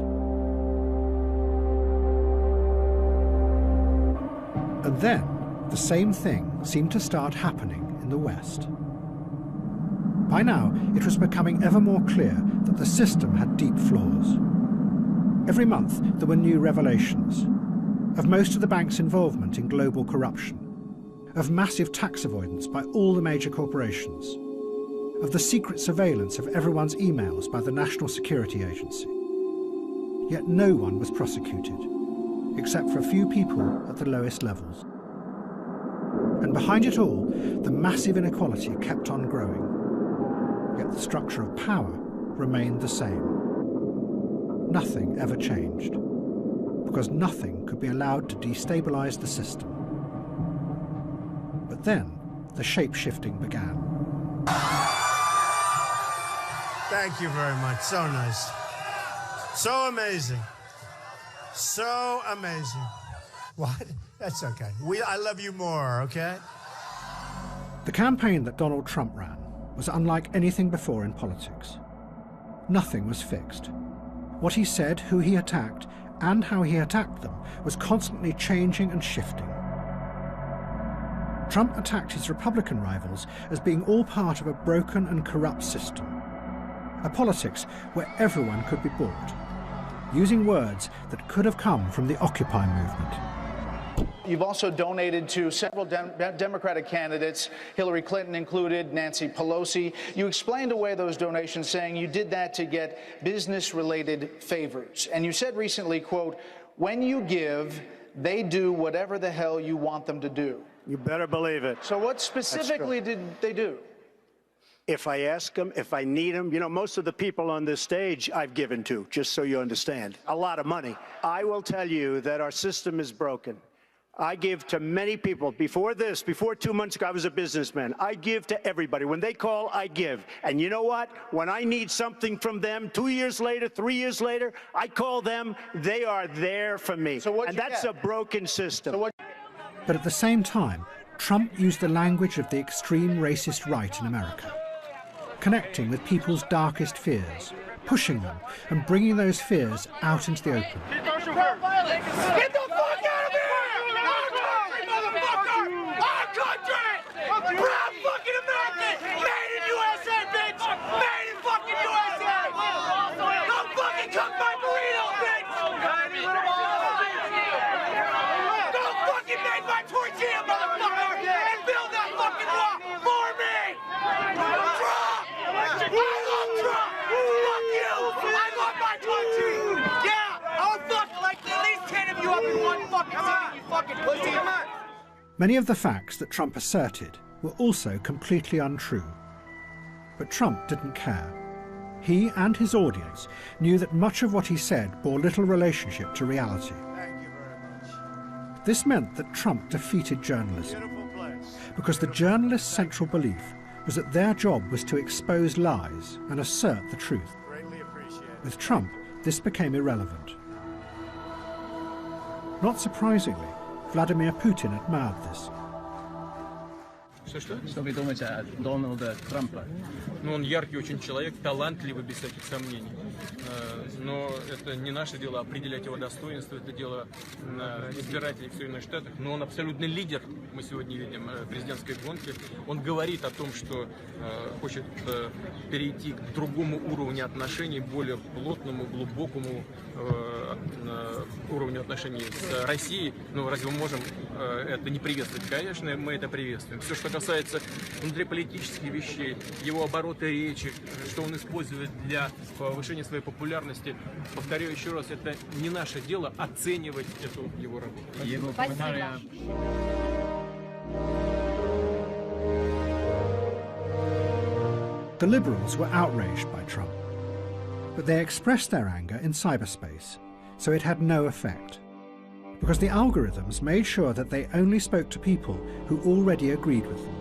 And then, the same thing seemed to start happening in the West. By now, it was becoming ever more clear that the system had deep flaws. Every month, there were new revelations of most of the bank's involvement in global corruption, of massive tax avoidance by all the major corporations, of the secret surveillance of everyone's emails by the National Security Agency. Yet no one was prosecuted, except for a few people at the lowest levels. And behind it all, the massive inequality kept on growing. Yet the structure of power remained the same. Nothing ever changed, because nothing could be allowed to destabilize the system. But then, the shape-shifting began. Thank you very much. So nice. So amazing. So amazing. What? That's okay. I love you more, okay? The campaign that Donald Trump ran was unlike anything before in politics. Nothing was fixed. What he said, who he attacked, and how he attacked them was constantly changing and shifting. Trump attacked his Republican rivals as being all part of a broken and corrupt system, a politics where everyone could be bought, using words that could have come from the Occupy movement. You've also donated to several Democratic candidates, Hillary Clinton included, Nancy Pelosi. You explained away those donations, saying you did that to get business-related favors. And you said recently, quote, "When you give, they do whatever the hell you want them to do." You better believe it. So what specifically did they do? If I ask them, if I need them, you know, most of the people on this stage I've given to, just so you understand, a lot of money. I will tell you that our system is broken. I give to many people. Before 2 months ago, I was a businessman. I give to everybody. When they call, I give. And you know what? When I need something from them, 2 years later, 3 years later, I call them. They are there for me. And that's a broken system. But at the same time, Trump used the language of the extreme racist right in America, connecting with people's darkest fears, pushing them and bringing those fears out into the open. Get the fuck out of here! Our country! Proud fucking American! Made in USA, bitch! Made in fucking USA! Don't fucking cook my burrito, bitch! Don't fucking make my tortilla, motherfucker! And build that fucking wall for me! Trump! I love Trump! Fuck you! I love my country! Yeah! I'll fuck like at least 10 of you up in one fucking city, you fucking pussy! Come on! Many of the facts that Trump asserted were also completely untrue. But Trump didn't care. He and his audience knew that much of what he said bore little relationship to reality. Thank you very much. This meant that Trump defeated journalism, because the journalists' central belief was that their job was to expose lies and assert the truth. Greatly appreciated. With Trump, this became irrelevant. Not surprisingly, Vladimir Putin admired this. Что вы думаете о Дональде Трампе? Ну, он яркий очень человек, талантливый, без всяких сомнений. Но это не наше дело определять его достоинство, это дело избирателей в Соединенных Штатах. Но он абсолютный лидер, мы сегодня видим, президентской гонки. Он говорит о том, что хочет перейти к другому уровню отношений, более плотному, глубокому уровню отношений с Россией. Ну, разве мы можем это не приветствовать? Конечно, мы это приветствуем. Все, что касается внутриполитических вещей, его обороты речи, что он использует для повышения своей популярности, повторяю еще раз, это не наше дело оценивать эту его работу. The liberals were outraged by Trump, but they expressed their anger in cyberspace, so it had no effect, because the algorithms made sure that they only spoke to people who already agreed with them.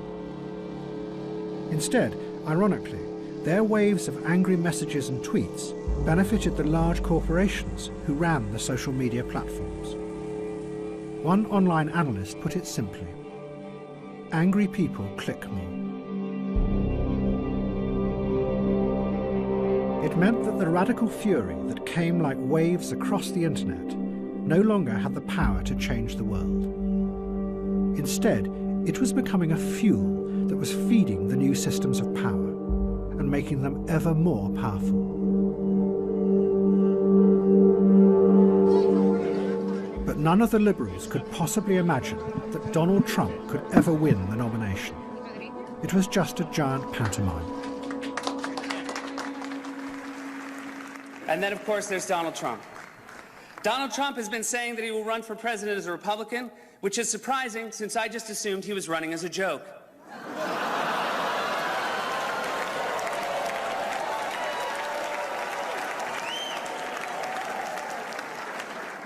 Instead, ironically, their waves of angry messages and tweets benefited the large corporations who ran the social media platforms. One online analyst put it simply: angry people click more. It meant that the radical fury that came like waves across the internet no longer had the power to change the world. Instead, it was becoming a fuel that was feeding the new systems of power and making them ever more powerful. But none of the liberals could possibly imagine that Donald Trump could ever win the nomination. It was just a giant pantomime. And then, of course, there's Donald Trump. Donald Trump has been saying that he will run for president as a Republican, which is surprising since I just assumed he was running as a joke.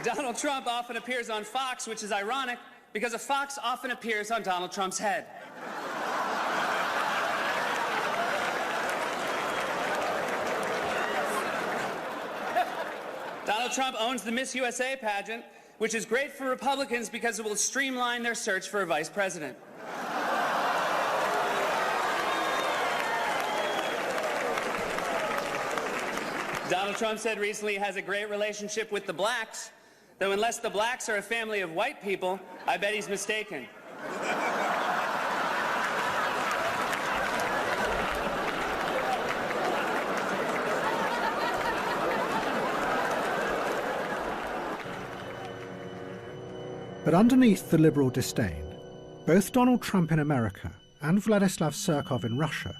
Donald Trump often appears on Fox, which is ironic because a fox often appears on Donald Trump's head. Donald Trump owns the Miss USA pageant, which is great for Republicans because it will streamline their search for a vice president. Donald Trump said recently he has a great relationship with the blacks, though unless the blacks are a family of white people, I bet he's mistaken. But underneath the liberal disdain, both Donald Trump in America and Vladislav Surkov in Russia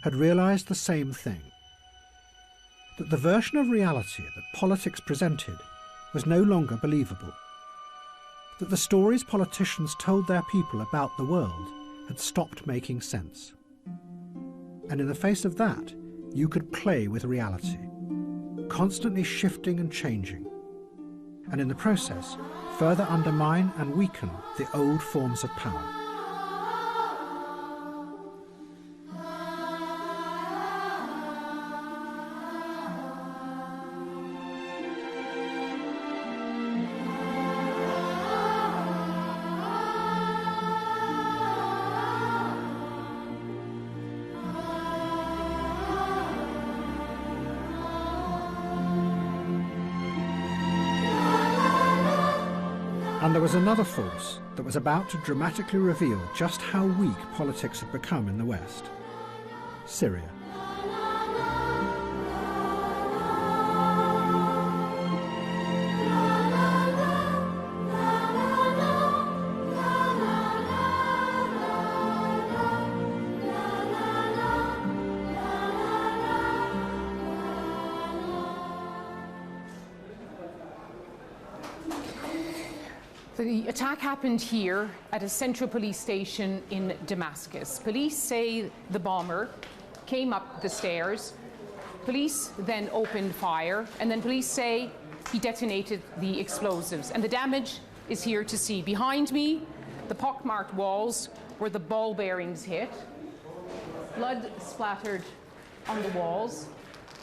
had realized the same thing. That the version of reality that politics presented was no longer believable. That the stories politicians told their people about the world had stopped making sense. And in the face of that, you could play with reality, constantly shifting and changing, and in the process, further undermine and weaken the old forms of power. And there was another force that was about to dramatically reveal just how weak politics had become in the West: Syria. The attack happened here at a central police station in Damascus. Police say the bomber came up the stairs. Police then opened fire, and then police say he detonated the explosives. And the damage is here to see. Behind me, the pockmarked walls where the ball bearings hit. Blood splattered on the walls.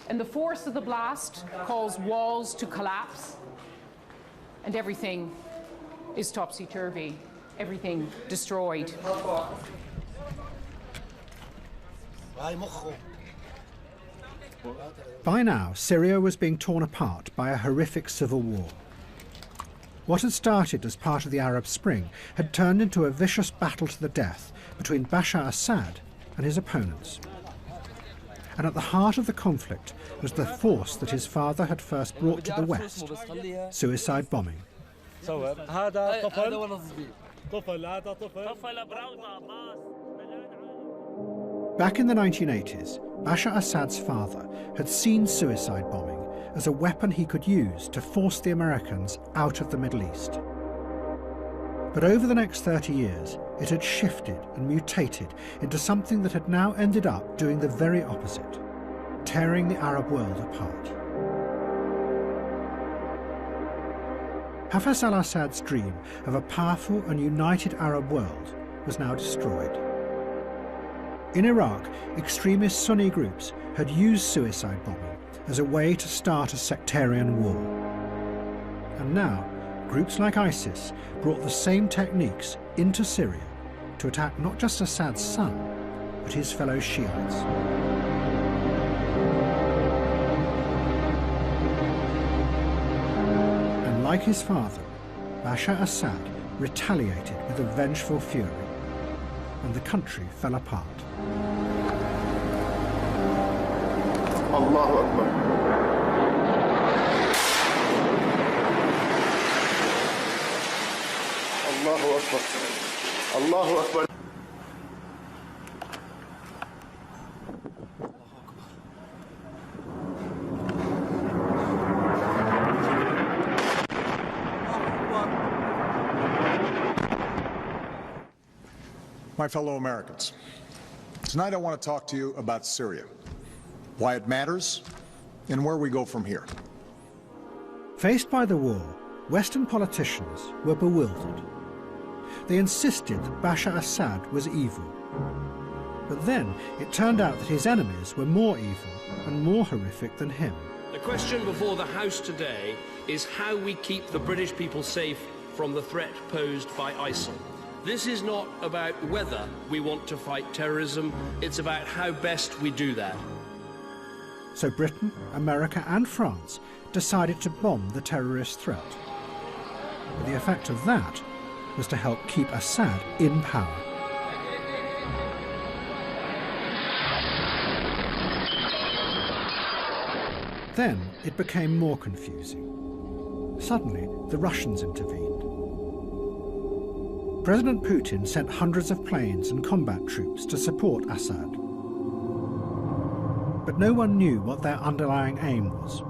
And the force of the blast caused walls to collapse. And everything is topsy-turvy, everything destroyed. By now, Syria was being torn apart by a horrific civil war. What had started as part of the Arab Spring had turned into a vicious battle to the death between Bashar Assad and his opponents. And at the heart of the conflict was the force that his father had first brought to the West: suicide bombing. Back in the 1980s, Bashar Assad's father had seen suicide bombing as a weapon he could use to force the Americans out of the Middle East. But over the next 30 years, it had shifted and mutated into something that had now ended up doing the very opposite, tearing the Arab world apart. Hafez al-Assad's dream of a powerful and united Arab world was now destroyed. In Iraq, extremist Sunni groups had used suicide bombing as a way to start a sectarian war. And now, groups like ISIS brought the same techniques into Syria to attack not just Assad's son, but his fellow Shiites. And like his father, Bashar Assad retaliated with a vengeful fury, and the country fell apart. Allahu Akbar. Allahu Akbar. Allahu Akbar. My fellow Americans, tonight I want to talk to you about Syria, why it matters, and where we go from here. Faced by the war, Western politicians were bewildered. They insisted that Bashar Assad was evil. But then it turned out that his enemies were more evil and more horrific than him. The question before the House today is how we keep the British people safe from the threat posed by ISIL. This is not about whether we want to fight terrorism, it's about how best we do that. So Britain, America and France decided to bomb the terrorist threat. But the effect of that was to help keep Assad in power. Then it became more confusing. Suddenly, the Russians intervened. President Putin sent hundreds of planes and combat troops to support Assad. But no one knew what their underlying aim was.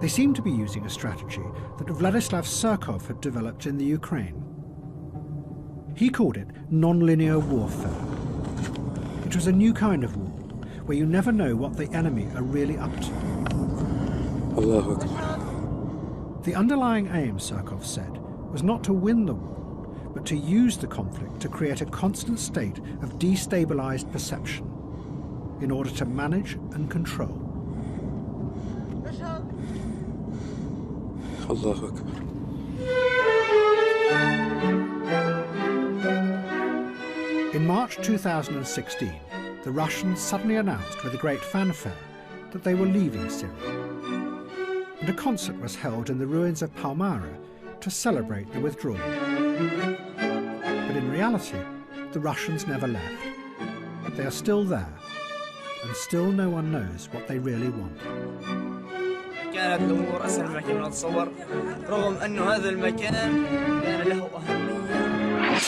They seemed to be using a strategy that Vladislav Surkov had developed in the Ukraine. He called it non-linear warfare. It was a new kind of war, where you never know what the enemy are really up to. Allahu Akbar. The underlying aim, Surkov said, was not to win the war, but to use the conflict to create a constant state of destabilized perception in order to manage and control. Allahu Akbar. In March 2016, the Russians suddenly announced with a great fanfare that they were leaving Syria. And a concert was held in the ruins of Palmyra to celebrate the withdrawal. But in reality, the Russians never left. They are still there, and still no one knows what they really want. كانت الأمور أسهل ما كنا نتصور رغم أنه هذا المكان كان له أهمية.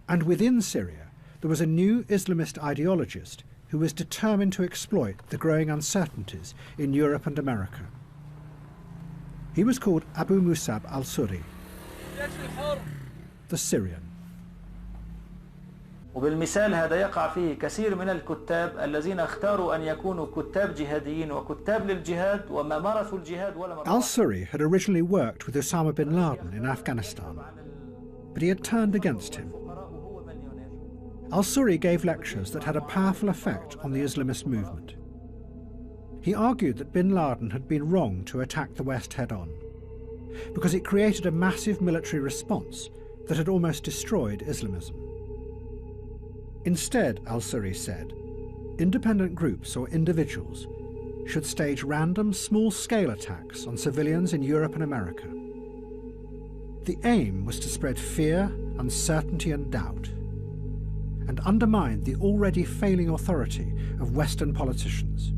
And within Syria, there was a new Islamist ideologist who was determined to exploit the growing uncertainties in Europe and America. He was called Abu Musab al-Suri, the Syrian. وبالمثال هذا يقع فيه كثير من الكتاب الذين اختاروا أن يكونوا كتاب جهاديين وكتاب للجهاد وما مارسوا الجهاد ولا مرة. Al-Suri had originally worked with Osama bin Laden in Afghanistan, but he had turned against him. Al-Suri gave lectures that had a powerful effect on the Islamist movement. He argued that bin Laden had been wrong to attack the West head-on, because it created a massive military response that had almost destroyed Islamism. Instead, Al-Suri said, independent groups or individuals should stage random small-scale attacks on civilians in Europe and America. The aim was to spread fear, uncertainty and doubt, and undermine the already failing authority of Western politicians.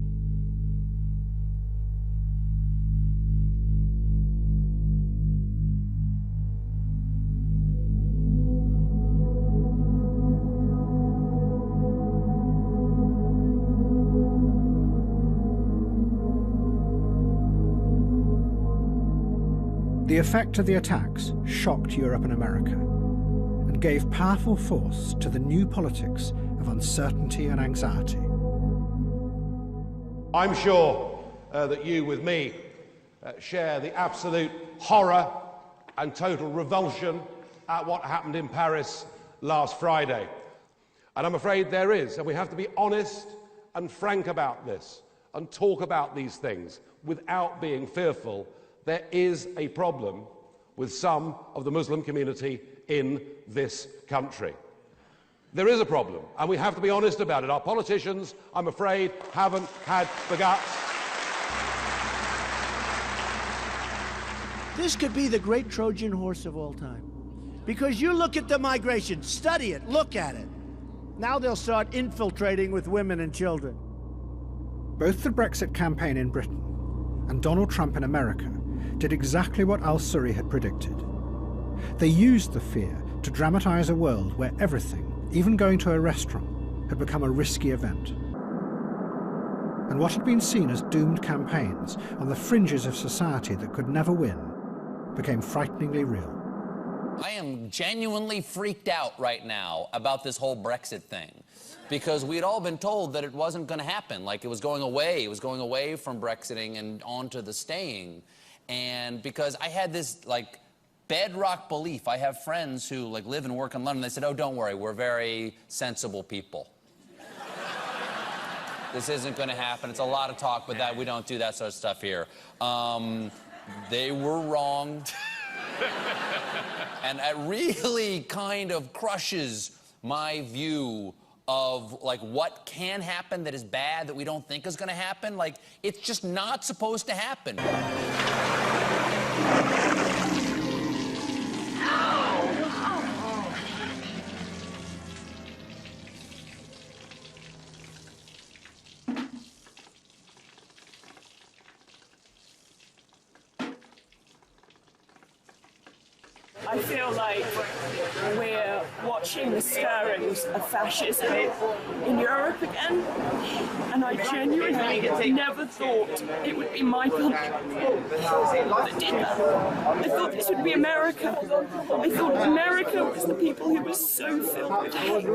The effect of the attacks shocked Europe and America and gave powerful force to the new politics of uncertainty and anxiety. I'm sure that you, with me, share the absolute horror and total revulsion at what happened in Paris last Friday. And I'm afraid there is, and we have to be honest and frank about this and talk about these things without being fearful. There is a problem with some of the Muslim community in this country. There is a problem, and we have to be honest about it. Our politicians, I'm afraid, haven't had the guts. This could be the great Trojan horse of all time. Because you look at the migration, study it, look at it. Now they'll start infiltrating with women and children. Both the Brexit campaign in Britain and Donald Trump in America did exactly what Al-Suri had predicted. They used the fear to dramatize a world where everything, even going to a restaurant, had become a risky event. And what had been seen as doomed campaigns on the fringes of society that could never win became frighteningly real. I am genuinely freaked out right now about this whole Brexit thing, because we'd all been told that it wasn't going to happen, like it was going away from Brexiting and onto the staying. And because I had this like bedrock belief, I have friends who like live and work in London, they said, oh, don't worry, we're very sensible people. This isn't going to happen. It's a lot of talk, but that we don't do that sort of stuff here. They were wrong. And it really kind of crushes my view of like what can happen that is bad that we don't think is going to happen. Like, it's just not supposed to happen. I feel like we're watching the stirrings of fascism in Europe again, and I genuinely never thought it would be my country that did that. I thought this would be America. I thought America was the people who were so filled with hate,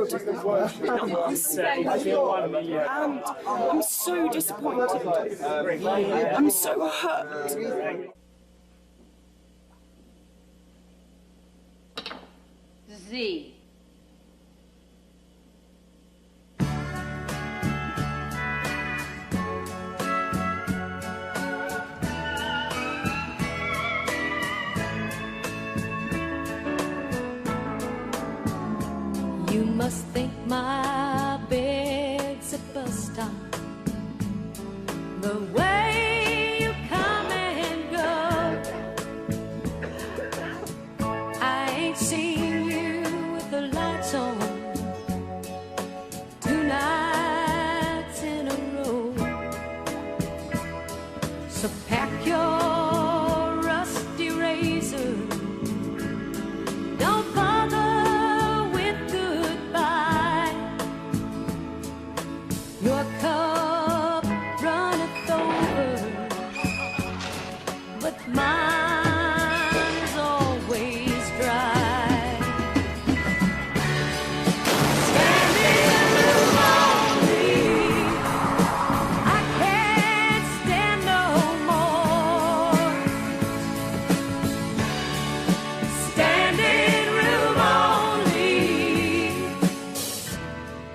not us. And I'm so disappointed. I'm so hurt. Z. You must think my bed's a bus stop. The way you come and go, I ain't seen you with the lights on 2 nights in a row. So pack your rusty razor. Don't bother with goodbye. Your cup runneth over, but mine is always dry. Standing room only, I can't stand no more. Standing room only,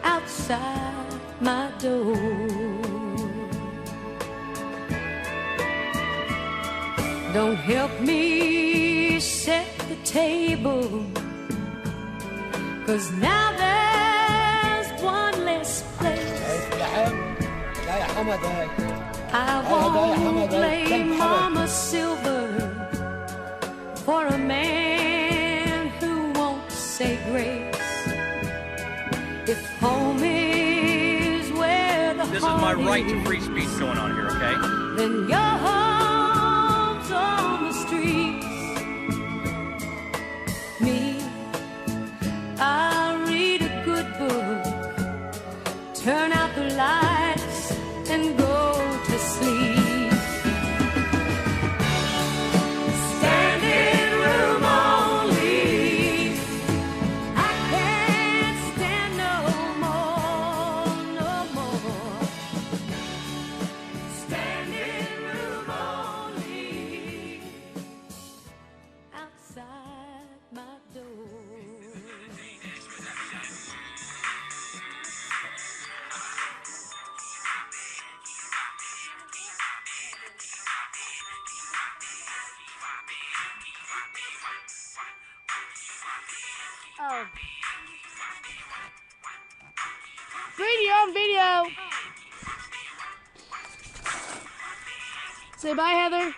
outside my door. Don't help me set the table, 'cause now there's one less place. I won't lay Mama Silver for a man who won't say grace. If home is where the This is my heart right to is, free speech going on here, okay? then your home's on the streets. Me, I'll read a good book, turn out the lights, and go to sleep. Standing room only, I can't stand no more, no more. Standing room only, outside my door. Oh. Video. Say bye, Heather.